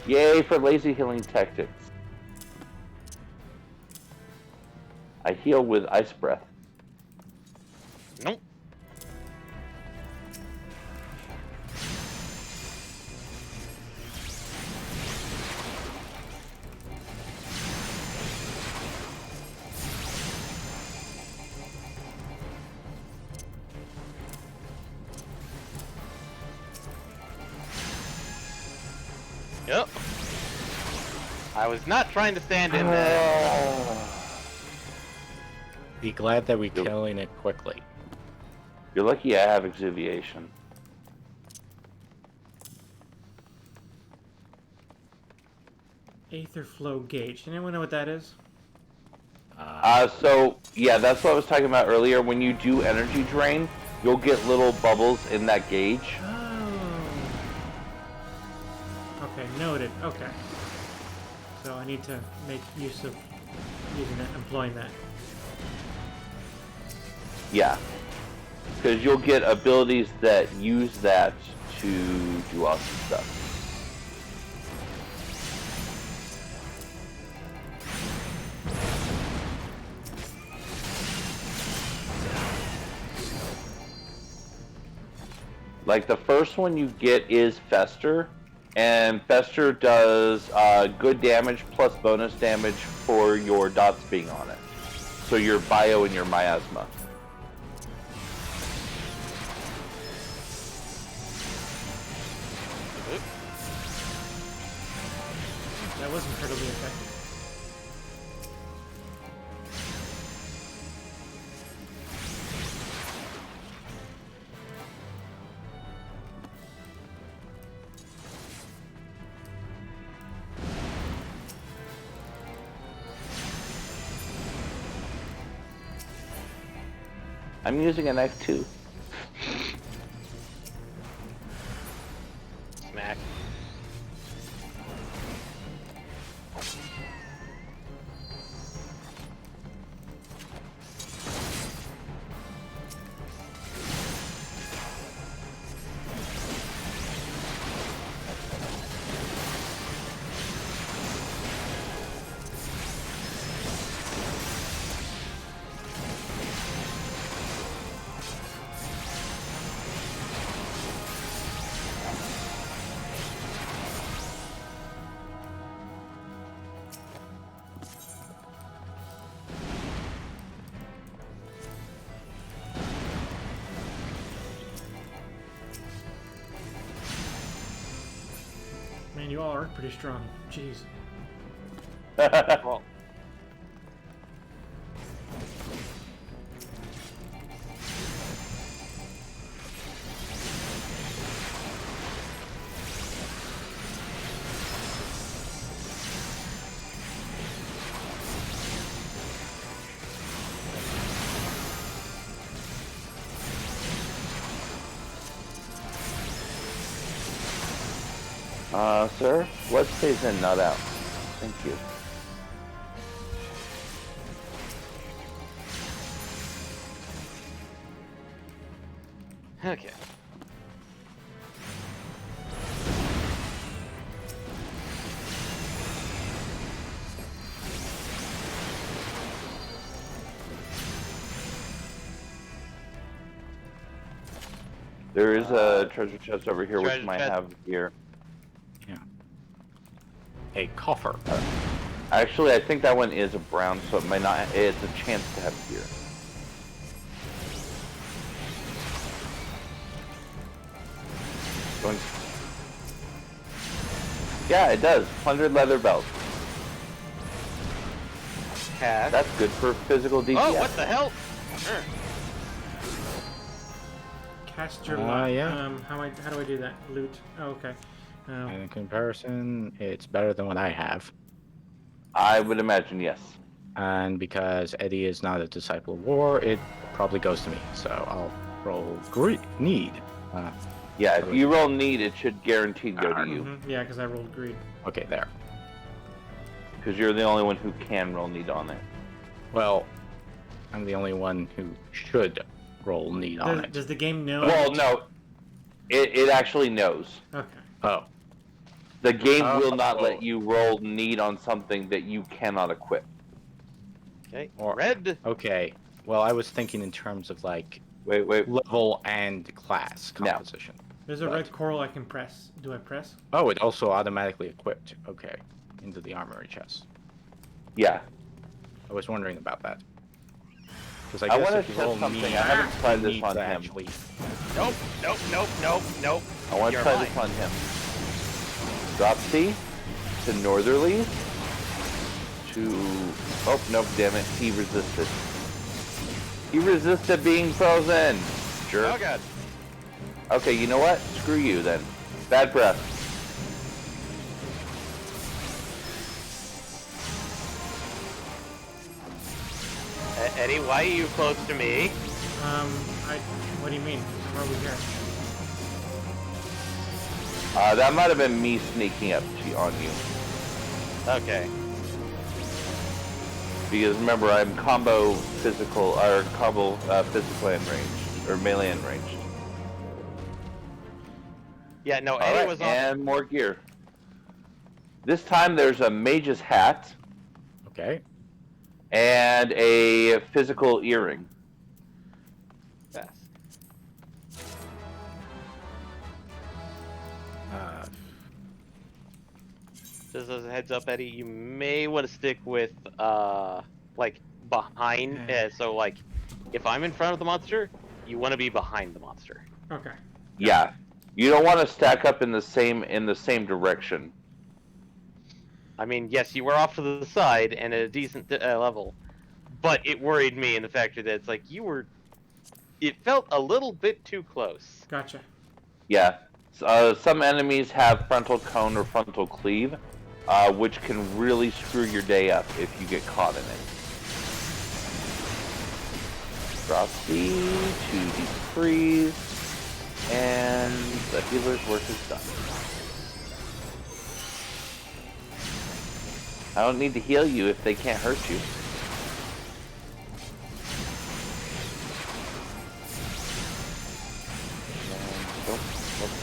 A: Yay for lazy healing tactics. I heal with ice breath.
B: Nope. Yep. I was not trying to stand in there.
D: Be glad that we're killing it quickly.
A: You're lucky I have exuviation.
C: Aether flow gauge. Anyone know what that is?
A: So yeah, that's what I was talking about earlier. When you do energy drain, you'll get little bubbles in that gauge.
C: Oh. Okay, noted. Okay. So I need to make use of using that, employing that.
A: Yeah. Because you'll get abilities that use that to do awesome stuff. Like the first one you get is Fester, and Fester does good damage plus bonus damage for your dots being on it. So your bio and your miasma.
C: That was incredibly effective.
A: I'm using a knife too.
B: Smack.
C: Man, you all are pretty strong. Jeez.
B: Well,
A: Sir, what stays in, not out? Thank you.
B: okay.
A: There is a treasure chest over here which
B: Treasure
A: might
B: chest.
A: have gear.
D: Yeah. A coffer.
A: Actually, I think that one is a brown, so it might not. It's a chance to have gear. Going. Yeah, it does. 100 leather belts.
B: Cash.
A: That's good for physical DPS.
B: Oh, what the hell?
C: Cast your
D: yeah.
C: how do I do that? Loot. Oh, okay.
D: And in comparison, it's better than what I have.
A: I would imagine yes.
D: And because Eddie is not a disciple of war, it probably goes to me. So I'll roll need.
A: Yeah, if you roll need, it should guaranteed go to you.
C: Mm-hmm. Yeah, because I rolled greed.
D: Okay, there.
A: Because you're the only one who can roll need on it.
D: Well, I'm the only one who should roll need on it.
C: Does the game know?
A: Well, no. It actually knows.
C: Okay.
D: Oh.
A: The game will not let you roll need on something that you cannot equip.
B: Okay.
D: Or-
B: Red.
D: Okay. Well, I was thinking in terms of like
A: Wait.
D: level and class composition.
C: There's a red coral I can press. Do I press?
D: Oh, it also automatically equipped. Okay. Into the armory chest.
A: Yeah.
D: I was wondering about that. Because
A: I
D: I guess
A: wanna
D: if you
A: test
D: roll
A: something.
D: need,
A: I haven't tried
D: you
A: this
D: need
A: on
D: to
A: him.
D: actually...
B: Nope.
A: I want to
B: You're
A: try
B: lying.
A: this on him. Drop C to northerly to... Oh, no, damn it. He resisted. He resisted being frozen. Jerk.
B: Oh god.
A: Okay, you know what? Screw you then. Bad breath.
B: Eddie, why are you close to me?
C: What do you mean? I'm over here.
A: That might have been me sneaking up on you.
B: Okay.
A: Because remember, I'm combo physical and ranged, or melee and ranged.
B: Yeah, no,
A: All
B: Eddie
A: right,
B: was on.
A: and more gear. This time there's a mage's hat
D: Okay.
A: and a physical earring.
B: Yes. Just as a heads up, Eddie, you may want to stick with like behind. So like, if I'm in front of the monster, you want to be behind the monster.
C: Okay.
A: Yeah, you don't want to stack up in the same direction.
B: I mean, yes, you were off to the side and at a decent level, but it worried me in the fact that it's like you were. It felt a little bit too close.
C: Gotcha.
A: Yeah, some enemies have frontal cone or frontal cleave, which can really screw your day up if you get caught in it. Drop C, 2D freeze, and the healer's work is done. I don't need to heal you if they can't hurt you.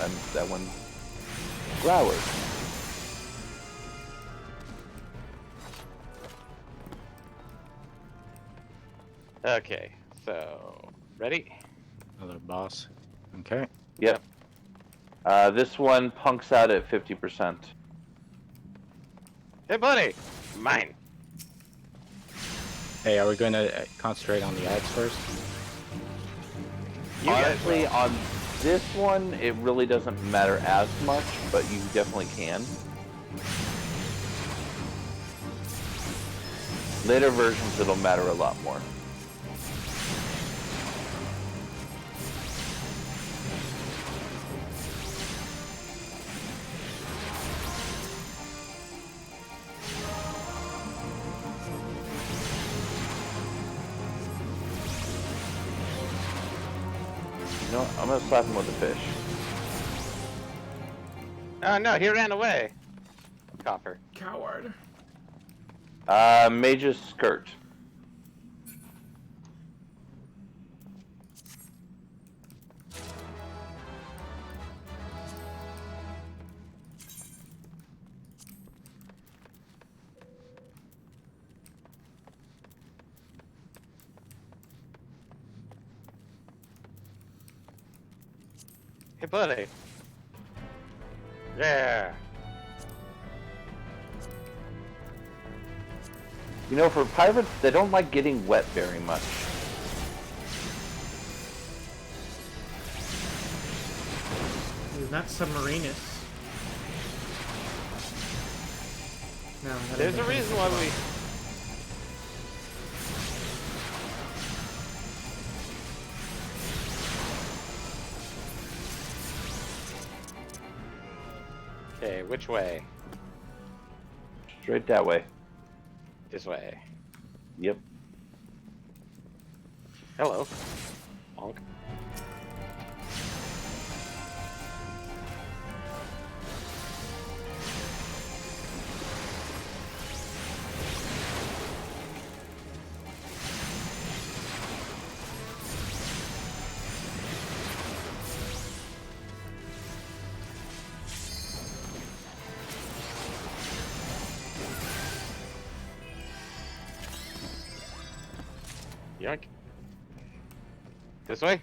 A: I missed that one. Growler.
B: Okay, so ready?
D: Another boss. Okay.
A: Yep. This one punks out at 50%.
B: Hey, buddy, mine.
D: Hey, are we going to concentrate on the ads first?
A: Honestly, on this one, it really doesn't matter as much, but you definitely can. Later versions, it'll matter a lot more. You know what? I'm gonna slap him with a fish.
B: Oh no, he ran away. Copper.
C: Coward.
A: Mage's skirt.
B: Hey, buddy. Yeah.
A: You know, for pirates, they don't like getting wet very much.
C: He's not submarinus. No, that
B: There's a
C: doesn't make
B: reason
C: sense
B: why
C: at all.
B: we. Okay, which way?
A: Straight that way.
B: This way.
A: Yep.
B: Hello. Bonk. Yoink. This way?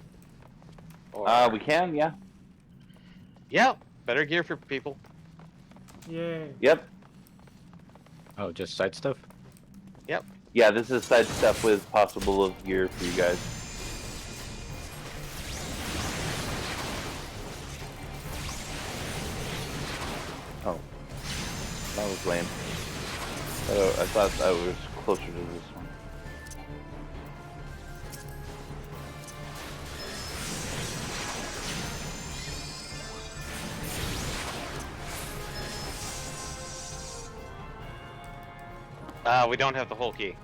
B: Or...
A: We can, yeah.
B: Yeah, better gear for people.
C: Yay.
A: Yep.
D: Oh, just side stuff?
B: Yep.
A: Yeah, this is side stuff with possible gear for you guys. Oh. That was lame. Oh, I thought I was closer to this one.
B: We don't have the whole key.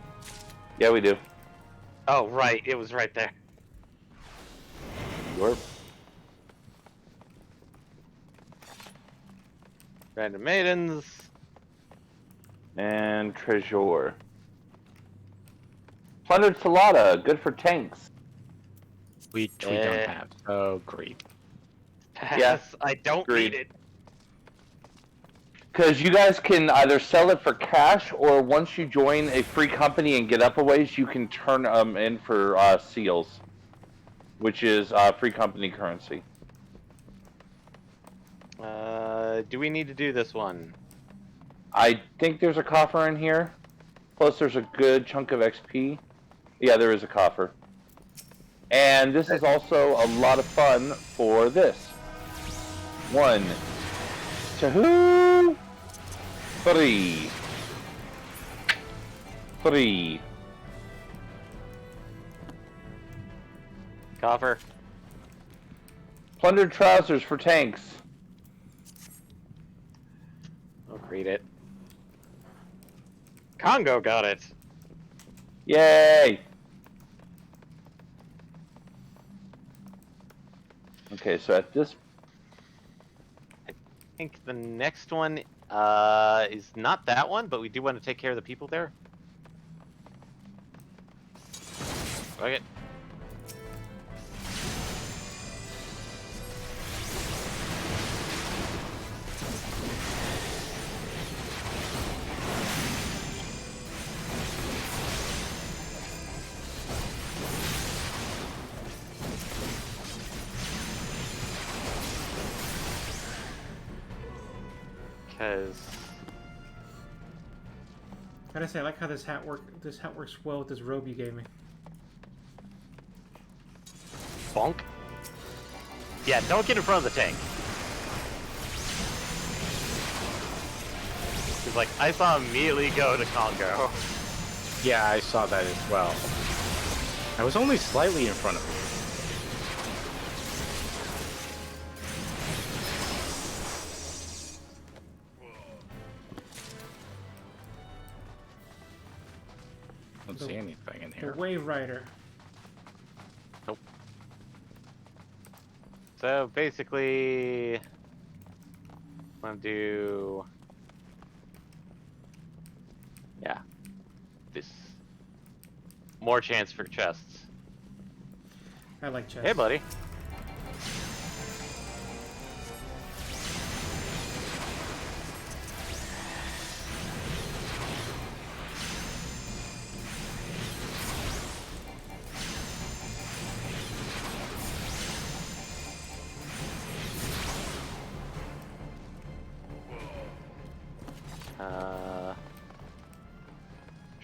A: Yeah, we do.
B: Oh, right. It was right there.
A: Warp.
B: Random maidens.
A: And treasure. Plundered Salada, good for tanks.
D: We don't have. So great.
B: Pass.
A: Yes,
B: I don't
A: agreed.
B: need it.
A: Because you guys can either sell it for cash, or once you join a free company and get up a ways, you can turn them in for seals, which is free company currency.
B: Do we need to do this one?
A: I think there's a coffer in here. Plus, there's a good chunk of XP. Yeah, there is a coffer. And this is also a lot of fun for this. 1, 2, 3. 3.
B: Coffer.
A: Plundered trousers for tanks.
B: I'll read it. Congo got it.
A: Yay! Okay, so at this...
B: I think the next one is not that one, but we do want to take care of the people there. Okay. Because
C: Gotta say, I like how this hat works well with this robe you gave me.
B: bonk. Yeah, don't get in front of the tank. He's like, I saw him immediately go to Congo.
D: Yeah, I saw that as well. I was only slightly in front of him. Don't see anything in
C: The
D: here.
C: Wave Rider.
B: Nope. So basically, I'm gonna do, yeah, this. More chance for chests.
C: I like chests.
B: Hey, buddy.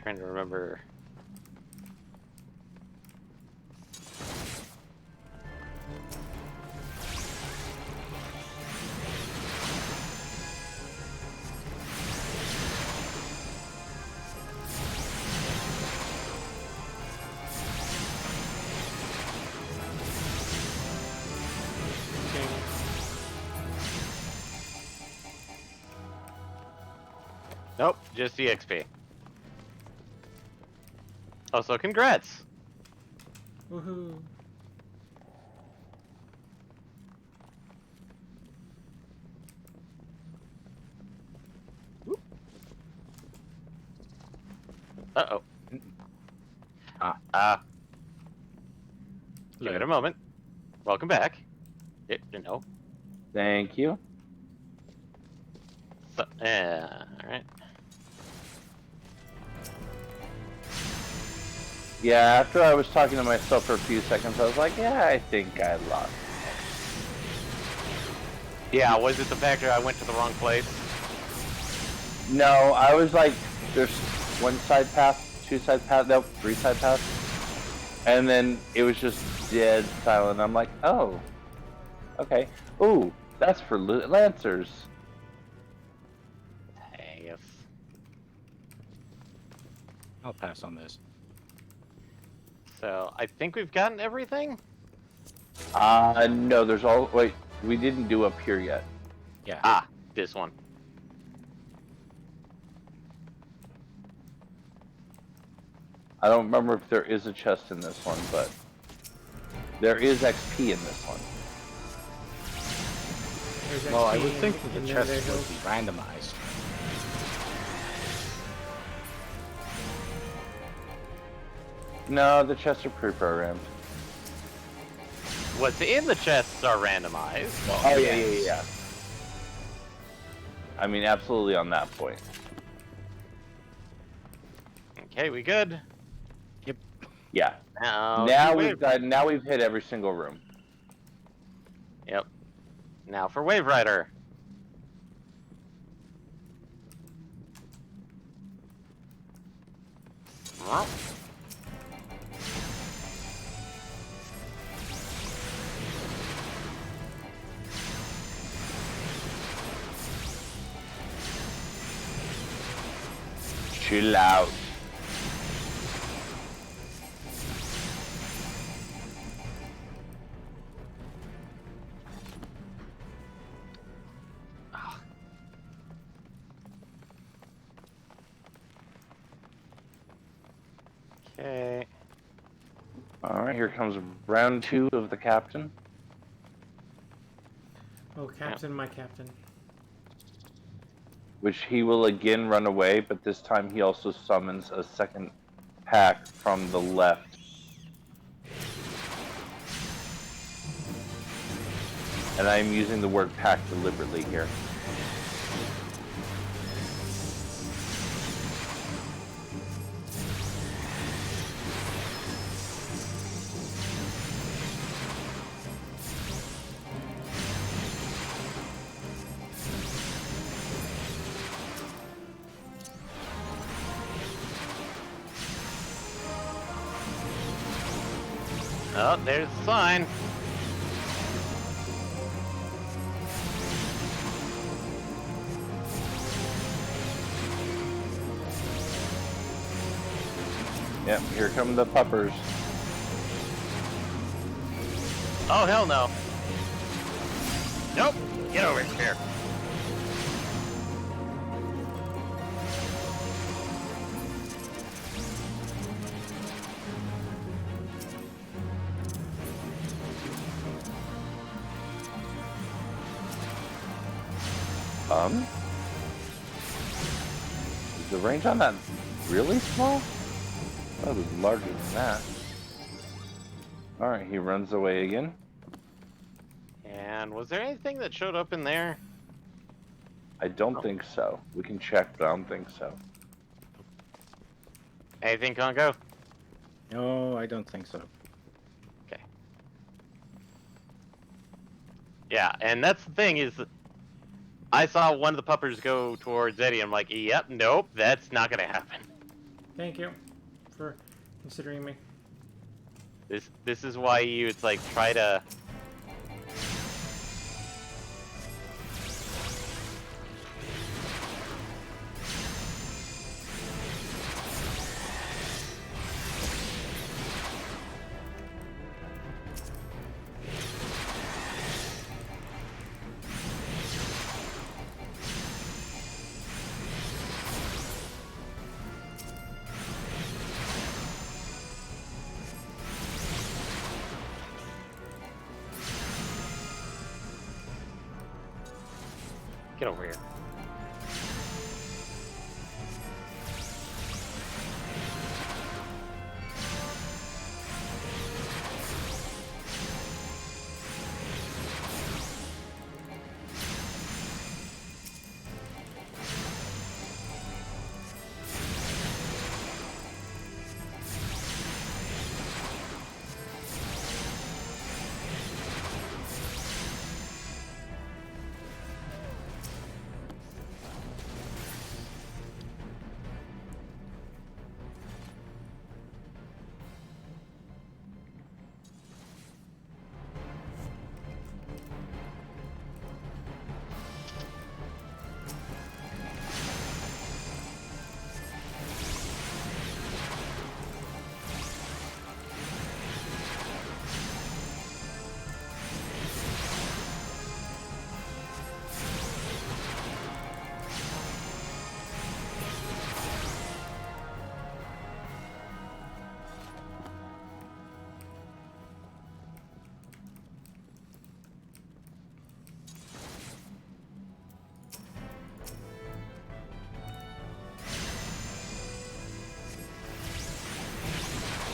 B: Trying to remember. Nope, just the XP. Also, congrats!
C: Woohoo!
B: Uh-oh. Give it a moment. Welcome back. No.
A: Thank you.
B: So, alright.
A: Yeah, after I was talking to myself for a few seconds, I was like, yeah, I think I lost.
B: Yeah, was it the fact that I went to the wrong place?
A: No, I was like, there's one side path, two side path, no, three side paths. And then it was just dead silent. I'm like, oh, okay. Ooh, that's for Lancers.
B: Dang it.
D: I'll pass on this.
B: So, I think we've gotten everything?
A: No, there's all, wait, we didn't do up here yet.
D: Yeah.
B: Ah, this one.
A: I don't remember if there is a chest in this one, but there is XP in this one.
C: There's
D: Well, I
C: XP
D: would think
C: in-
D: that the
C: in
D: chest
C: there,
D: would be randomized.
A: No, the chests are pre-programmed.
B: What's in the chests are randomized.
A: Oh yeah. I mean, absolutely on that point.
B: Okay, we good?
A: Yeah.
B: Now,
A: Now
B: wave.
A: we've got. Now we've hit every single room.
B: Yep. Now for Wave Rider. Well,
A: Chill out.
B: okay.
A: All right, here comes round 2 of the captain.
C: Oh, Captain, my Captain.
A: Which he will again run away, but this time he also summons a second pack from the left. And I'm using the word pack deliberately here.
B: Oh, there's the sign.
A: Yep, here come the puppers.
B: Oh, hell no. Nope. Get over here.
A: Is the range on that really small? That was larger than that. Alright, he runs away again.
B: And was there anything that showed up in there?
A: I don't think so. We can check, but I don't think so.
B: Anything, Congo?
D: No, I don't think so.
B: Okay. Yeah, and that's the thing is, I saw one of the puppers go towards Eddie. I'm like, yep, nope, that's not gonna happen.
C: Thank you for considering me.
B: This is why it's like try to. Get over here.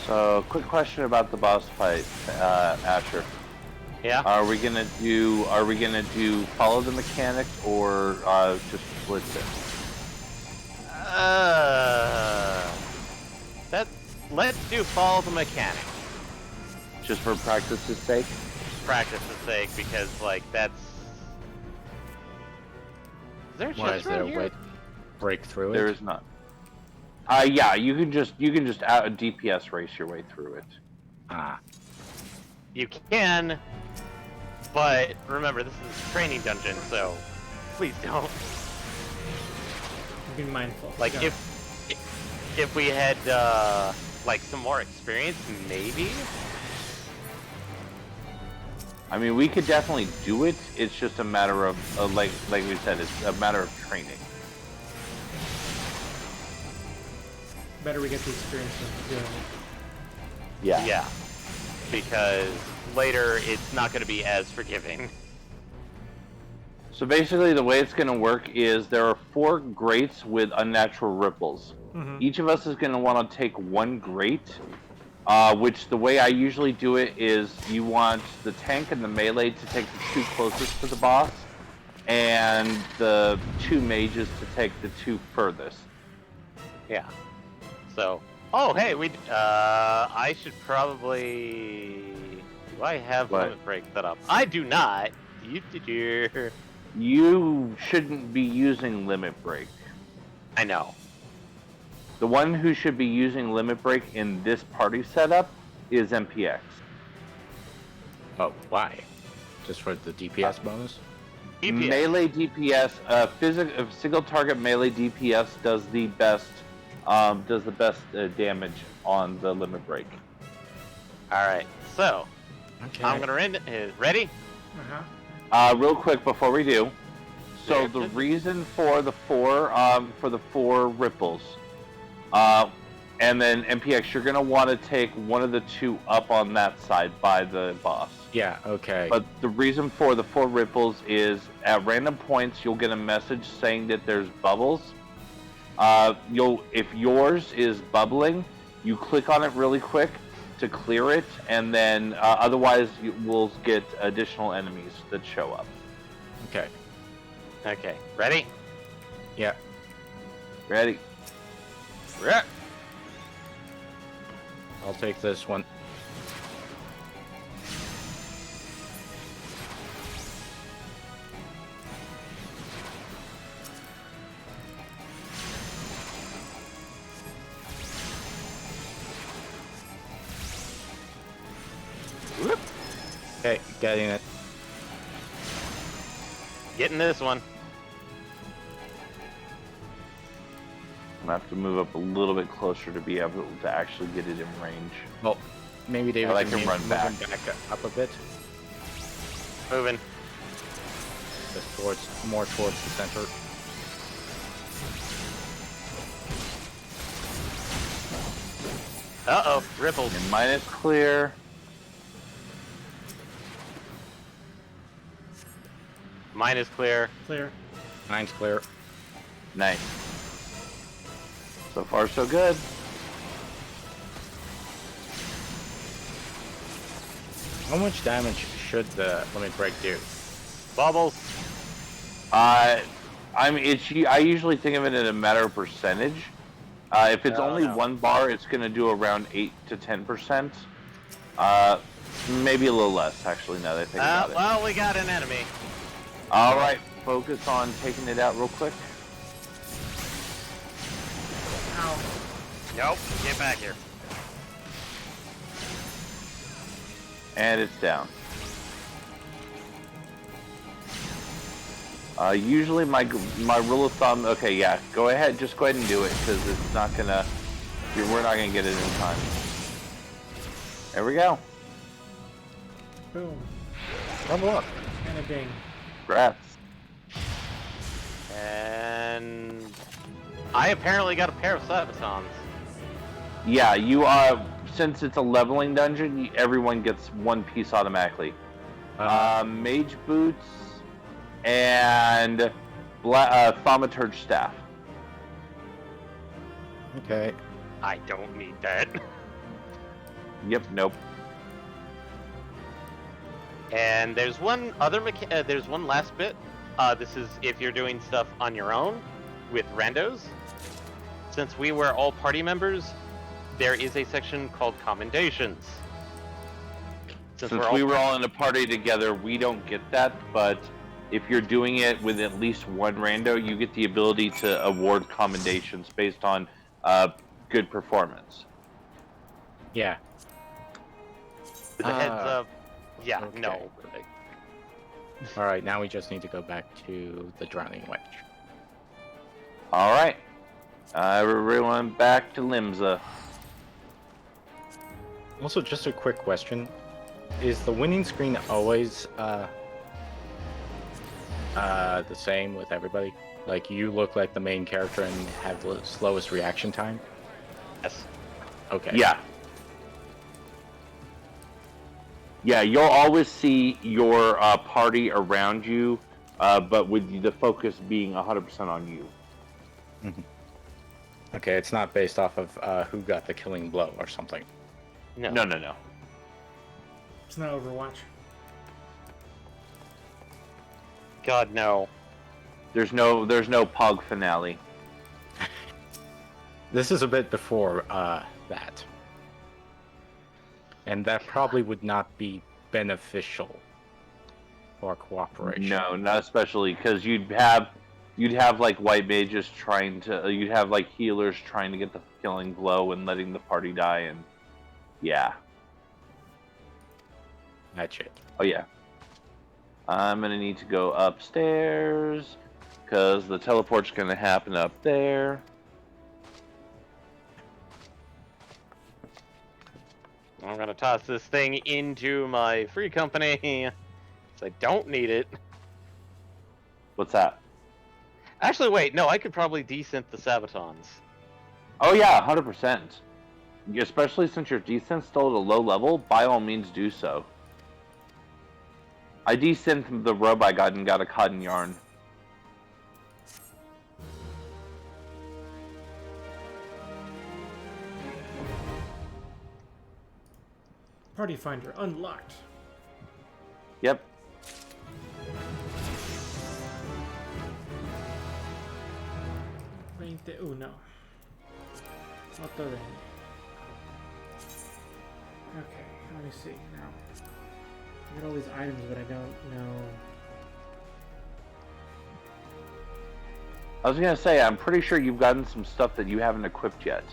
A: So, quick question about the boss fight, Asher.
B: Yeah.
A: Are we gonna do follow the mechanics or just blitz it?
B: Let's do follow the mechanics.
A: Just for practice's sake?
B: Practice's sake, because like that's. Is there a
D: Why
B: chest
D: is there a
B: around here?
D: way to break through
A: There
D: it?
A: is not. Yeah, you can just out a DPS race your way through it.
D: Ah.
B: You can, but remember this is a training dungeon, so please don't.
C: Be mindful.
B: Like
C: Go.
B: if we had like some more experience, maybe.
A: I mean, we could definitely do it. It's just a matter of like we said, it's a matter of training.
C: Better we get the experience of doing it.
A: Yeah.
B: Yeah. Because later it's not going to be as forgiving.
A: So basically, the way it's going to work is there are 4 grates with unnatural ripples.
C: Mhm.
A: Each of us is going to want to take one grate, which the way I usually do it is you want the tank and the melee to take the 2 closest to the boss, and the 2 mages to take the 2 furthest.
B: Yeah. So, oh hey, I should probably. Do I have
A: What?
B: limit break set up? I do not.
A: You shouldn't be using limit break.
B: I know.
A: The one who should be using limit break in this party setup is MPX.
D: Oh, why? Just for the DPS bonus?
B: DPS.
A: Melee DPS, single target melee DPS does the best damage on the limit break.
B: All right. So
D: Okay.
B: I'm gonna ready.
C: Uh-huh.
A: Real quick before we do, so
B: Yeah.
A: the reason for the 4 ripples, and then MPX, you're gonna want to take one of the 2 up on that side by the boss.
D: Yeah, okay.
A: But the reason for the 4 ripples is at random points you'll get a message saying that there's bubbles. If yours is bubbling, you click on it really quick to clear it, and then otherwise you will get additional enemies that show up.
D: Okay.
B: Okay. Ready?
D: Yeah.
A: Ready?
B: Yeah.
D: I'll take this one.
B: Whoop.
D: Okay, getting it.
B: Getting this one.
A: I'm gonna have to move up a little bit closer to be able to actually get it in range.
D: Well, maybe David
A: I
D: can
A: can
D: move
A: run
D: him
A: back.
D: up a bit.
B: Moving.
D: Just more towards the center.
B: Uh-oh. Ripples.
A: And mine is clear.
B: Mine is clear.
C: Clear.
D: Mine's clear.
A: Nice. So far, so good.
D: How much damage should the limit break do?
B: Bubbles.
A: I usually think of it in a matter of percentage. If it's only
B: no.
A: 1 bar, it's going to do around 8 to 10%. Maybe a little less, actually, now that I think about it.
B: Well, we got an enemy.
A: All right, focus on taking it out real quick.
C: Ow.
B: Nope. Get back here.
A: And it's down. Usually my rule of thumb, okay, yeah, go ahead, just go ahead and do it, because it's not gonna, we're not gonna get it in time. There we go.
C: Boom.
D: Level up.
C: And a ding.
A: Congrats.
B: And I apparently got a pair of Sabatons.
A: Yeah, since it's a leveling dungeon, everyone gets 1 piece automatically. Mage boots and thaumaturge staff.
D: Okay.
B: I don't need that.
A: Yep. Nope.
B: And there's one other there's one last bit. This is if you're doing stuff on your own with randos. Since we were all party members, there is a section called commendations.
A: Since we were all in a party together, we don't get that, but if you're doing it with at least one rando, you get the ability to award commendations based on good performance.
D: Yeah.
B: With a heads up. Yeah,
D: okay.
B: no.
D: All right, now we just need to go back to the Drowning Wedge.
A: All right. Everyone back to Limsa.
D: Also, just a quick question. Is the winning screen always the same with everybody? Like, you look like the main character and have the slowest reaction time?
B: Yes.
D: Okay.
A: Yeah. Yeah, you'll always see your party around you, but with the focus being 100% on you.
D: Mm-hmm. Okay, it's not based off of who got the killing blow or something.
B: No.
A: No.
C: It's not Overwatch.
B: God, no.
A: There's no Pog finale.
D: This is a bit before that. And that probably would not be beneficial for cooperation.
A: No, not especially, because you'd have like white mages you'd have like healers trying to get the killing blow and letting the party die, and yeah.
D: That's it.
A: Oh yeah. I'm gonna need to go upstairs because the teleport's gonna happen up there.
B: I'm gonna toss this thing into my free company, because I don't need it.
A: What's that?
B: Actually, wait, no, I could probably desynth the Sabatons.
A: Oh yeah, 100%. Especially since your desynth's still at a low level, by all means do so. I desynthed the robe I got and got a cotton yarn.
C: Party Finder unlocked.
A: Yep.
C: Oh no. Otto Reni. Okay, let me see now. I got all these items, but I don't know.
A: I was gonna say, I'm pretty sure you've gotten some stuff that you haven't equipped yet.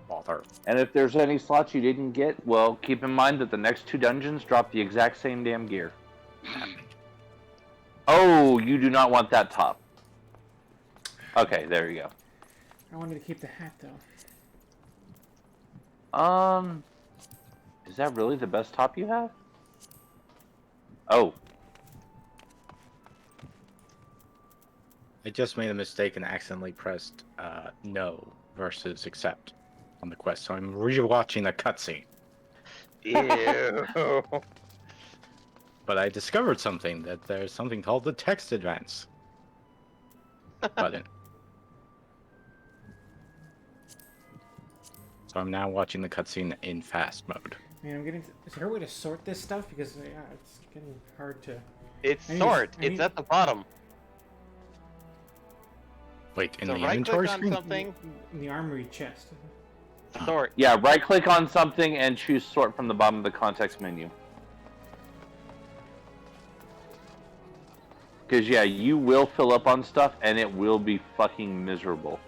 D: Bother.
A: And if there's any slots you didn't get, well, keep in mind that the next 2 dungeons drop the exact same damn gear. Oh, you do not want that top. Okay, there you go.
C: I wanted to keep the hat though.
A: Is that really the best top you have? Oh.
D: I just made a mistake and accidentally pressed no versus accept on the quest, so I'm rewatching the cutscene.
B: Ew.
D: But I discovered something, that there's something called the text advance button. So I'm now watching the cutscene in fast mode.
C: Man, I'm getting. Is there a way to sort this stuff? Because yeah, it's getting hard to.
B: It's sort. It's at the bottom.
D: Wait, in
B: So
D: the
B: right
D: inventory
B: click on
D: screen?
B: something.
C: In the armory chest.
B: Sort.
A: Yeah, right click on something and choose sort from the bottom of the context menu. Because yeah, you will fill up on stuff and it will be fucking miserable.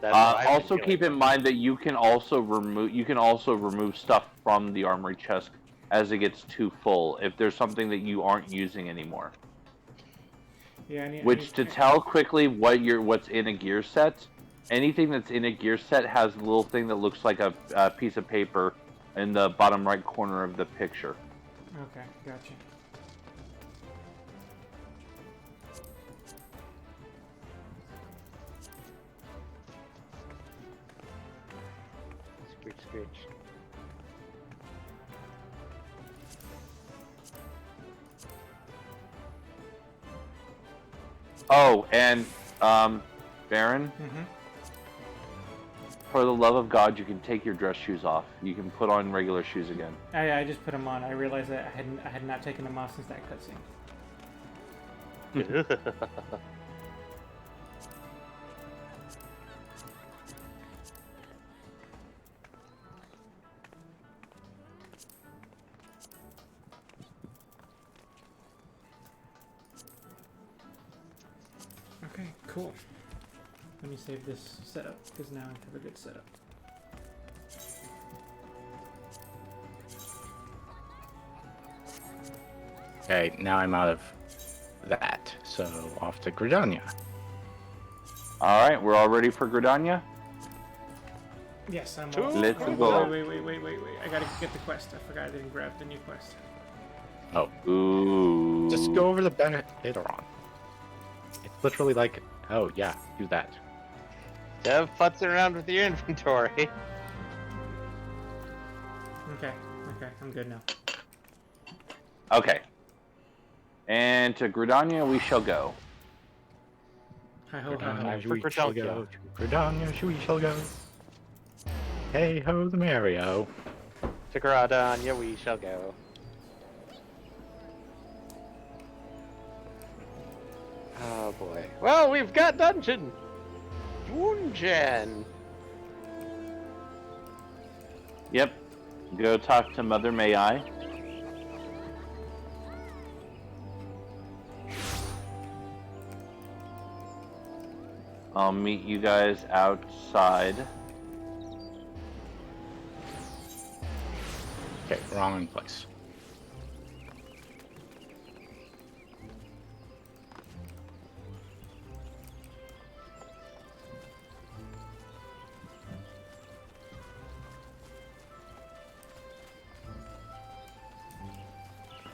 B: That's what I've been
A: Also
B: doing.
A: keep in mind that you can also remove stuff from the armory chest as it gets too full if there's something that you aren't using anymore.
C: Yeah,
A: Which to tell quickly what's in a gear set, anything that's in a gear set has a little thing that looks like a piece of paper in the bottom right corner of the picture.
C: Okay, gotcha.
B: Screech, screech.
A: Oh, and Baron,
C: Mm-hmm.
A: for the love of God, you can take your dress shoes off. You can put on regular shoes again.
C: I just put them on. I realized that I had not taken them off since that cutscene. Okay, cool. Let me save this setup because now I have a good setup.
D: Okay, now I'm out of that, so off to Gridania.
A: All right, we're all ready for Gridania?
C: Yes, I'm
B: Cool.
C: all.
A: Let's
C: wait,
A: go.
C: Wait. I gotta get the quest. I forgot I didn't grab the new quest.
D: Oh,
A: Ooh.
D: just go over the benefit later on. It's literally like, oh yeah, do that.
B: Have futzing around with your inventory.
C: Okay, I'm good now.
A: Okay. And to Gridania we shall go.
C: Hi ho, hi ho.
D: Gridania,
B: for
D: we shall
B: Gridania.
D: go. To Gridania, we shall go. Hey ho, the Mario.
B: To Gridania we shall go. Oh boy. Well, we've got dungeon. Dungeon.
A: Yep. Go talk to Mother May I. I'll meet you guys outside.
D: Okay, wrong place.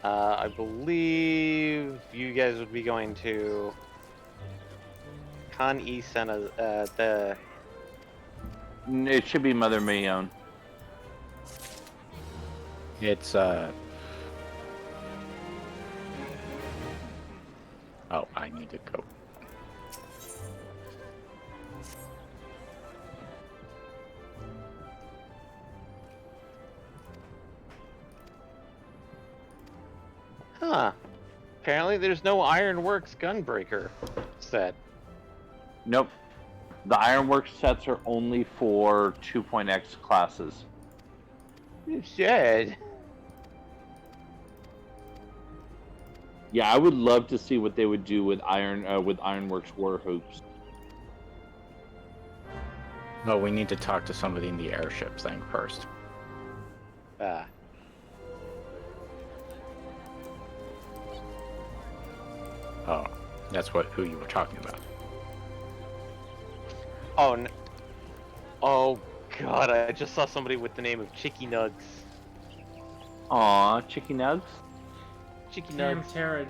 B: I believe you guys would be going to Khan E Senna, the
A: It should be Mother Mayon.
D: It's oh, I need to go.
B: Huh. Apparently there's no Ironworks Gunbreaker set.
A: Nope. The Ironworks sets are only for 2.x classes.
B: You should.
A: Yeah, I would love to see what they would do with Ironworks War Hoops.
D: No, we need to talk to somebody in the airship thing first.
B: Ah.
D: Oh, that's who you were talking about.
B: Oh, oh god, I just saw somebody with the name of Chicky Nugs.
A: Aw, Chicky Nugs?
B: Chicky Nugs.
C: Tamtara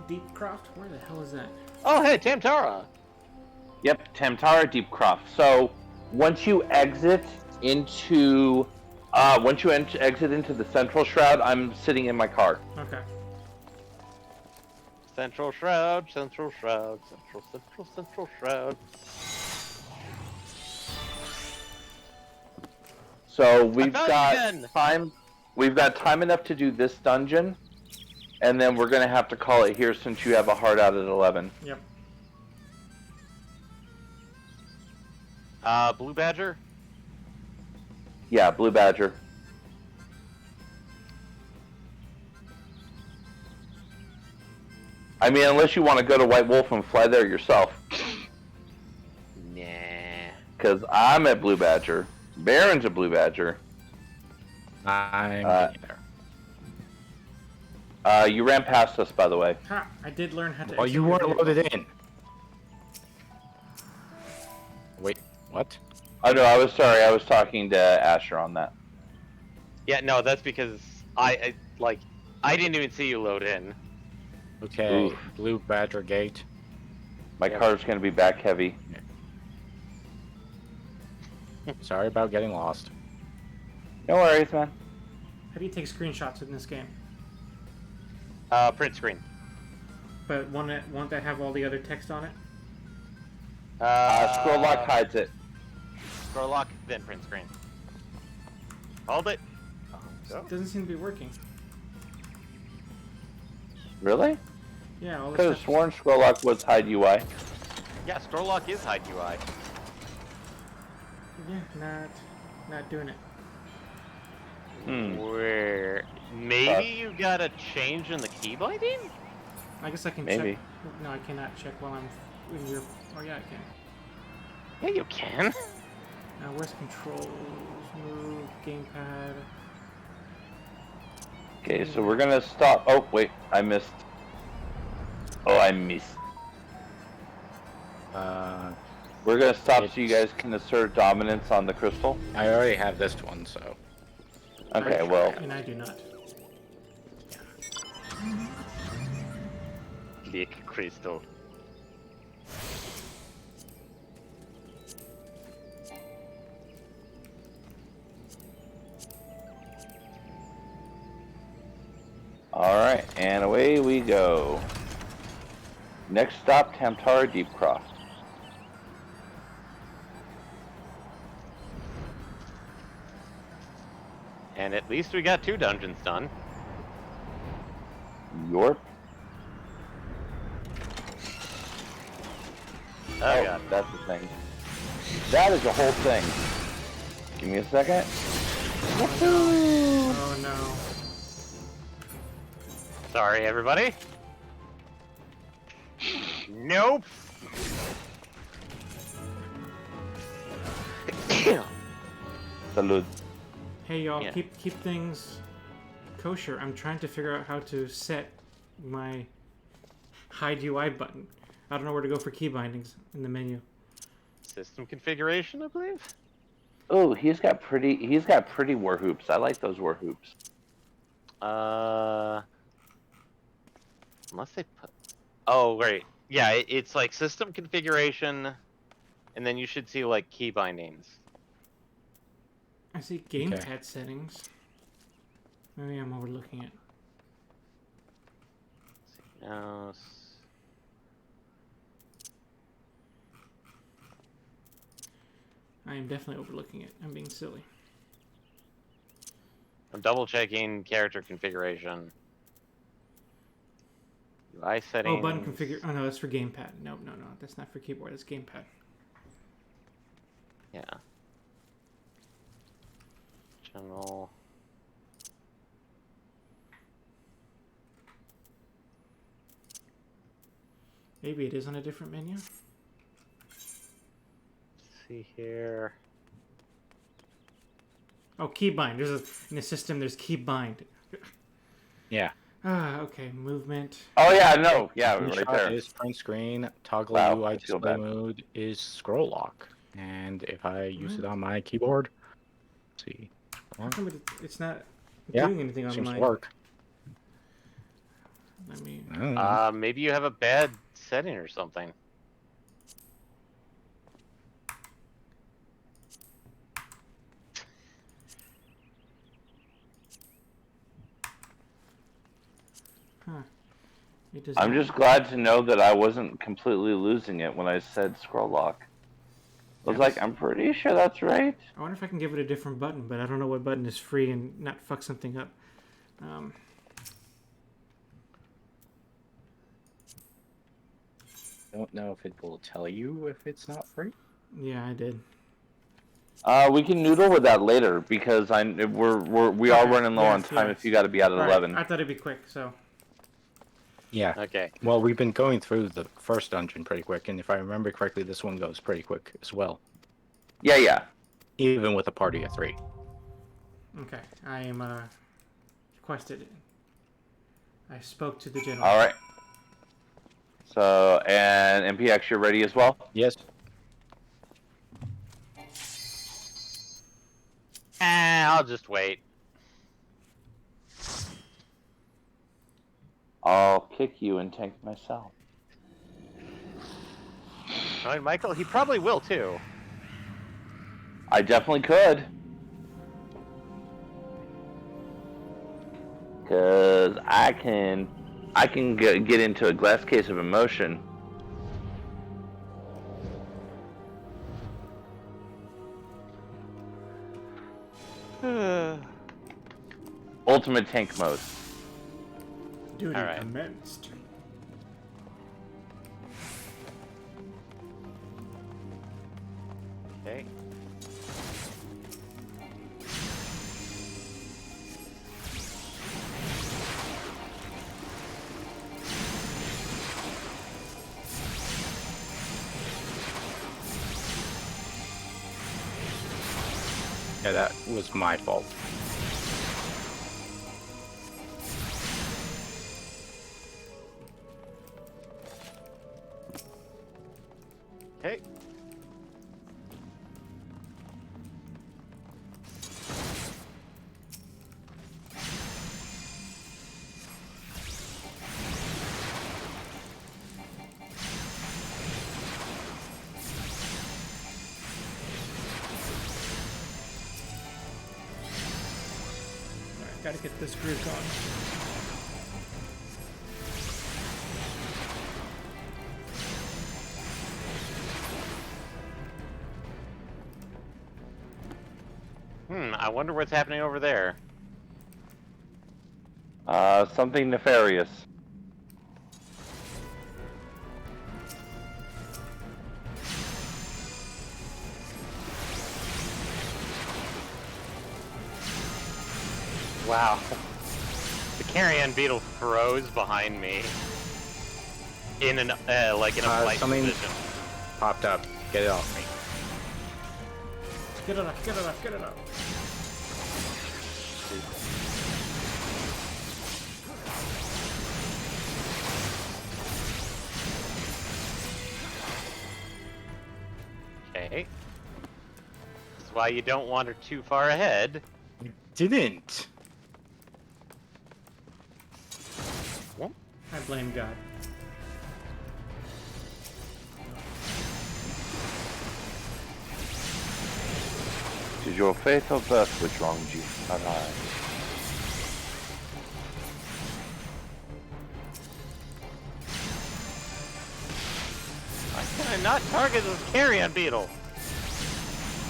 C: Deepcroft? Where the hell is that?
B: Oh, hey, Tamtara!
A: Yep, Tamtara Deepcroft. So once you exit into the Central Shroud, I'm sitting in my car.
C: Okay.
B: Central Shroud, Central Shroud, Central Shroud.
A: So we've
B: found
A: got
B: you again.
A: time. We've got time enough to do this dungeon, and then we're gonna have to call it here since you have a hard out at 11.
C: Yep.
B: Blue Badger?
A: Yeah, Blue Badger. I mean, unless you want to go to White Wolf and fly there yourself.
B: Nah.
A: Because I'm at Blue Badger. Baron's a Blue Badger.
D: I'm getting there.
A: You ran past us, by the way.
C: Ha! I did learn how to.
D: Well, you
C: exit your
D: weren't
C: vehicle.
D: loaded in. Wait, what?
A: Oh no, I was sorry. I was talking to Asher on that.
B: Yeah, no, that's because I didn't even see you load in.
D: Okay,
A: Oof.
D: Blue Badger Gate.
A: My car's gonna be back heavy.
D: Sorry about getting lost.
A: No worries, man.
C: How do you take screenshots in this game?
B: Print screen.
C: But won't that have all the other text on it?
A: Scroll lock hides it.
B: Scroll lock, then print screen. Hold it.
C: It doesn't seem to be working.
A: Really?
C: Yeah, all
A: Could
C: this
A: have
C: stuff.
A: sworn scroll lock was hide UI.
B: Yeah, scroll lock is hide UI.
C: Yeah, not doing it.
B: Where maybe you got a change in the key binding?
C: I guess I can
A: Maybe.
C: check. No, I cannot check while I'm in your. Oh yeah, I can.
B: Yeah, you can.
C: Now where's controls? Move, gamepad.
A: Okay, so we're gonna stop. Oh wait, I missed. Oh, I missed. We're gonna stop so you guys can assert dominance on the crystal.
D: I already have this one, so.
A: Okay, well,
C: And I do not.
B: Click crystal.
A: alright, and away we go. Next stop, Tamtara Deepcroft.
B: And at least we got 2 dungeons done.
A: Yorp.
B: Oh god.
A: That's the thing. That is the whole thing. Give me a second.
C: Oh no.
B: Sorry, everybody. Nope.
A: Salud.
C: Hey y'all,
B: Yeah.
C: keep things kosher. I'm trying to figure out how to set my hide UI button. I don't know where to go for key bindings in the menu.
B: System configuration, I believe.
A: Oh, he's got pretty war hoops. I like those war hoops.
B: Unless they put. Oh, right. Yeah, it's like system configuration, and then you should see like key bindings.
C: I see gamepad settings. Maybe I'm overlooking it.
B: No.
C: I am definitely overlooking it. I'm being silly.
B: I'm double checking character configuration. UI settings.
C: Oh, button configure. Oh no, that's for gamepad. No, that's not for keyboard. That's gamepad.
B: Yeah. General.
C: Maybe it is on a different menu.
B: Let's see here.
C: Oh, keybind. In the system, there's keybind.
D: Yeah.
C: Ah, okay. Movement.
A: Oh yeah, no, yeah, right
D: Screenshot
A: there.
D: is print screen. Toggle
A: Wow,
D: UI
A: I feel
D: display
A: bad.
D: mode is scroll lock. And if I use it on my keyboard, let's see.
C: How come it's not
D: Yeah,
C: doing anything on
D: seems
C: mine?
D: to work.
C: Let me.
D: I don't know.
B: Maybe you have a bad setting or something.
C: Huh. It does
A: I'm
C: not-
A: just glad to know that I wasn't completely losing it when I said scroll lock. I was
C: Yeah,
A: like, I'm pretty sure that's right.
C: I wonder if I can give it a different button, but I don't know what button is free and not fuck something up.
D: Don't know if it will tell you if it's not free.
C: Yeah, I did.
A: We can noodle with that later because we are
C: Okay,
A: running low on
C: yes,
A: time.
C: yes.
A: If you got to be out at
C: All right,
A: 11.
C: I thought it'd be quick, so.
D: Yeah.
B: Okay.
D: Well, we've been going through the first dungeon pretty quick, and if I remember correctly, this one goes pretty quick as well.
A: Yeah.
D: Even with a party of 3.
C: Okay, I am requested. I spoke to the general.
A: All right. So, and MPX, you're ready as well?
D: Yes.
B: I'll just wait.
A: I'll kick you and tank myself.
B: I mean, Michael, he probably will too.
A: I definitely could. Because I can I can get into a glass case of emotion. Ultimate tank mode.
C: Duty
B: All right.
C: commenced.
B: Okay.
D: Yeah, that was my fault.
B: Okay.
C: Alright, gotta get this groove going.
B: I wonder what's happening over there.
A: Something nefarious.
B: Wow. The carrion beetle froze behind me. In an like in a flight
D: something
B: position.
D: popped up. Get it off me.
C: Get it up, get it up, get it up.
B: Okay. That's why you don't wander too far ahead.
D: Didn't.
C: I blame God.
A: It is your faith or birth which wronged you, not I.
B: Why can I not target this carrion beetle?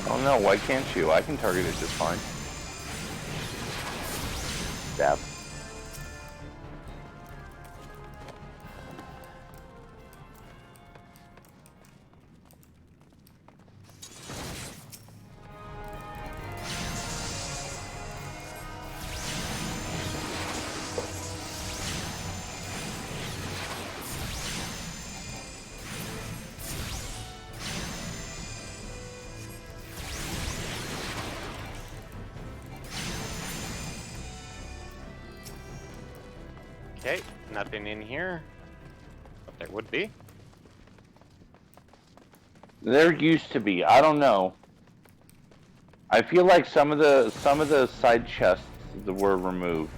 A: Oh no, why can't you? I can target it just fine. Stab.
B: Okay, nothing in here. But there would be.
A: There used to be. I don't know. I feel like some of the side chests were removed.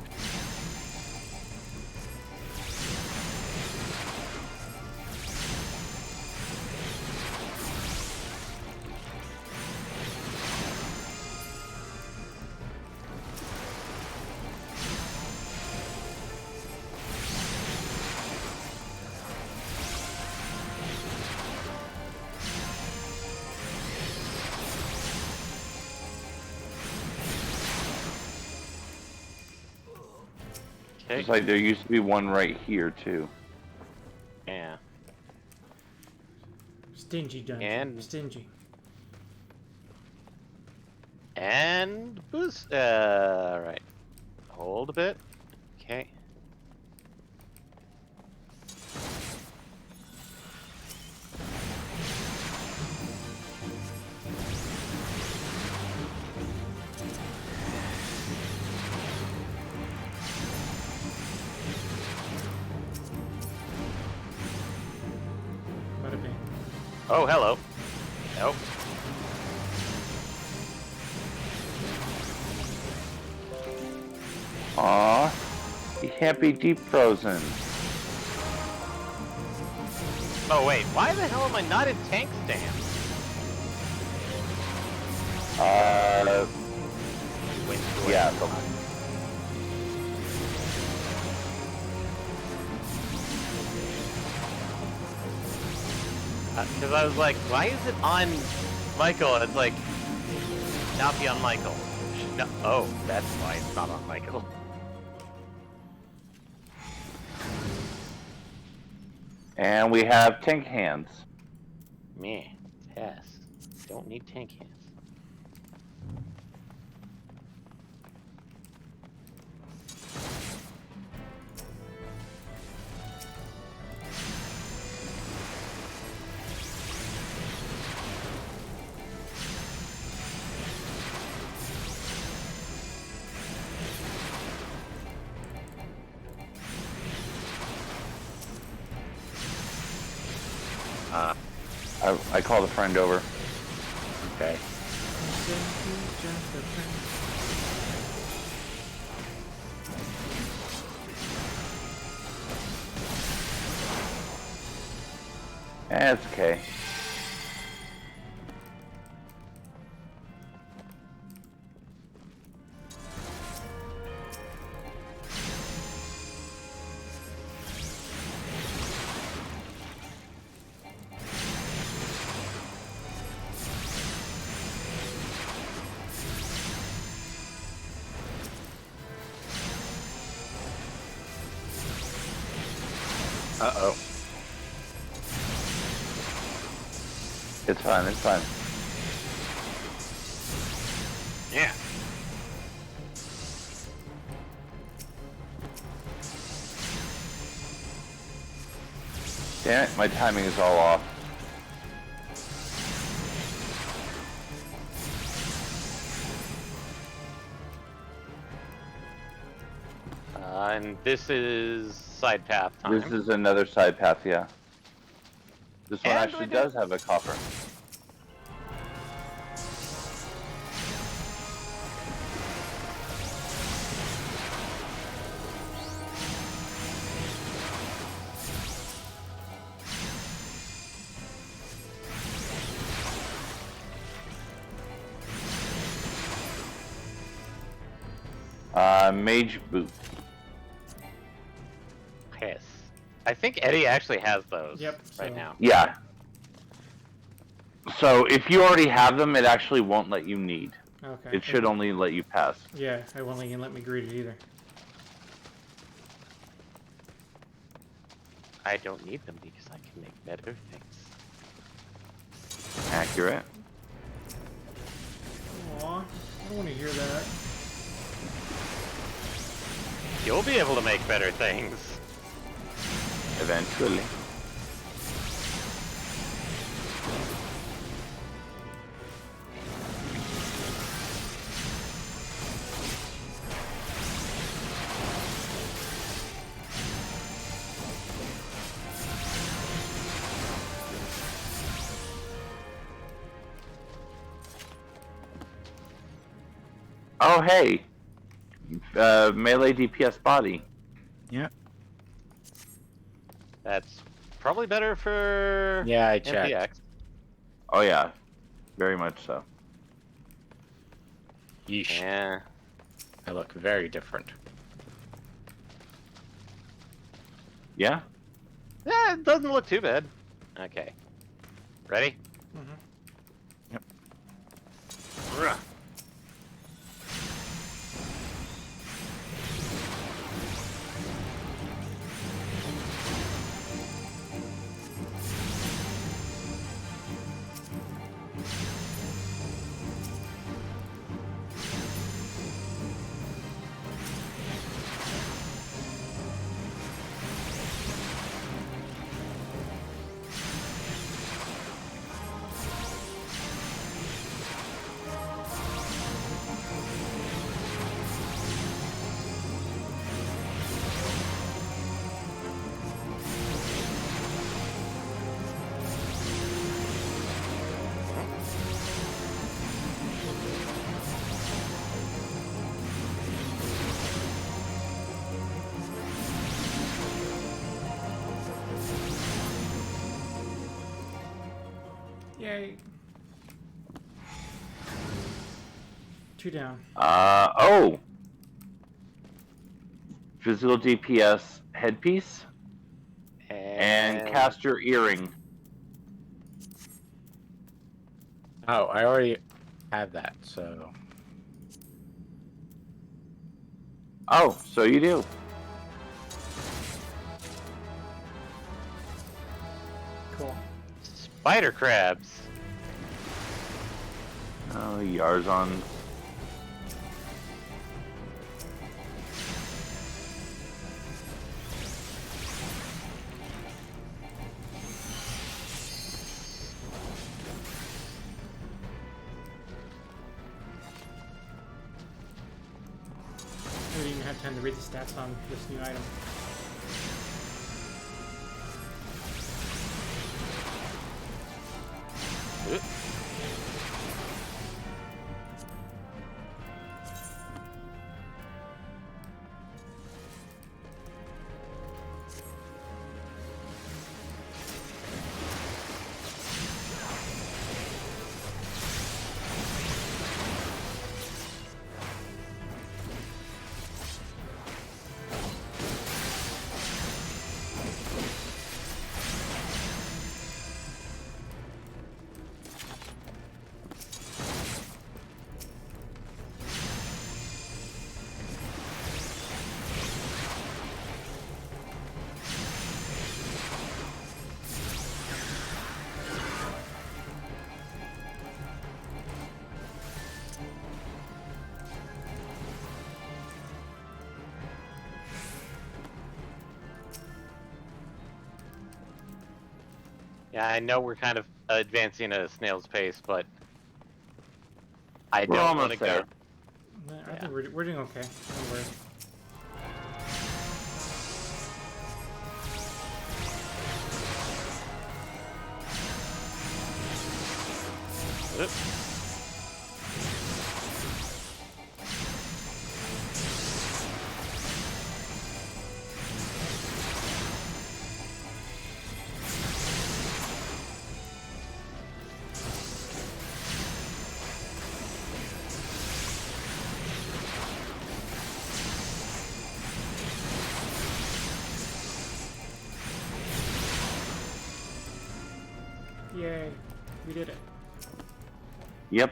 B: Okay.
A: It's like there used to be one right here too.
B: Yeah.
C: Stingy dungeon.
B: And-
C: Stingy.
B: And boost. Right. Hold a bit. Okay.
C: Bada bing.
B: Oh, hello. Nope.
A: Aw, he can't be deep frozen.
B: Oh wait, why the hell am I not in tank stand?
A: Yeah.
B: Because I was like, why is it on Michael? It's like, not be on Michael. No, oh, that's why it's not on Michael.
A: And we have tank hands.
B: Meh. Yes. Don't need tank hands.
A: I called a friend over.
D: Okay.
A: It's okay.
D: Uh-oh.
A: It's fine, it's fine.
B: Yeah.
A: Damn it, my timing is all off.
B: And this is side path time.
A: This is another side path, yeah. This one
B: And
A: actually
B: we got-
A: does have a copper. Mage boot.
B: Yes. I think Eddie actually has those
C: Yep,
B: right
C: so-
B: now.
A: Yeah. So if you already have them, it actually won't let you need.
C: Okay.
A: It should only let you pass.
C: Yeah, I won't even let me greet it either.
B: I don't need them because I can make better things.
A: Accurate.
C: Aw, I don't want to hear that.
B: You'll be able to make better things.
A: Eventually. Oh, hey. Melee DPS body.
D: Yeah.
B: That's probably better for
D: Yeah, I checked.
B: MPX.
A: Oh, yeah. Very much so.
D: Yeesh.
B: Yeah.
D: I look very different.
A: Yeah?
B: Yeah, it doesn't look too bad. Okay. Ready?
C: Mm-hmm.
D: Yep.
B: Ruh.
C: Yay. 2 down.
A: Oh! Physical DPS headpiece and caster earring.
D: Oh, I already have that, so...
A: Oh, so you do.
C: Cool.
B: Spider crabs.
A: Oh, Yarzon.
C: I didn't even have time to read the stats on this new item.
B: Oop. Yeah, I know we're kind of advancing at a snail's pace, but I
A: We're
B: don't want
A: almost
B: to go.
A: there.
C: I think we're doing okay. Don't worry.
B: Oop.
C: Yay, we did it.
A: Yep.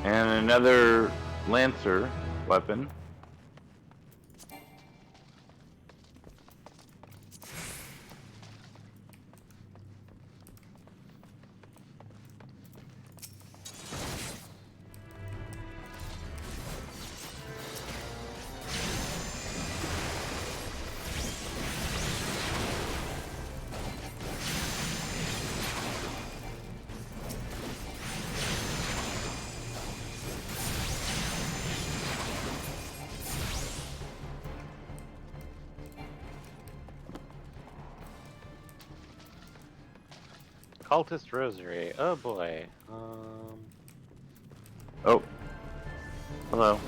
A: And another Lancer weapon.
B: Cultist Rosary. Oh boy.
A: Oh. Hello.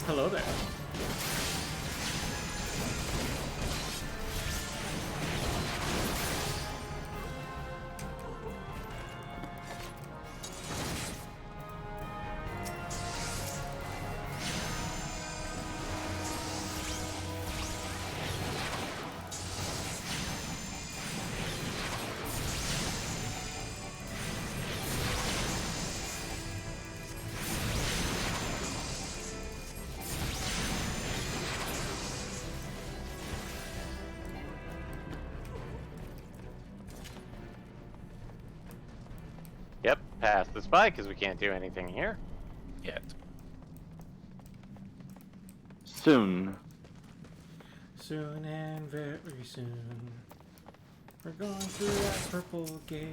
C: Hello there.
B: Yep, pass the spy because we can't do anything here.
D: Yet.
A: Soon.
C: Soon and very soon. We're going through that purple gate.